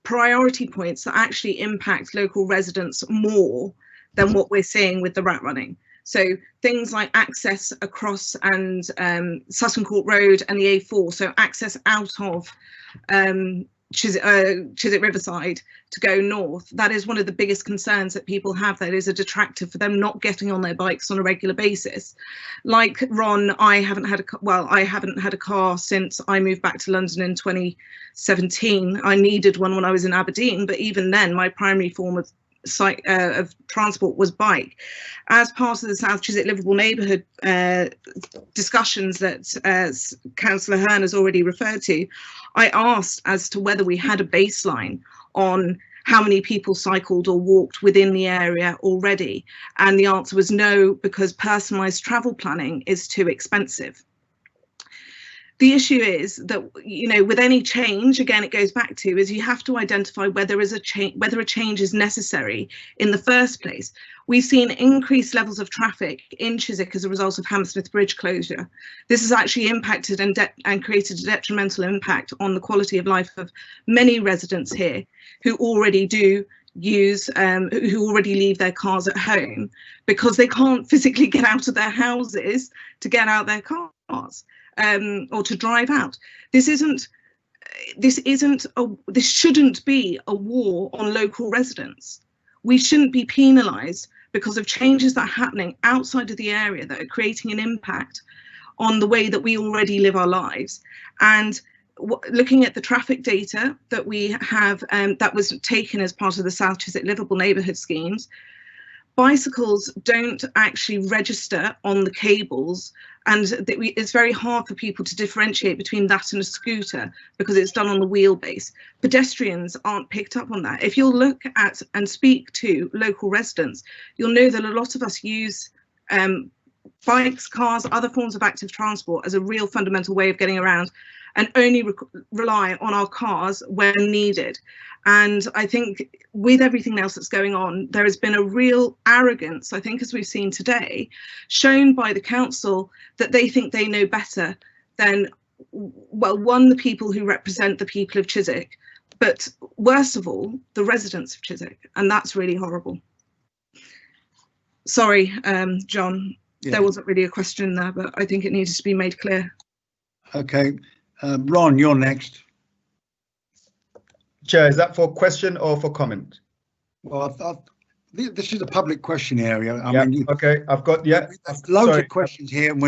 F: priority points that actually impact local residents more than what we're seeing with the rat running. So things like access across and Sutton Court Road and the A4, so access out of Chiswick Riverside to go north. That is one of the biggest concerns that people have. That is a detractor for them not getting on their bikes on a regular basis. Like Ron, I haven't had a car since I moved back to London in 2017. I needed one when I was in Aberdeen, but even then, my primary form of transport was bike. As part of the South Chiswick Livable Neighbourhood discussions that Councillor Hearn has already referred to, I asked as to whether we had a baseline on how many people cycled or walked within the area already, and the answer was no, because personalised travel planning is too expensive. The issue is that, with any change, again, it goes back to, is you have to identify whether a change is necessary in the first place. We've seen increased levels of traffic in Chiswick as a result of Hammersmith Bridge closure. This has actually impacted and created a detrimental impact on the quality of life of many residents here who already do use who already leave their cars at home because they can't physically get out of their houses to get out their cars. Or to drive out. This shouldn't be a war on local residents. We shouldn't be penalised because of changes that are happening outside of the area that are creating an impact on the way that we already live our lives. And looking at the traffic data that we have that was taken as part of the South Chiswick Livable Neighbourhood schemes, bicycles don't actually register on the cables, and it's very hard for people to differentiate between that and a scooter because it's done on the wheelbase. Pedestrians aren't picked up on that. If you'll look at and speak to local residents, you'll know that a lot of us use bikes, cars, other forms of active transport as a real fundamental way of getting around. and only rely on our cars when needed. And I think with everything else that's going on, there has been a real arrogance, I think, as we've seen today, shown by the council that they think they know better than, well, one, the people who represent the people of Chiswick, but worst of all, the residents of Chiswick. And that's really horrible. Sorry, John, there wasn't really a question there, but I think it needed to be made clear.
B: Okay, Ron, you're next.
H: Chair, is that for question or for comment?
B: Well, this is a public question area.
H: I mean, okay, I've got
B: loads of questions here, and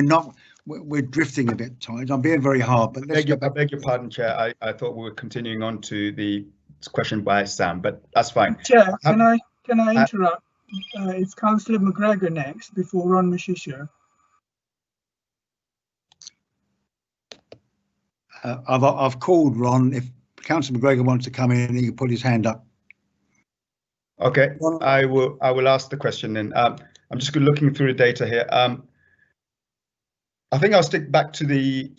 B: we're drifting a bit, tired. I'm being very hard, but let's
H: I beg your pardon, Chair. I thought we were continuing on to the question by Sam, but that's fine.
C: Chair, can I interrupt? It's Councillor McGregor next before Ron Mashisha.
B: I've called Ron. If Councillor McGregor wants to come in, he can put his hand up.
H: Okay, I will ask the question then. I'm just looking through the data here. I think I'll stick back to the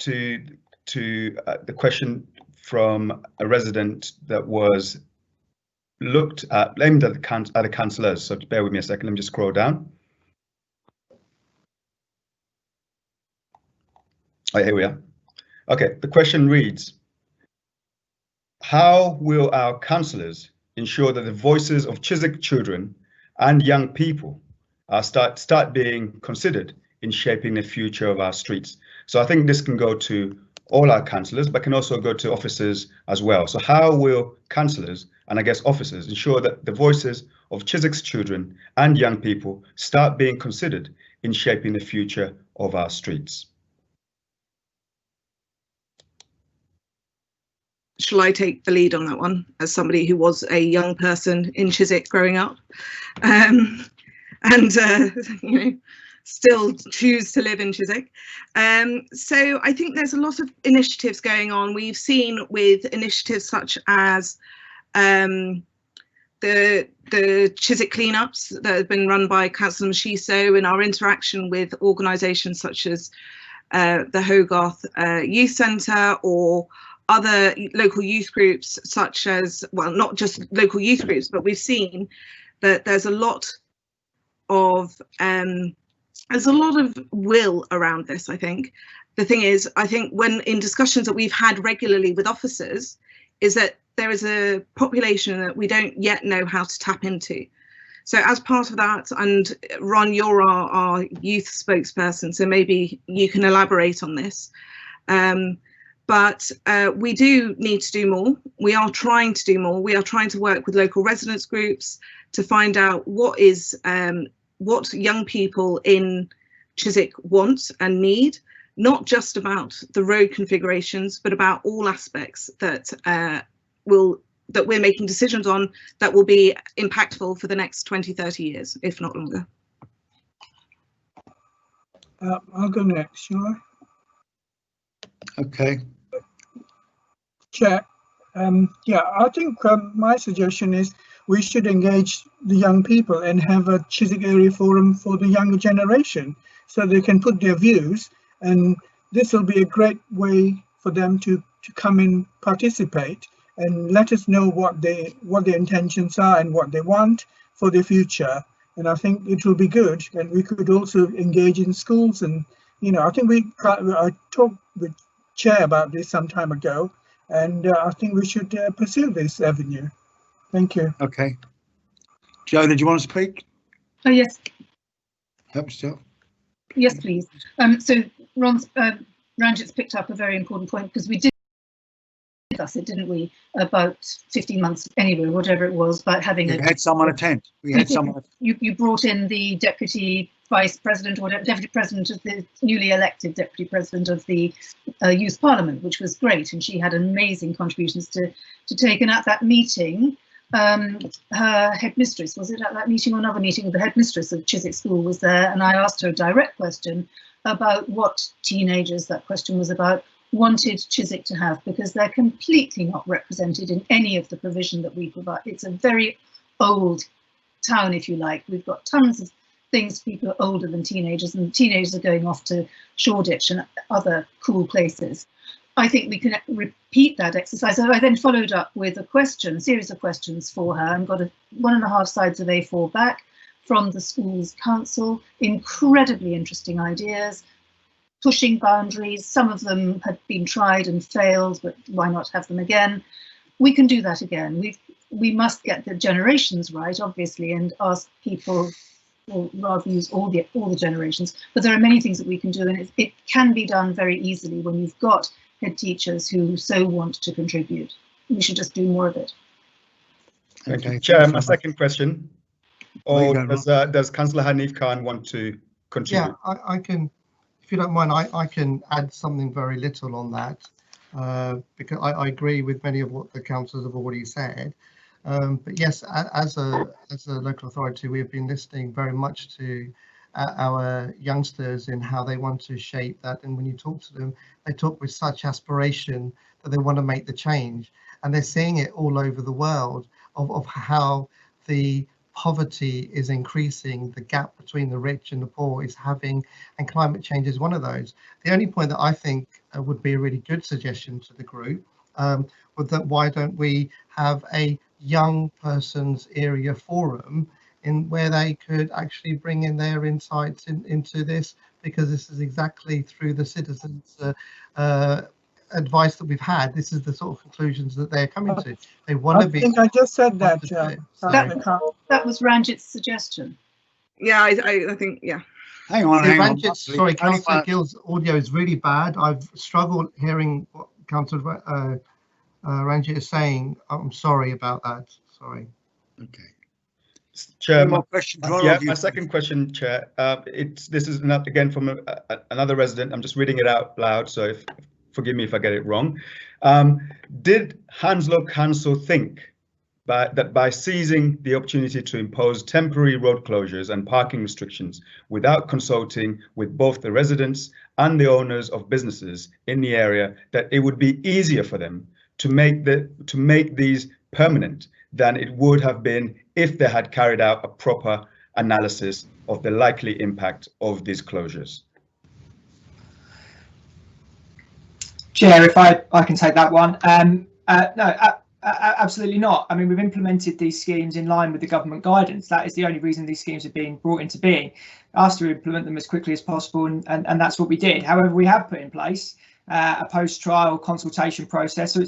H: question from a resident that was looked at, aimed at the councillors. So bear with me a second. Let me just scroll down. Oh, here we are. Okay, the question reads: how will our councillors ensure that the voices of Chiswick children and young people start being considered in shaping the future of our streets? So I think this can go to all our councillors, but can also go to officers as well. So how will councillors and I guess officers ensure that the voices of Chiswick's children and young people start being considered in shaping the future of our streets?
F: Shall I take the lead on that one, as somebody who was a young person in Chiswick growing up, and you know, still choose to live in Chiswick? So I think there's a lot of initiatives going on. We've seen with initiatives such as the Chiswick cleanups that have been run by Councillor Mashiso, and our interaction with organisations such as the Hogarth Youth Centre, or other local youth groups such as, well, not just local youth groups, but we've seen that there's a lot of will around this. I think the thing is, I think when in discussions that we've had regularly with officers, is that there is a population that we don't yet know how to tap into. So as part of that, and Ron, you're our youth spokesperson, so maybe you can elaborate on this. But we do need to do more. We are trying to do more. We are trying to work with local residents groups to find out what young people in Chiswick want and need, not just about the road configurations, but about all aspects that we're making decisions on that will be impactful for the next 20-30 years, if not longer.
C: I'll go next, shall I?
B: Okay.
C: Chair, yeah, I think my suggestion is we should engage the young people and have a Chiswick Area Forum for the younger generation, so they can put their views, and this will be a great way for them to come and participate and let us know what their intentions are and what they want for the future. And I think it will be good, and we could also engage in schools. And you know, I think I talked with Chair about this some time ago, and I think we should pursue this avenue. Thank you.
B: Okay. Joe, did you want to speak?
D: Oh, yes.
B: Help yourself.
D: Yes, please. So Ranjit's picked up a very important point, because we did discuss it, didn't we, about 15 months anyway, whatever it was, about having
B: we had someone attend. We had someone.
D: You brought in the deputy vice president, or deputy president of the newly elected deputy president of the youth parliament, which was great, and she had amazing contributions to take. And at that meeting, her headmistress, was it at that meeting or another meeting, the headmistress of Chiswick School was there, and I asked her a direct question about what teenagers, that question was about, wanted Chiswick to have, because they're completely not represented in any of the provision that we provide. It's a very old town, if you like. We've got tons of things for people older than teenagers, and teenagers are going off to Shoreditch and other cool places. I think we can repeat that exercise. So I then followed up with a series of questions for her, and got 1.5 sides of A4 back from the school's council. Incredibly interesting ideas, pushing boundaries. Some of them had been tried and failed, but why not have them again? We can do that again. We must get the generations right, obviously, and ask people, or rather use all the generations. But there are many things that we can do, and it can be done very easily when you've got head teachers who so want to contribute. We should just do more of it.
H: Okay, Chair, my second question. Or does Councillor Hanif Khan want to contribute?
J: Yeah, I can, if you don't mind, I can add something very little on that, because I agree with many of what the councillors have already said. But yes, as a local authority, we have been listening very much to our youngsters in how they want to shape that. And when you talk to them, they talk with such aspiration that they want to make the change. And they're seeing it all over the world of how the poverty is increasing, the gap between the rich and the poor is having, and climate change is one of those. The only point that I think would be a really good suggestion to the group would that why don't we have a young person's area forum in where they could actually bring in their insights into this, because this is exactly through the citizens' advice that we've had. This is the sort of conclusions that they're coming to. They want to be.
C: I think I just said that.
D: That was Ranjit's suggestion.
F: Yeah, I think, yeah.
B: Hang on.
J: Sorry, Councillor Gill's audio is really bad. I've struggled hearing what Councillor Ranjit is saying. I'm sorry about that. Sorry.
B: Okay.
H: Chair, my second question, Chair. This is again from another resident. I'm just reading it out loud, so forgive me if I get it wrong. Did Hounslow Council think that by seizing the opportunity to impose temporary road closures and parking restrictions without consulting with both the residents and the owners of businesses in the area, that it would be easier for them to make these permanent than it would have been if they had carried out a proper analysis of the likely impact of these closures?
L: Chair, if I can take that one. No, absolutely not. I mean, we've implemented these schemes in line with the government guidance. That is the only reason these schemes have been brought into being. Asked to implement them as quickly as possible, and that's what we did. However, we have put in place a post-trial consultation process. So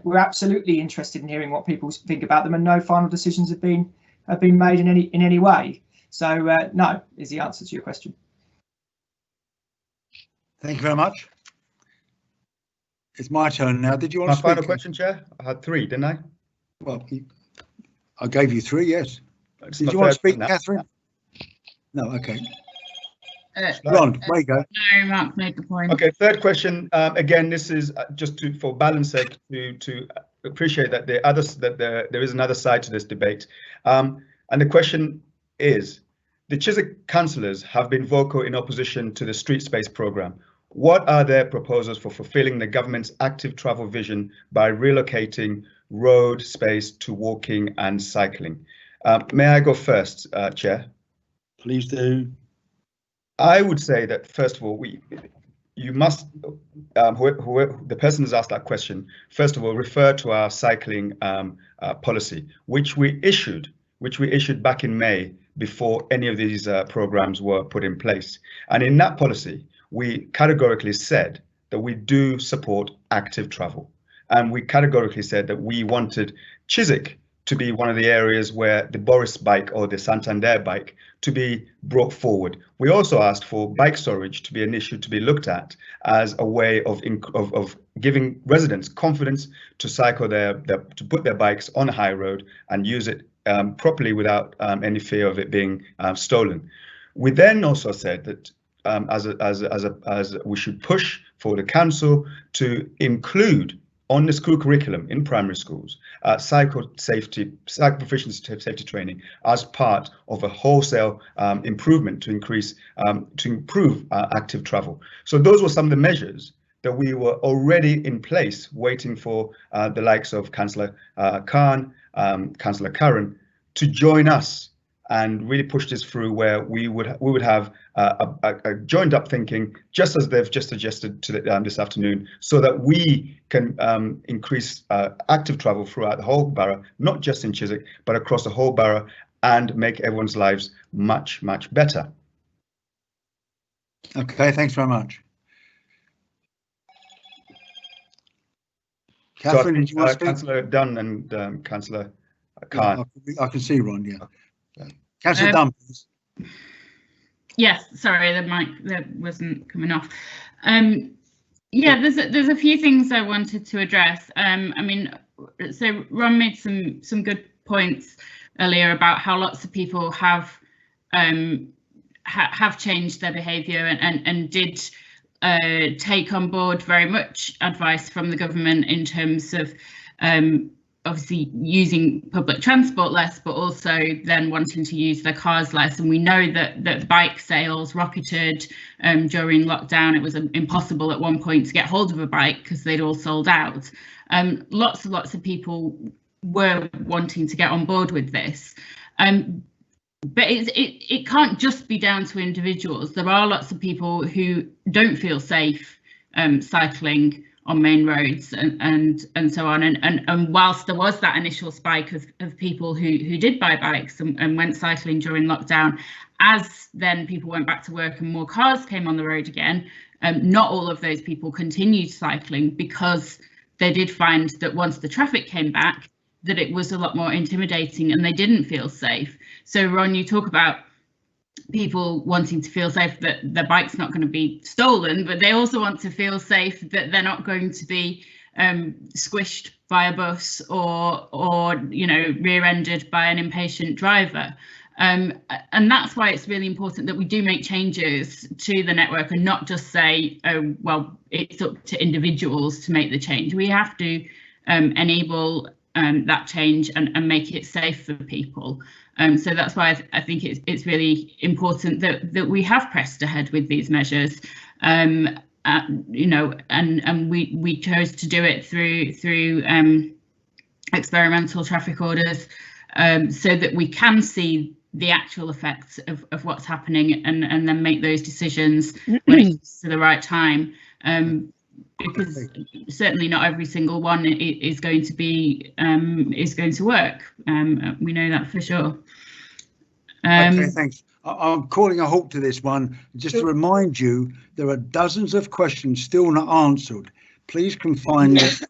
L: we're absolutely interested in hearing what people think about them, and no final decisions have been made in any way. So no is the answer to your question.
B: Thank you very much. It's my turn now. Did you want to speak?
H: My final question, Chair? I had 3, didn't I?
B: Well, I gave you 3, yes. Did you want to speak, Catherine? No, okay. Ron, where you go.
A: No, Mark made the point.
H: Okay, third question. Again, this is just for balance sake to appreciate that there is another side to this debate. And the question is, the Chiswick councillors have been vocal in opposition to the Streetspace programme. What are their proposals for fulfilling the government's active travel vision by relocating road space to walking and cycling? May I go first, Chair?
B: Please do.
H: I would say that, first of all, you must, whoever the person who's asked that question, first of all, refer to our cycling policy, which we issued back in May before any of these programs were put in place. And in that policy, we categorically said that we do support active travel. And we categorically said that we wanted Chiswick to be one of the areas where the Boris bike or the Santander bike to be brought forward. We also asked for bike storage to be an issue to be looked at as a way of giving residents confidence to cycle to put their bikes on a high road and use it properly without any fear of it being stolen. We then also said that as we should push for the council to include on the school curriculum in primary schools, cycle proficiency safety training as part of a wholesale improvement to improve active travel. So those were some of the measures that we were already in place, waiting for the likes of Councillor Khan, Councillor Curran to join us and really push this through, where we would have a joined up thinking, just as they've just suggested to this afternoon, so that we can increase active travel throughout the whole borough, not just in Chiswick, but across the whole borough, and make everyone's lives much better.
B: Okay, thanks very much. Catherine, did you want to speak?
H: Councillor Dunn and Councillor Khan.
B: I can see Ron, yeah. Councillor Dunn, please.
A: Yes, sorry, the mic that wasn't coming off. Yeah, there's a few things I wanted to address. I mean, so Ron made some good points earlier about how lots of people have changed their behaviour and did take on board very much advice from the government in terms of obviously using public transport less, but also then wanting to use their cars less. And we know that bike sales rocketed during lockdown. It was impossible at one point to get hold of a bike because they'd all sold out. Lots of people were wanting to get on board with this. But it can't just be down to individuals. There are lots of people who don't feel safe cycling on main roads and so on. And whilst there was that initial spike of people who did buy bikes and went cycling during lockdown, as then people went back to work and more cars came on the road again, not all of those people continued cycling, because they did find that once the traffic came back, that it was a lot more intimidating and they didn't feel safe. So Ron, you talk about people wanting to feel safe that their bike's not going to be stolen, but they also want to feel safe that they're not going to be squished by a bus or you know, rear-ended by an impatient driver. And that's why it's really important that we do make changes to the network and not just say, oh, well, it's up to individuals to make the change. We have to enable that change and make it safe for people. So that's why I think it's really important that we have pressed ahead with these measures. You know, and we chose to do it through experimental traffic orders, so that we can see the actual effects of what's happening and then make those decisions when it's to the right time. Because certainly not every single one is going to be going to work. We know that for sure.
B: Okay, thanks. I'm calling a halt to this one. Just to remind you, there are dozens of questions still not answered. Please confine it.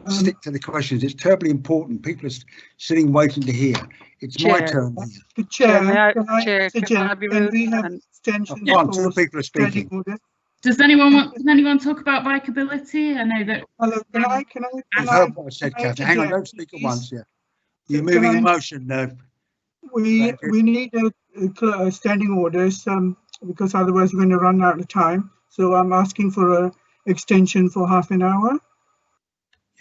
B: Stick to the questions. It's terribly important. People are sitting waiting to hear. It's
P: Chair.
B: my turn.
C: Chair,
P: Chair, can I be rude?
C: we have extensions?
B: Two people are speaking.
A: Does anyone talk about bikeability? I know that.
C: Hello, can I
B: I've heard what I said, Catherine. Hang on, don't speak at once. Yeah, you're moving in motion.
C: We need a standing orders because otherwise we're going to run out of time. So I'm asking for a extension for half an hour.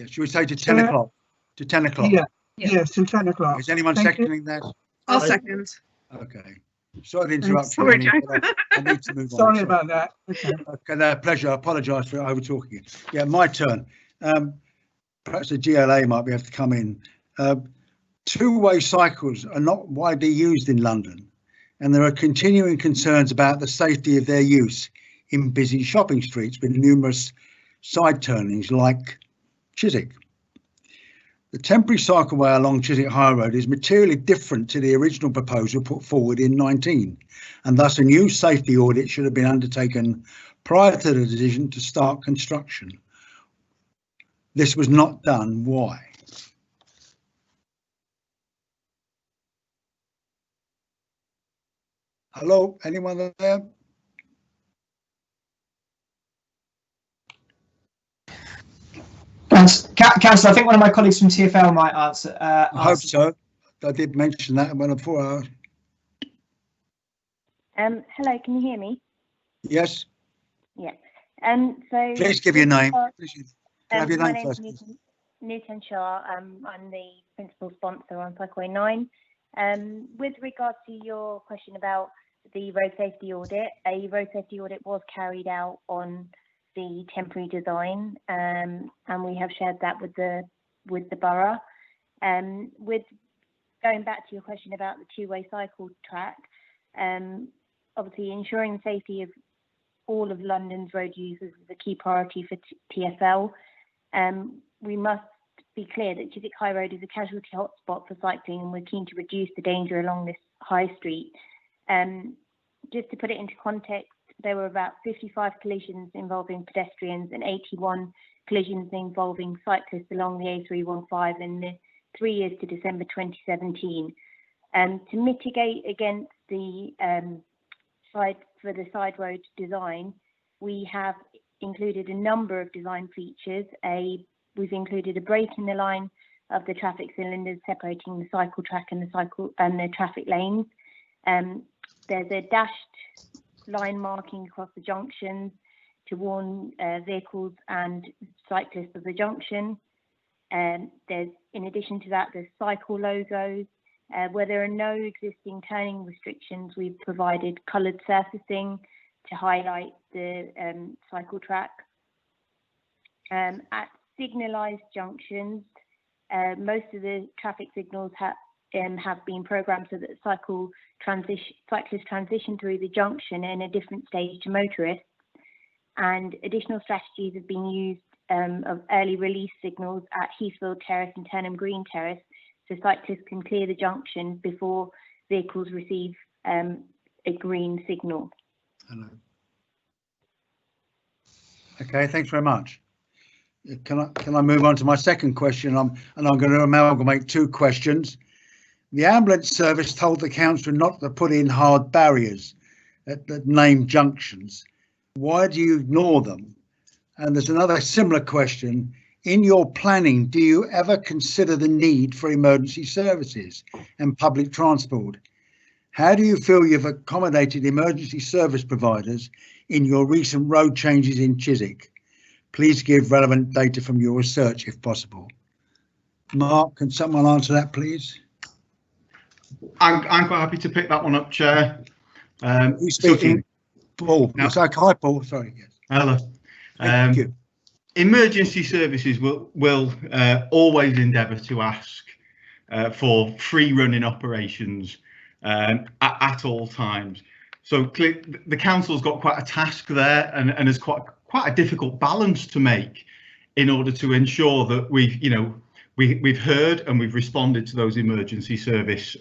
B: Yeah, should we say to 10 o'clock? To 10 o'clock.
C: Yeah. Yes, to 10 o'clock.
B: Is anyone seconding that?
F: I'll second.
B: Okay. Sorry to interrupt
F: Sorry,
B: you. I need to move on.
C: Sorry about that.
B: Okay, pleasure. I apologise for over talking you. Yeah, my turn. Perhaps the GLA might be able to come in. Two-way cycles are not widely used in London, and there are continuing concerns about the safety of their use in busy shopping streets with numerous side turnings like Chiswick. The temporary cycleway along Chiswick High Road is materially different to the original proposal put forward in 19, and thus a new safety audit should have been undertaken prior to the decision to start construction. This was not done. Why? Hello, anyone there?
L: Councillor, I think one of my colleagues from TfL might answer.
B: I hope so. I did mention that when before I.
Q: Hello, can you hear me?
B: Yes.
Q: Yeah. So.
B: Please give your name. Have your
Q: my
B: name
Q: name's
B: first.
Q: Newton Shah. I'm the principal sponsor on Cycleway 9. With regard to your question about the road safety audit, a road safety audit was carried out on the temporary design, and we have shared that with the borough. With going back to your question about the two-way cycle track, obviously ensuring the safety of all of London's road users is a key priority for TfL. We must be clear that Chiswick High Road is a casualty hotspot for cycling, and we're keen to reduce the danger along this high street. Just to put it into context, there were about 55 collisions involving pedestrians and 81 collisions involving cyclists along the A315 in the 3 years to December 2017. To mitigate against the side road design, we have included a number of design features. We've included a break in the line of the traffic cylinders separating the cycle track and the traffic lanes. There's a dashed line marking across the junctions to warn vehicles and cyclists of the junction. There's, in addition to that, there's cycle logos. Where there are no existing turning restrictions, we've provided coloured surfacing to highlight the cycle track. At signalised junctions, most of the traffic signals have been programmed so that cyclists transition through the junction in a different stage to motorists, and additional strategies have been used of early release signals at Heathfield Terrace and Turnham Green Terrace, so cyclists can clear the junction before vehicles receive a green signal.
B: Hello. Okay, thanks very much. Can I move on to my second question? I'm going to amalgamate two questions. The ambulance service told the council not to put in hard barriers at the named junctions. Why do you ignore them? And there's another similar question. In your planning, do you ever consider the need for emergency services and public transport? How do you feel you've accommodated emergency service providers in your recent road changes in Chiswick? Please give relevant data from your research if possible. Mark, can someone answer that, please?
K: I'm quite happy to pick that one up, Chair.
B: Who's speaking? Paul. No. Hi, Paul. Sorry. Yes.
K: Hello.
B: Thank you.
K: Emergency services will always endeavour to ask for free running operations at all times. So the council's got quite a task there, and has quite a difficult balance to make in order to ensure that we've heard and we've responded to those emergency service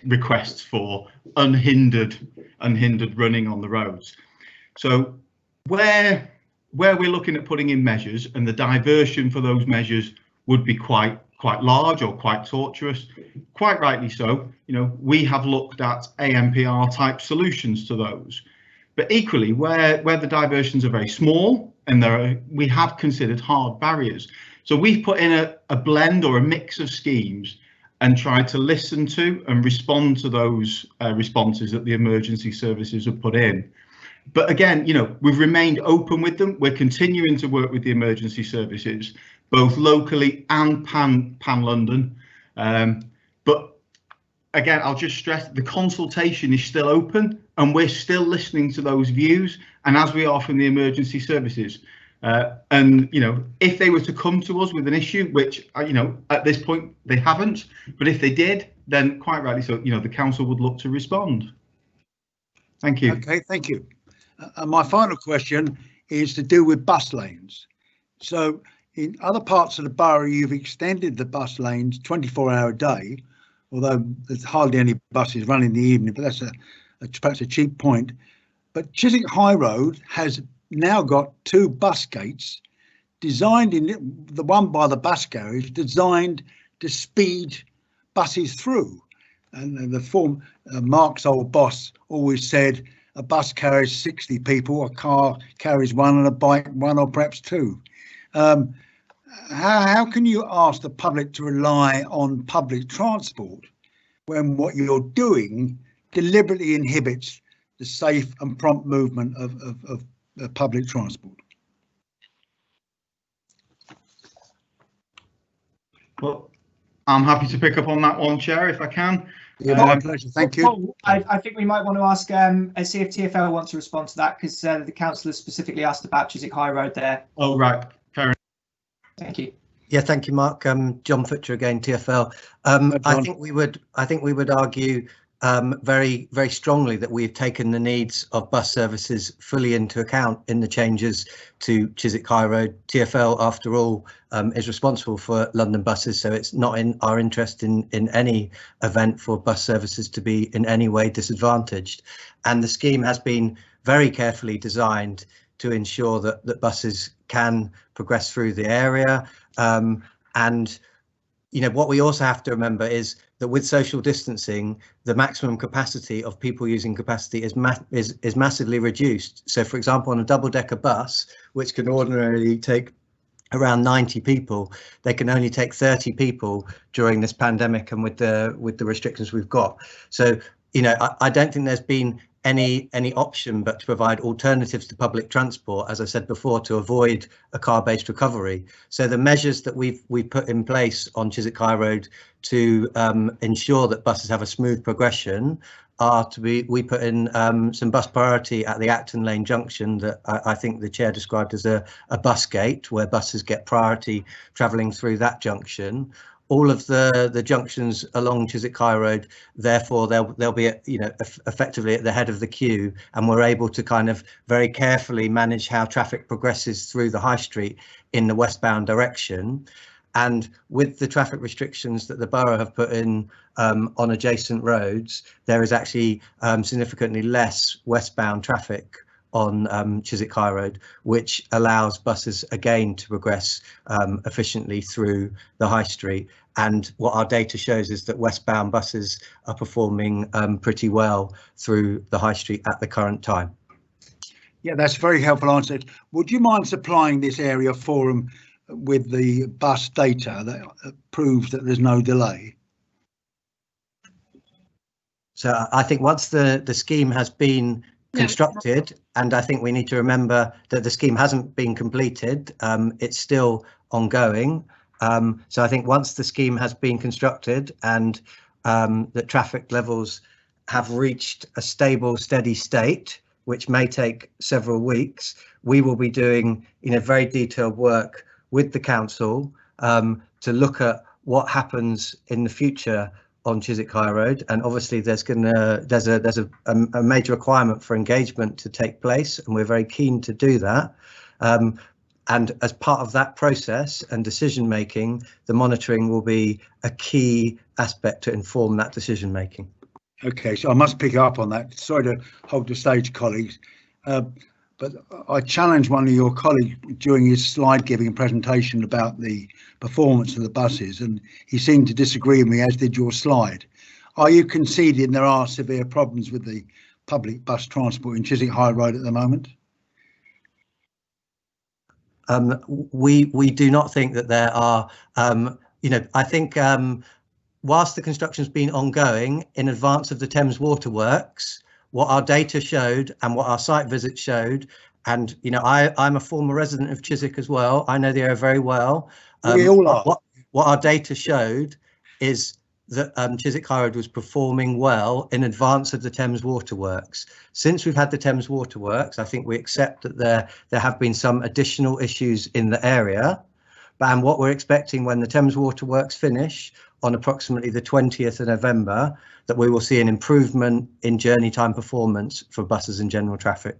K: requests for unhindered running on the roads. So where we're looking at putting in measures, and the diversion for those measures would be quite large or quite tortuous, quite rightly so, we have looked at AMPR type solutions to those. But equally, where the diversions are very small, and we have considered hard barriers. So we've put in a blend or a mix of schemes and tried to listen to and respond to those responses that the emergency services have put in. But again, we've remained open with them. We're continuing to work with the emergency services, both locally and pan London. But again, I'll just stress the consultation is still open, and we're still listening to those views, and as we are from the emergency services. And if they were to come to us with an issue, which at this point they haven't, but if they did, then quite rightly so, the council would look to respond. Thank you.
B: Okay, thank you. And my final question is to do with bus lanes. So in other parts of the borough, you've extended the bus lanes 24-hour a day, although there's hardly any buses running in the evening, but that's perhaps a cheap point. But Chiswick High Road has now got two bus gates designed, the one by the bus garage, designed to speed buses through. And Mark's old boss always said a bus carries 60 people, a car carries one, and a bike one or perhaps two. How can you ask the public to rely on public transport when what you're doing deliberately inhibits the safe and prompt movement of public transport?
K: Well, I'm happy to pick up on that one, Chair, if I can.
B: Yeah, my pleasure. Thank you.
L: Paul, I think we might want to ask, see if TfL wants to respond to that, because the councillor specifically asked about Chiswick High Road there.
K: Oh, right. Fair enough.
L: Thank you.
N: Yeah, thank you, Mark. John Futcher again, TfL. I think we would argue very strongly that we've taken the needs of bus services fully into account in the changes to Chiswick High Road. TfL, after all, is responsible for London buses, so it's not in our interest in any event for bus services to be in any way disadvantaged. And the scheme has been very carefully designed to ensure that buses can progress through the area. And you know, what we also have to remember is that with social distancing, the maximum capacity of people using capacity is massively reduced. So, for example, on a double-decker bus, which can ordinarily take around 90 people, they can only take 30 people during this pandemic and with the restrictions we've got. So, you know, I don't think there's been any option but to provide alternatives to public transport, as I said before, to avoid a car-based recovery. So the measures that we've put in place on Chiswick High Road to ensure that buses have a smooth progression are we put in some bus priority at the Acton Lane junction that I think the chair described as a bus gate, where buses get priority travelling through that junction. All of the junctions along Chiswick High Road, therefore they'll be effectively at the head of the queue, and we're able to kind of very carefully manage how traffic progresses through the high street in the westbound direction. And with the traffic restrictions that the borough have put in on adjacent roads, there is actually significantly less westbound traffic on Chiswick High Road, which allows buses again to progress efficiently through the high street. And what our data shows is that westbound buses are performing pretty well through the high street at the current time.
B: Yeah, that's a very helpful answer. Would you mind supplying this area forum with the bus data that proves that there's no delay?
N: So I think once the scheme has been constructed, and I think we need to remember that the scheme hasn't been completed, it's still ongoing. So I think once the scheme has been constructed and the traffic levels have reached a stable, steady state, which may take several weeks, we will be doing very detailed work with the council to look at what happens in the future on Chiswick High Road. And obviously there's a major requirement for engagement to take place, and we're very keen to do that. And as part of that process and decision making, the monitoring will be a key aspect to inform that decision making.
B: Okay, so I must pick up on that. Sorry to hold the stage, colleagues, but I challenged one of your colleagues during his slide giving presentation about the performance of the buses, and he seemed to disagree with me, as did your slide. Are you conceding there are severe problems with the public bus transport in Chiswick High Road at the moment?
N: We do not think that there are, I think whilst the construction's been ongoing in advance of the Thames Waterworks, what our data showed and what our site visits showed, and I'm a former resident of Chiswick as well, I know the area very well.
B: We all are.
N: What our data showed is that Chiswick High Road was performing well in advance of the Thames Waterworks. Since we've had the Thames Waterworks, I think we accept that there have been some additional issues in the area. And what we're expecting when the Thames Waterworks finish on approximately the 20th of November, that we will see an improvement in journey time performance for buses and general traffic.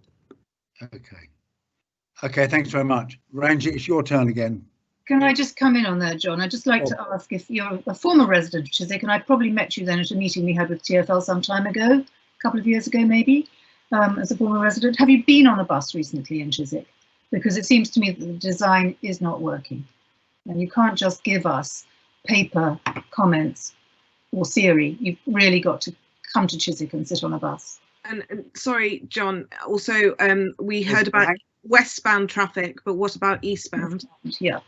B: Okay, thanks very much. Ranjit, it's your turn again.
D: Can I just come in on that, John? I'd just like to ask, if you're a former resident of Chiswick, and I probably met you then at a meeting we had with TfL some time ago, a couple of years ago maybe, as a former resident. Have you been on a bus recently in Chiswick? Because it seems to me that the design is not working. And you can't just give us paper comments or theory. You've really got to come to Chiswick and sit on a bus.
F: And sorry, John, also we heard about westbound traffic, but what about eastbound?
D: Yeah.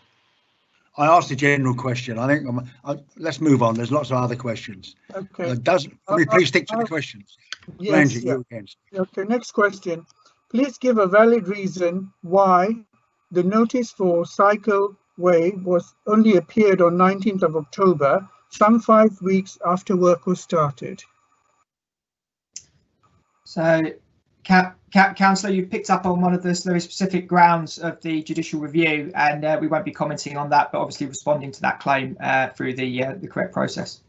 B: I asked a general question. I think let's move on. There's lots of other questions.
C: Okay.
B: Please stick to the questions.
C: Yes.
B: Ranjit, you again.
C: Okay. Next question. Please give a valid reason why the notice for cycleway was only appeared on 19th of October, some 5 weeks after work was started.
L: So, Councillor, you've picked up on one of the very specific grounds of the judicial review, and we won't be commenting on that, but obviously responding to that claim through the correct process.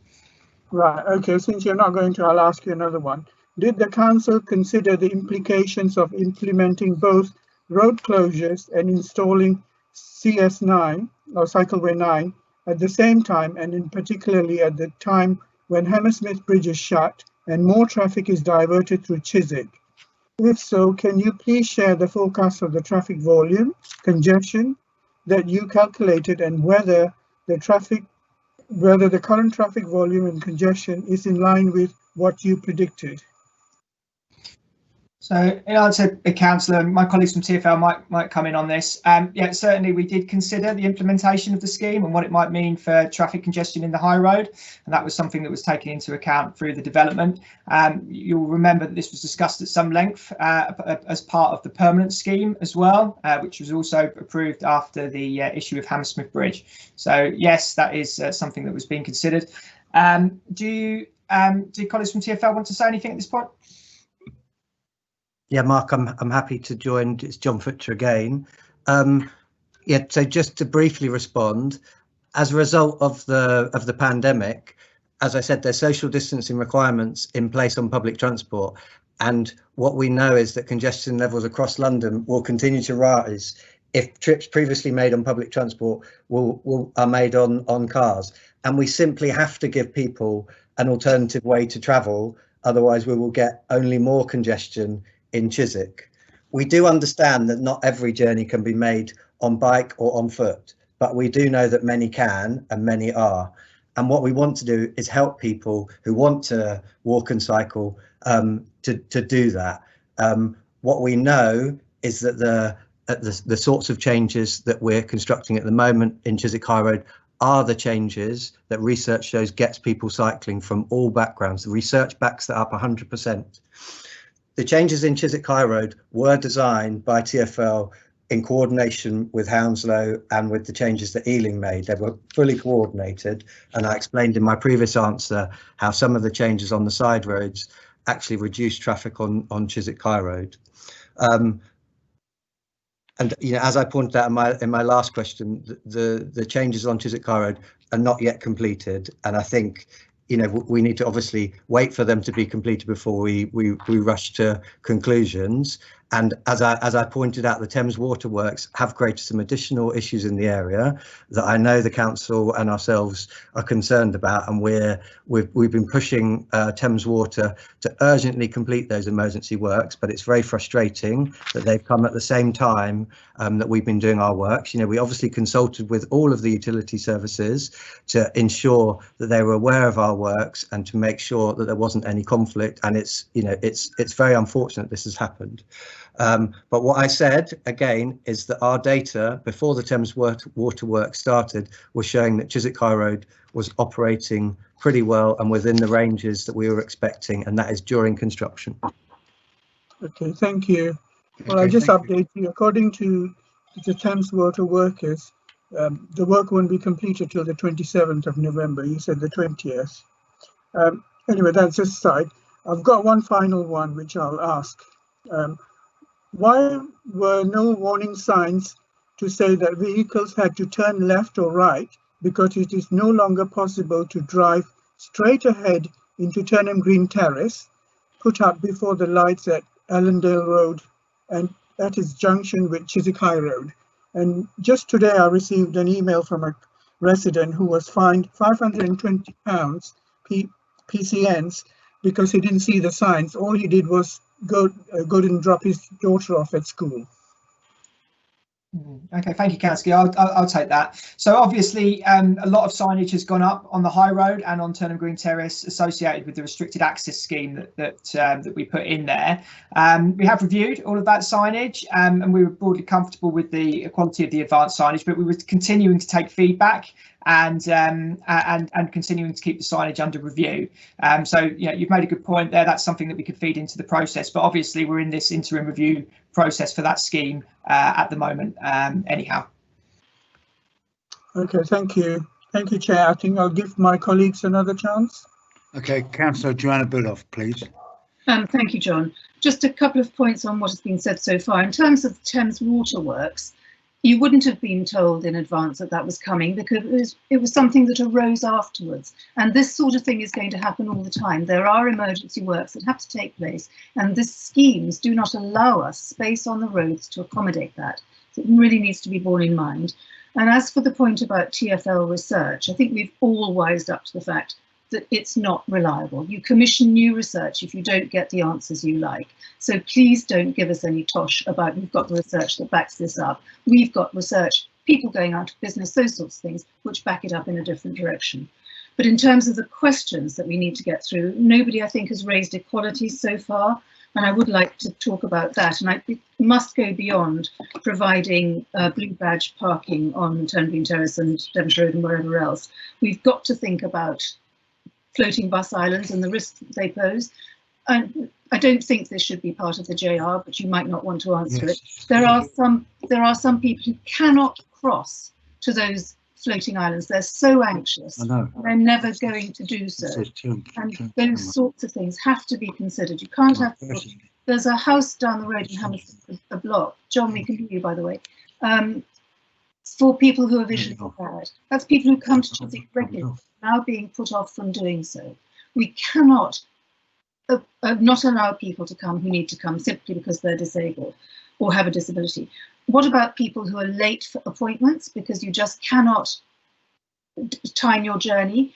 C: Right, okay, since you're not going to, I'll ask you another one. Did the council consider the implications of implementing both road closures and installing CS9 or Cycleway 9 at the same time, and in particularly at the time when Hammersmith Bridge is shut and more traffic is diverted through Chiswick? If so, can you please share the forecast of the traffic volume, congestion that you calculated, and whether the current traffic volume and congestion is in line with what you predicted?
L: So in answer to Councillor, my colleagues from TfL might come in on this. Yeah, certainly we did consider the implementation of the scheme and what it might mean for traffic congestion in the high road, and that was something that was taken into account through the development. You'll remember that this was discussed at some length as part of the permanent scheme as well, which was also approved after the issue of Hammersmith Bridge. So yes, that is something that was being considered. Do colleagues from TfL want to say anything at this point?
N: Yeah, Mark, I'm happy to join. It's John Futcher again. Yeah, so just to briefly respond, as a result of the pandemic, as I said, there's social distancing requirements in place on public transport, and what we know is that congestion levels across London will continue to rise if trips previously made on public transport are made on cars, and we simply have to give people an alternative way to travel. Otherwise, we will get only more congestion in Chiswick. We do understand that not every journey can be made on bike or on foot, but we do know that many can and many are. And what we want to do is help people who want to walk and cycle to do that. What we know is that the sorts of changes that we're constructing at the moment in Chiswick High Road are the changes that research shows gets people cycling from all backgrounds. The research backs that up 100%. The changes in Chiswick High Road were designed by TfL in coordination with Hounslow and with the changes that Ealing made. They were fully coordinated, and I explained in my previous answer how some of the changes on the side roads actually reduced traffic on Chiswick High Road. And you know, as I pointed out in my last question, the changes on Chiswick High Road are not yet completed, and I think, you know, we need to obviously wait for them to be completed before we rush to conclusions. And as I pointed out, the Thames Waterworks have created some additional issues in the area that I know the council and ourselves are concerned about, and we've been pushing Thames Water to urgently complete those emergency works. But it's very frustrating that they've come at the same time that we've been doing our works. You know, we obviously consulted with all of the utility services to ensure that they were aware of our works and to make sure that there wasn't any conflict. And it's, you know, it's very unfortunate this has happened. But what I said again is that our data before the Thames Waterworks started was showing that Chiswick High Road was operating pretty well and within the ranges that we were expecting, and that is during construction.
C: Okay, thank you. Well, I just update you. According to the Thames Waterworks, the work won't be completed till the 27th of November. You said the 20th. Anyway, that's just aside. I've got one final one which I'll ask. Why were no warning signs to say that vehicles had to turn left or right because it is no longer possible to drive straight ahead into Turnham Green Terrace, put up before the lights at Allendale Road and at its junction with Chiswick High Road? And just today I received an email from a resident who was fined £520 PCNs because he didn't see the signs. All he did was go and drop his daughter off at school.
L: Okay, thank you, Councillor. I'll take that. So obviously a lot of signage has gone up on the High Road and on Turnham Green Terrace associated with the restricted access scheme that we put in there. We have reviewed all of that signage and we were broadly comfortable with the quality of the advanced signage, but we were continuing to take feedback and continuing to keep the signage under review. So yeah, you've made a good point there. That's something that we could feed into the process, but obviously we're in this interim review process for that scheme at the moment anyhow.
C: Okay, thank you. Thank you, Chair. I think I'll give my colleagues another chance.
B: Okay, Councillor Joanna Bulloff, please.
D: Thank you, John. Just a couple of points on what has been said so far. In terms of the Thames Waterworks, you wouldn't have been told in advance that that was coming because it was something that arose afterwards. And this sort of thing is going to happen all the time. There are emergency works that have to take place, and these schemes do not allow us space on the roads to accommodate that. So it really needs to be borne in mind. And as for the point about TfL research, I think we've all wised up to the fact that it's not reliable. You commission new research if you don't get the answers you like. So please don't give us any tosh about we've got the research that backs this up. We've got research, people going out of business, those sorts of things, which back it up in a different direction. But in terms of the questions that we need to get through, nobody, I think, has raised equality so far. And I would like to talk about that. And it must go beyond providing blue badge parking on Turnbean Terrace and Devonshire Road and wherever else. We've got to think about floating bus islands and the risks that they pose. And I don't think this should be part of the JR, but you might not want to answer it. There are some people who cannot cross to those floating islands. They're so anxious. They're never going to do so. And those sorts of things have to be considered. You can't have. There's a house down the road in Hammersmith, a block. John, we can hear you, by the way. For people who are visually impaired. That's people who come to Chiswick regularly, now being put off from doing so. We cannot not allow people to come who need to come simply because they're disabled or have a disability. What about people who are late for appointments because you just cannot time your journey?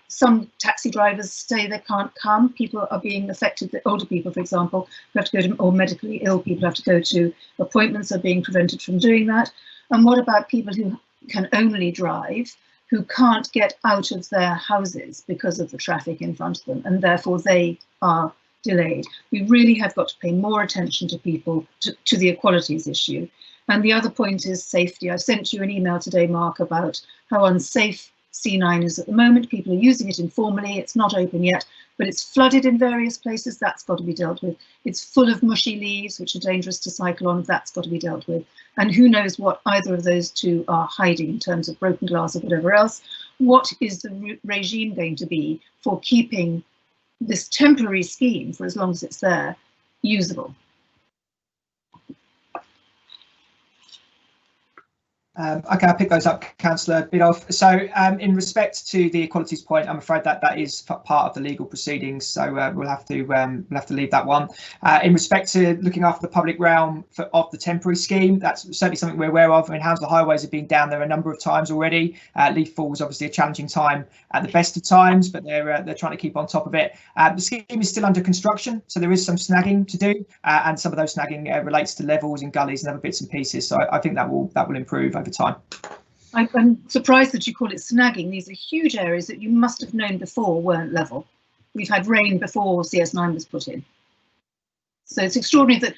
D: Some taxi drivers say they can't come. People are being affected. The older people, for example, who have to go to, or medically ill people have to go to appointments, are being prevented from doing that. And what about people who can only drive, who can't get out of their houses because of the traffic in front of them, and therefore they are delayed? We really have got to pay more attention to people, to the equalities issue. And the other point is safety. I've sent you an email today, Mark, about how unsafe C9 is at the moment. People are using it informally. It's not open yet, but it's flooded in various places. That's got to be dealt with. It's full of mushy leaves, which are dangerous to cycle on. That's got to be dealt with. And who knows what either of those two are hiding in terms of broken glass or whatever else. What is the regime going to be for keeping this temporary scheme, for as long as it's there, usable?
L: Okay, I'll pick those up, Councillor Biddulph. So in respect to the equalities point, I'm afraid that is part of the legal proceedings, so we'll have to leave that one. In respect to looking after the public realm of the temporary scheme, that's certainly something we're aware of. I mean, Hounslow Highways have been down there a number of times already. Leaf Fall was obviously a challenging time at the best of times, but they're trying to keep on top of it. The scheme is still under construction, so there is some snagging to do, and some of those snagging relates to levels and gullies and other bits and pieces. So I think that will improve over time.
D: I'm surprised that you call it snagging. These are huge areas that you must have known before weren't level. We've had rain before CS9 was put in. So it's extraordinary that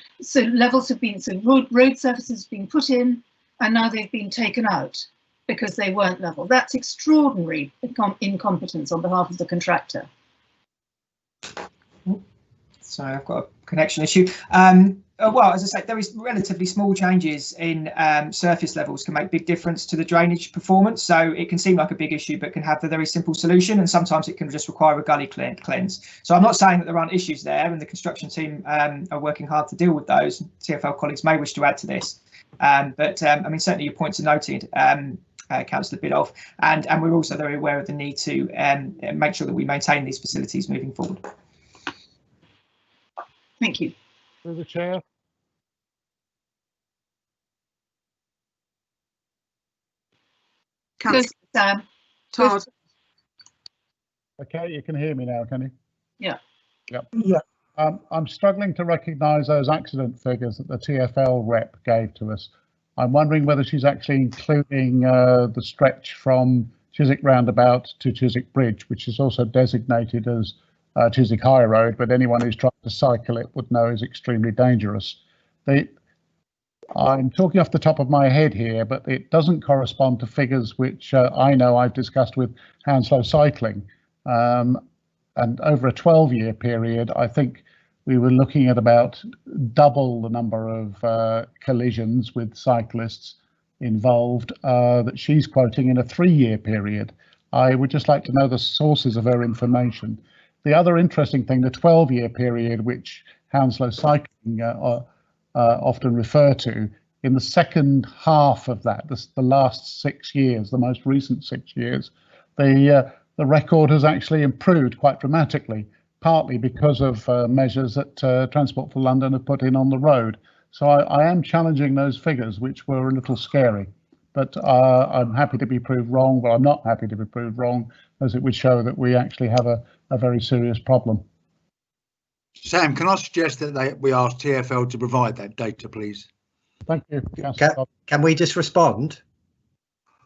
D: levels have been, road surfaces have been put in and now they've been taken out because they weren't level. That's extraordinary incompetence on behalf of the contractor.
L: So I've got a connection issue. Well, as I say, there is relatively small changes in surface levels can make big difference to the drainage performance. So it can seem like a big issue, but can have a very simple solution. And sometimes it can just require a gully cleanse. So I'm not saying that there aren't issues there, and the construction team are working hard to deal with those. TfL colleagues may wish to add to this. But I mean, certainly your points are noted, Councillor Biddulph, and we're also very aware of the need to make sure that we maintain these facilities moving forward.
D: Thank you.
G: Through the chair.
F: Councillor Todd.
G: Okay, you can hear me now, can you?
D: Yeah.
G: Yep.
C: Yeah.
G: I'm struggling to recognise those accident figures that the TfL rep gave to us. I'm wondering whether she's actually including the stretch from Chiswick Roundabout to Chiswick Bridge, which is also designated as Chiswick High Road, but anyone who's trying to cycle it would know is extremely dangerous. I'm talking off the top of my head here, but it doesn't correspond to figures which I know I've discussed with Hounslow Cycling. And over a 12-year period, I think we were looking at about double the number of collisions with cyclists involved that she's quoting in a 3-year period. I would just like to know the sources of her information. The other interesting thing, the 12-year period, which Hounslow Cycling often refer to, in the second half of that, the last 6 years, the most recent 6 years, the record has actually improved quite dramatically, partly because of measures that Transport for London have put in on the road. So I am challenging those figures, which were a little scary. But I'm happy to be proved wrong, but I'm not happy to be proved wrong, as it would show that we actually have a very serious problem.
B: Sam, can I suggest that we ask TfL to provide that data, please?
G: Thank you.
N: Can we just respond?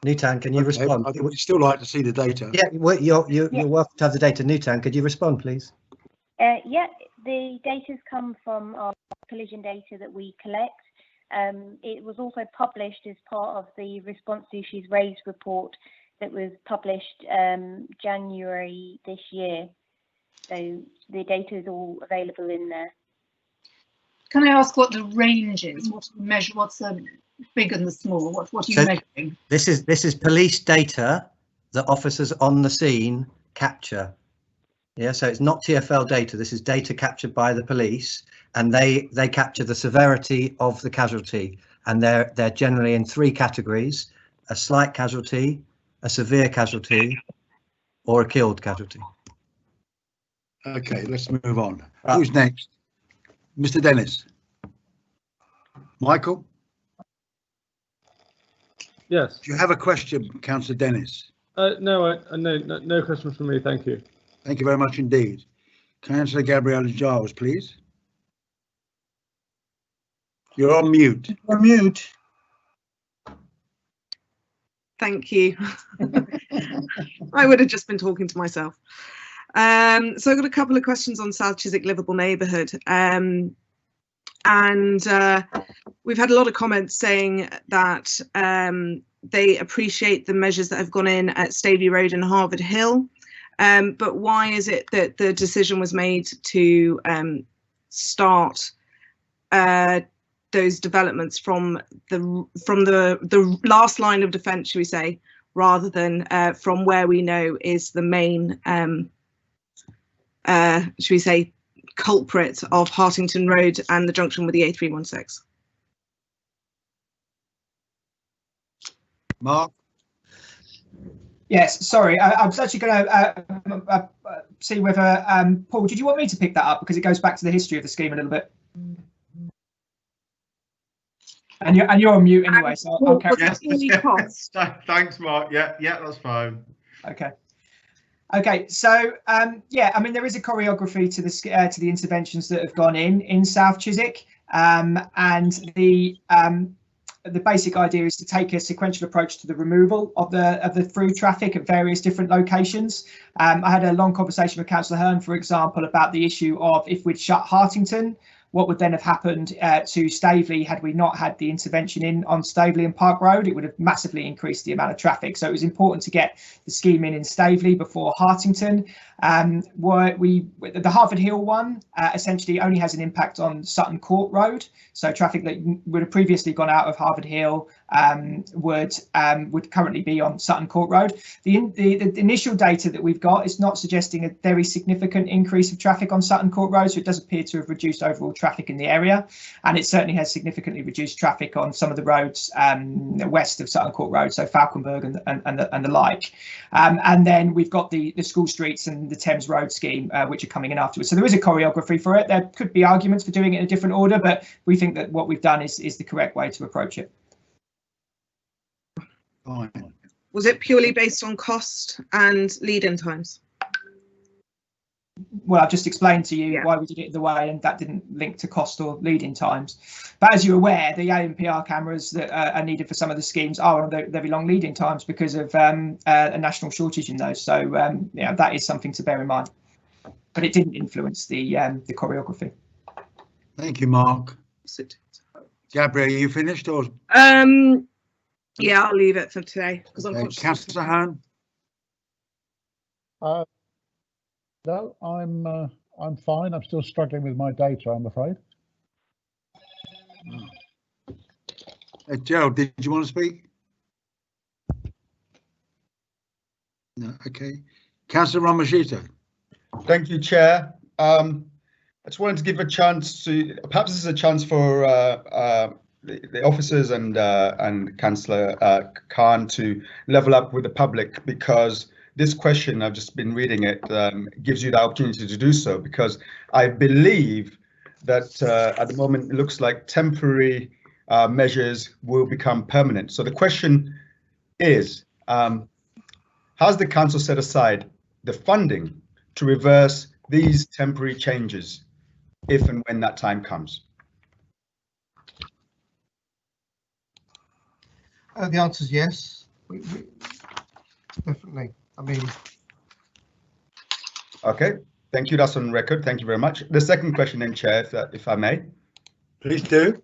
N: Newtown, can you respond?
B: I would still like to see the data.
N: Yeah, well, you're welcome to have the data. Newtown, could you respond, please?
Q: Yeah, the data's come from our collision data that we collect. It was also published as part of the Response to Issues Raised report that was published January this year. So the data is all available in there.
D: Can I ask what the range is? What measure? What's the big and the small? What are you measuring?
N: This is police data that officers on the scene capture. Yeah, so it's not TfL data. This is data captured by the police, and they capture the severity of the casualty, and they're generally in 3 categories: a slight casualty, a severe casualty, or a killed casualty.
B: Okay, let's move on. Who's next? Mr. Dennis. Michael?
E: Yes.
B: Do you have a question, Councillor Dennis?
E: No, no question from me. Thank you.
B: Thank you very much indeed. Councillor Gabriella Giles, please. You're on mute.
C: You're on mute.
F: Thank you. I would have just been talking to myself. So I've got a couple of questions on South Chiswick livable neighbourhood. And we've had a lot of comments saying that they appreciate the measures that have gone in at Staveley Road and Harvard Hill. But why is it that the decision was made to start those developments from the last line of defence, should we say, rather than from where we know is the main, should we say, culprit of Hartington Road and the junction with the A316?
B: Mark?
L: Yes, sorry, I was actually going to see whether, Paul, did you want me to pick that up? Because it goes back to the history of the scheme a little bit. And you're on mute anyway, so I'll carry on.
K: Thanks, Mark. Yeah, that's fine.
L: Okay, so yeah, I mean, there is a choreography to the interventions that have gone in South Chiswick, and the basic idea is to take a sequential approach to the removal of the through traffic at various different locations. I had a long conversation with Councillor Hearn, for example, about the issue of if we'd shut Hartington, what would then have happened to Staveley had we not had the intervention in on Staveley and Park Road? It would have massively increased the amount of traffic. So it was important to get the scheme in Staveley before Hartington. The Harvard Hill one essentially only has an impact on Sutton Court Road. So traffic that would have previously gone out of Harvard Hill would currently be on Sutton Court Road. The initial data that we've got is not suggesting a very significant increase of traffic on Sutton Court Road, so it does appear to have reduced overall traffic in the area, and it certainly has significantly reduced traffic on some of the roads west of Sutton Court Road, so Falconberg and the like. And then we've got the school streets and the Thames Road scheme, which are coming in afterwards. So there is a choreography for it. There could be arguments for doing it in a different order, but we think that what we've done is the correct way to approach it.
B: Fine.
F: Was it purely based on cost and lead-in times?
L: Well, I've just explained to you why we did it the way, and that didn't link to cost or lead-in times. But as you're aware, the ANPR cameras that are needed for some of the schemes are on very long lead-in times because of a national shortage in those. So yeah, that is something to bear in mind. But it didn't influence the choreography.
B: Thank you, Mark. Gabrielle, are you finished or?
F: Yeah, I'll leave it for today because I'm
B: Councillor Hahn?
G: No, I'm fine. I'm still struggling with my data, I'm afraid.
B: Gerald, did you want to speak? No, okay. Councillor Ramashito.
H: Thank you, Chair. I just wanted to give a chance to, perhaps this is a chance for the officers and Councillor Khan to level up with the public, because this question, I've just been reading it, gives you the opportunity to do so, because I believe that at the moment it looks like temporary measures will become permanent. So the question is, has the council set aside the funding to reverse these temporary changes if and when that time comes?
J: The answer is yes, we definitely. I mean,
H: okay, thank you. That's on record. Thank you very much. The second question, then, Chair, if I may.
B: Please do.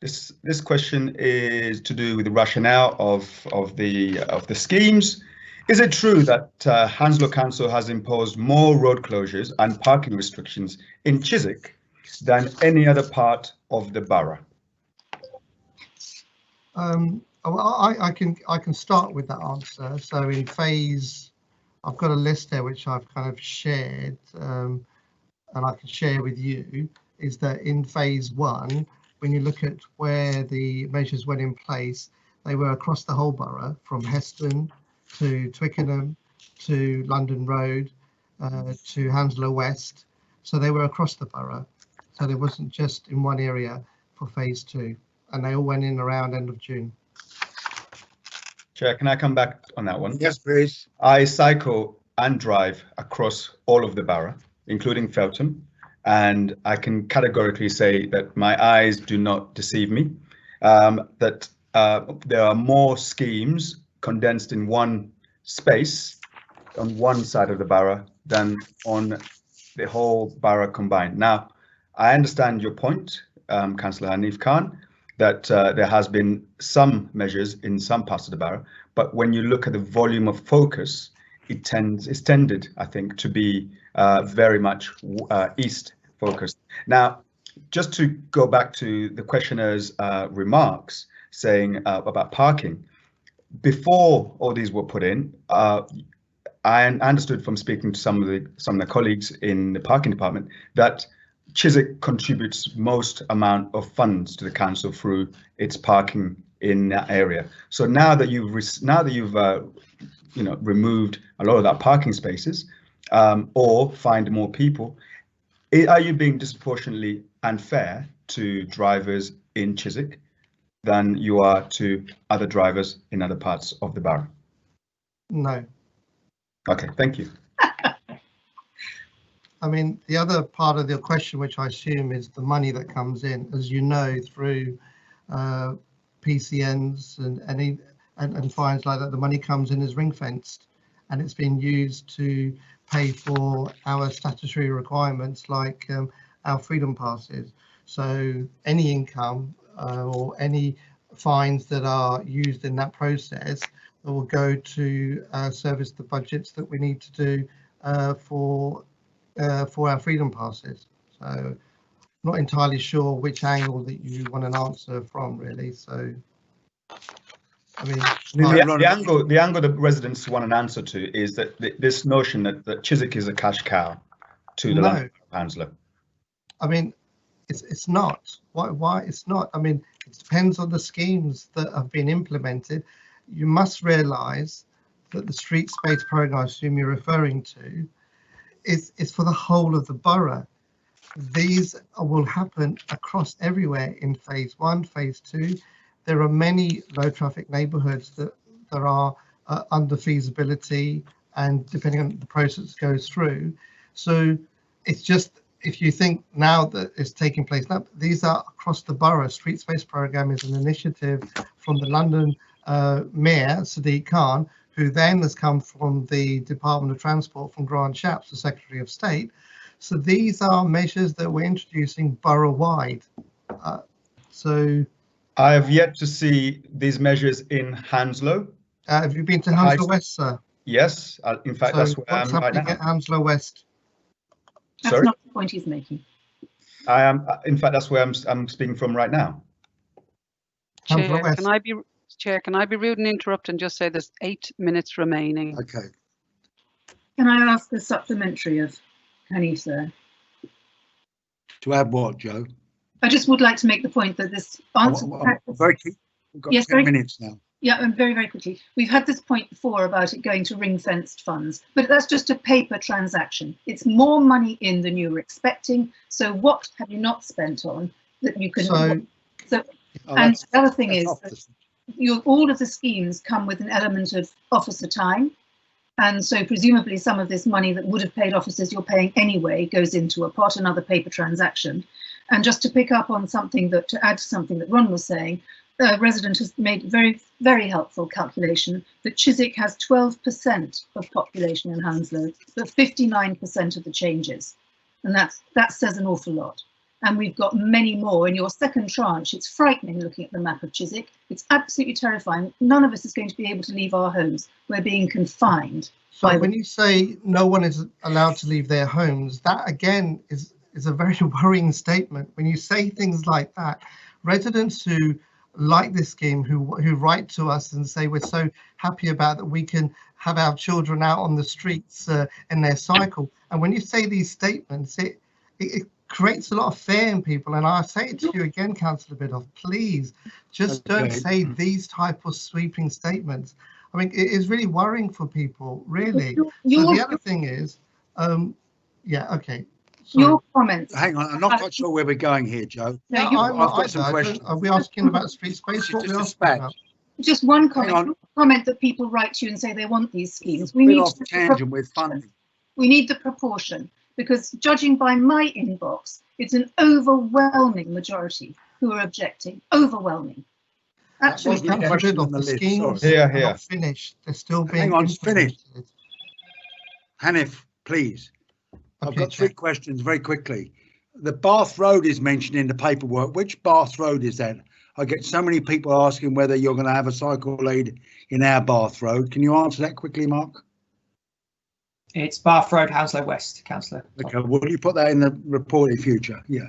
H: This question is to do with the rationale of the schemes. Is it true that Hounslow Council has imposed more road closures and parking restrictions in Chiswick than any other part of the borough?
J: I can start with that answer. So in phase, I've got a list there which I've kind of shared, and I can share with you, is that in phase 1, when you look at where the measures went in place, they were across the whole borough, from Heston to Twickenham to London Road to Hounslow West. So they were across the borough. So there wasn't just in one area for phase 2, and they all went in around end of June.
H: Chair, can I come back on that one?
B: Yes, please.
H: I cycle and drive across all of the borough, including Feltham, and I can categorically say that my eyes do not deceive me, that there are more schemes condensed in one space on one side of the borough than on the whole borough combined. Now, I understand your point, Councillor Hanif Khan, that there has been some measures in some parts of the borough, but when you look at the volume of focus, it's tended, I think, to be very much east focused. Now, just to go back to the questioner's remarks saying about parking, before all these were put in, I understood from speaking to some of the colleagues in the parking department that Chiswick contributes most amount of funds to the council through its parking in that area. So now that you've removed a lot of that parking spaces, or find more people, are you being disproportionately unfair to drivers in Chiswick than you are to other drivers in other parts of the borough?
J: No.
H: Okay, thank you.
J: I mean, the other part of the question, which I assume is the money that comes in, as you know, through PCNs and fines like that, the money comes in as ring fenced, and it's been used to pay for our statutory requirements like our freedom passes. So any income or any fines that are used in that process that will go to service the budgets that we need to do for our freedom passes. So not entirely sure which angle that you want an answer from, really. So I mean,
H: the angle that residents want an answer to is that this notion that Chiswick is a cash cow to the London Hounslow.
J: I mean, it's not. Why it's not? I mean, it depends on the schemes that have been implemented. You must realise that the street space programme, I assume you're referring to, is for the whole of the borough. These will happen across everywhere in phase 1, phase 2. There are many low traffic neighbourhoods that are under feasibility, and depending on the process goes through. So it's just, if you think now that it's taking place now, these are across the borough. Street Space Programme is an initiative from the London Mayor, Sadiq Khan, who then has come from the Department of Transport from Grant Shapps, the Secretary of State. So these are measures that we're introducing borough-wide. So
H: I have yet to see these measures in Hounslow.
J: Have you been to Hounslow West, sir?
H: Yes, in fact, that's where
J: what's
H: I am right
J: happening
H: now.
J: at Hounslow West?
D: That's
H: Sorry?
D: not the point he's making.
H: I am, in fact, that's where I'm speaking from right now.
P: Chair, can I be rude and interrupt and just say there's 8 minutes remaining?
B: Okay.
D: Can I ask a supplementary of Hanif there?
B: To add what, Joe?
D: I just would like to make the point that this answer.
B: We've got
D: yes,
B: 10 minutes now.
D: Yeah, and very, very quickly. We've had this point before about it going to ring-fenced funds, but that's just a paper transaction. It's more money in than you were expecting. So what have you not spent on that you can? And the other thing is that all of the schemes come with an element of officer time. And so presumably some of this money that would have paid officers you're paying anyway goes into a pot, another paper transaction. And just to pick up on something that, to add to something that Ron was saying, a resident has made very, very helpful calculation that Chiswick has 12% of population in Hounslow, but 59% of the changes. And that says an awful lot. And we've got many more in your second tranche. It's frightening looking at the map of Chiswick. It's absolutely terrifying. None of us is going to be able to leave our homes. We're being confined.
J: So when you say no one is allowed to leave their homes, that again is a very worrying statement. When you say things like that, residents who like this scheme, who write to us and say we're so happy about that we can have our children out on the streets in their cycle. And when you say these statements, it creates a lot of fear in people. And I say it to you again, Councillor Biddulph, please just don't say these type of sweeping statements. I mean, it is really worrying for people, really. So the other thing is, yeah, okay. Sorry.
D: Your comments.
B: Hang on, I'm not quite sure where we're going here, Joe.
J: No, I've got some questions. Are we asking about street space?
D: Just one comment. Comment that people write to you and say they want these schemes. We need
B: tangent with funding.
D: We need the proportion, because judging by my inbox, it's an overwhelming majority who are objecting. Overwhelming. Actually,
J: the schemes are not finished. They're still being.
B: Hang on, it's finished. Hanif, please. I've got three questions very quickly. The Bath Road is mentioned in the paperwork. Which Bath Road is that? I get so many people asking whether you're going to have a cycle lane in our Bath Road. Can you answer that quickly, Mark?
L: It's Bath Road, Hounslow West, Councillor.
B: Okay, will you put that in the report in future? Yeah.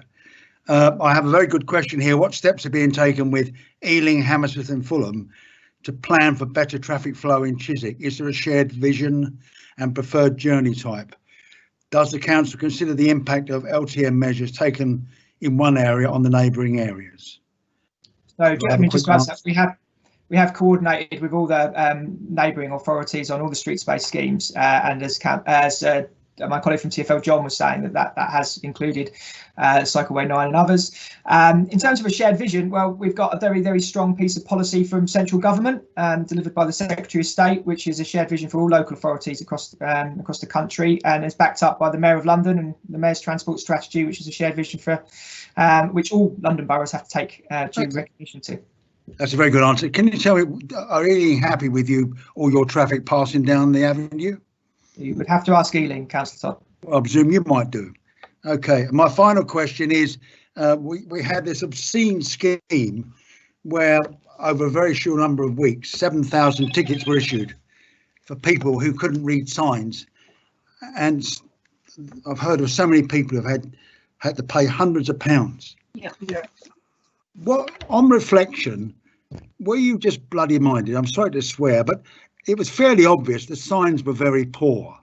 B: I have a very good question here. What steps are being taken with Ealing, Hammersmith and Fulham to plan for better traffic flow in Chiswick? Is there a shared vision and preferred journey type? Does the council consider the impact of LTM measures taken in one area on the neighbouring areas?
L: So, I mean, just to answer, we have coordinated with all the neighbouring authorities on all the street space schemes, and as my colleague from TfL John was saying, that has included Cycleway 9 and others. In terms of a shared vision, well, we've got a very, very strong piece of policy from central government delivered by the Secretary of State, which is a shared vision for all local authorities across the country, and is backed up by the Mayor of London and the Mayor's Transport Strategy, which is a shared vision for which all London boroughs have to take due recognition to.
B: That's a very good answer. Can you tell me, are Ealing happy with you, all your traffic passing down the avenue?
L: You would have to ask Ealing, Councillor Todd.
B: I presume you might do. Okay, my final question is, we had this obscene scheme where over a very short number of weeks, 7,000 tickets were issued for people who couldn't read signs. And I've heard of so many people who've had to pay hundreds of pounds.
D: Yeah.
B: What, on reflection, were you just bloody minded? I'm sorry to swear, but it was fairly obvious the signs were very poor.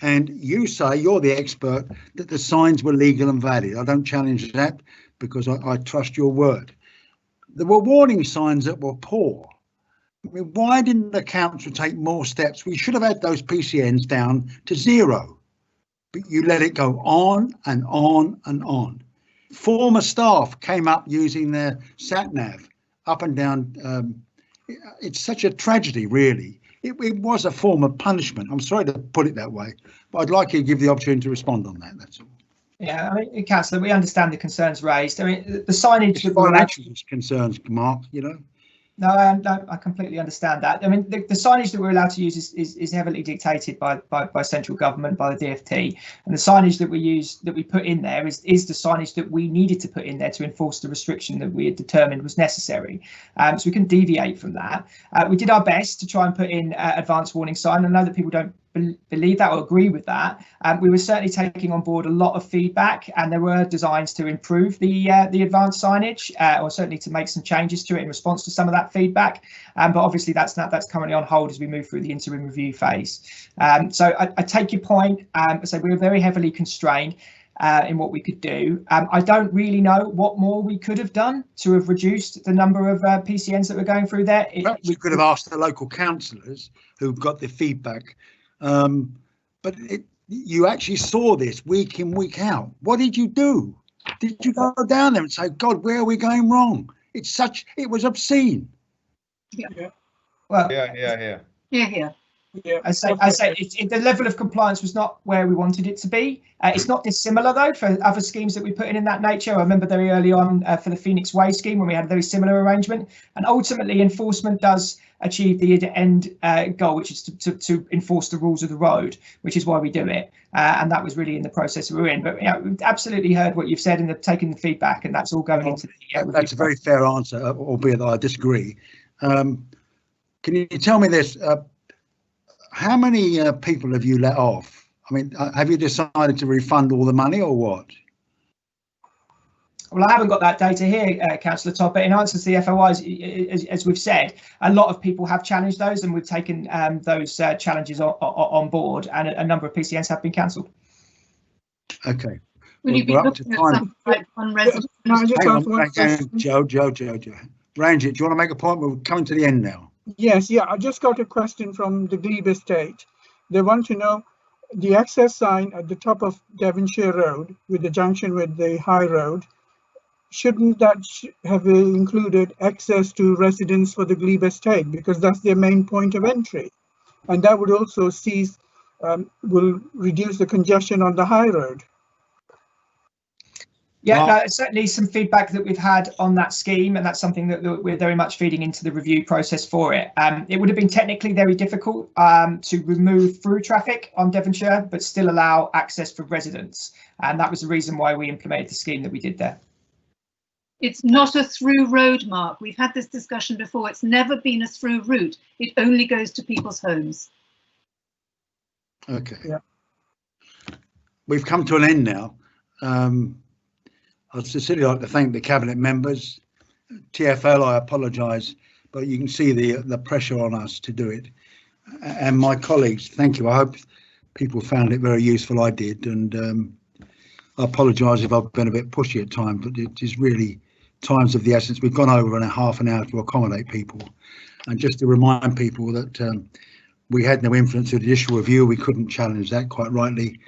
B: And you say, you're the expert, that the signs were legal and valid. I don't challenge that because I trust your word. There were warning signs that were poor. I mean, why didn't the council take more steps? We should have had those PCNs down to 0, but you let it go on and on and on. Former staff came up using their sat-nav up and down. It's such a tragedy, really. It was a form of punishment. I'm sorry to put it that way, but I'd like you to give the opportunity to respond on that. That's all.
L: Yeah, I mean, Councillor, we understand the concerns raised. I mean, the signage.
B: It's financial concerns, Mark, you know.
L: No, I completely understand that. I mean, the signage that we're allowed to use is heavily dictated by central government, by the DfT, and the signage that we put in there is the signage that we needed to put in there to enforce the restriction that we had determined was necessary. So we can deviate from that. We did our best to try and put in advanced warning sign. I know that people don't believe that or agree with that. We were certainly taking on board a lot of feedback, and there were designs to improve the advanced signage, or certainly to make some changes to it in response to some of that feedback. But obviously that's currently on hold as we move through the interim review phase. So I take your point. So we were very heavily constrained in what we could do. I don't really know what more we could have done to have reduced the number of PCNs that were going through there.
B: We could have asked the local councillors who got the feedback, but you actually saw this week in, week out. What did you do? Did you go down there and say, God, where are we going wrong? It was obscene.
D: Yeah.
L: Well,
H: Yeah.
L: I say the level of compliance was not where we wanted it to be. It's not dissimilar though for other schemes that we put in that nature. I remember very early on for the Phoenix Way scheme when we had a very similar arrangement, and ultimately enforcement does achieve the end goal, which is to enforce the rules of the road, which is why we do it. And that was really in the process we were in. But we've absolutely heard what you've said and taken the feedback, and that's all going into the
B: that's a very fair answer, albeit that I disagree. Can you tell me this? How many people have you let off? I mean, have you decided to refund all the money or what?
L: Well, I haven't got that data here, Councillor Todd, but in answer to the FOIs, as we've said, a lot of people have challenged those, and we've taken those challenges on board, and a number of PCNs have been cancelled.
B: Okay.
D: Will you be looking at some on residents?
B: Joe. Ranger, do you want to make a point? We're coming to the end now.
C: Yes, I just got a question from the Glebe Estate. They want to know the access sign at the top of Devonshire Road with the junction with the High Road. Shouldn't that have included access to residents for the Glebe Estate, because that's their main point of entry, and that would also will reduce the congestion on the High Road.
L: Yeah, no, certainly some feedback that we've had on that scheme, and that's something that we're very much feeding into the review process for it. It would have been technically very difficult to remove through traffic on Devonshire, but still allow access for residents. And that was the reason why we implemented the scheme that we did there.
D: It's not a through road, Mark. We've had this discussion before. It's never been a through route. It only goes to people's homes.
B: Okay.
C: Yeah.
B: We've come to an end now. I'd sincerely like to thank the cabinet members. TfL, I apologise, but you can see the pressure on us to do it. And my colleagues, thank you. I hope people found it very useful. I did, and I apologise if I've been a bit pushy at times, but it is really times of the essence. We've gone over in a half an hour to accommodate people, and just to remind people that we had no influence of the judicial review. We couldn't challenge that, quite rightly,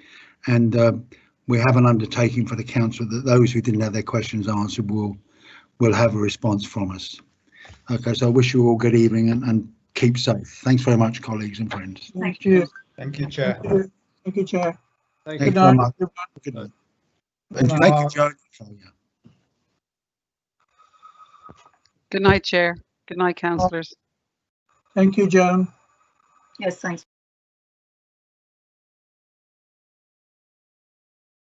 B: and we have an undertaking for the council that those who didn't have their questions answered will have a response from us. Okay, so I wish you all good evening and keep safe. Thanks very much, colleagues and friends.
C: Thank you.
H: Thank you, Chair.
C: Thank you, Chair.
B: Thank you very much. Good night. Thank you, Joe.
P: Good night, Chair. Good night, councillors.
C: Thank you, Joan.
D: Yes, thanks.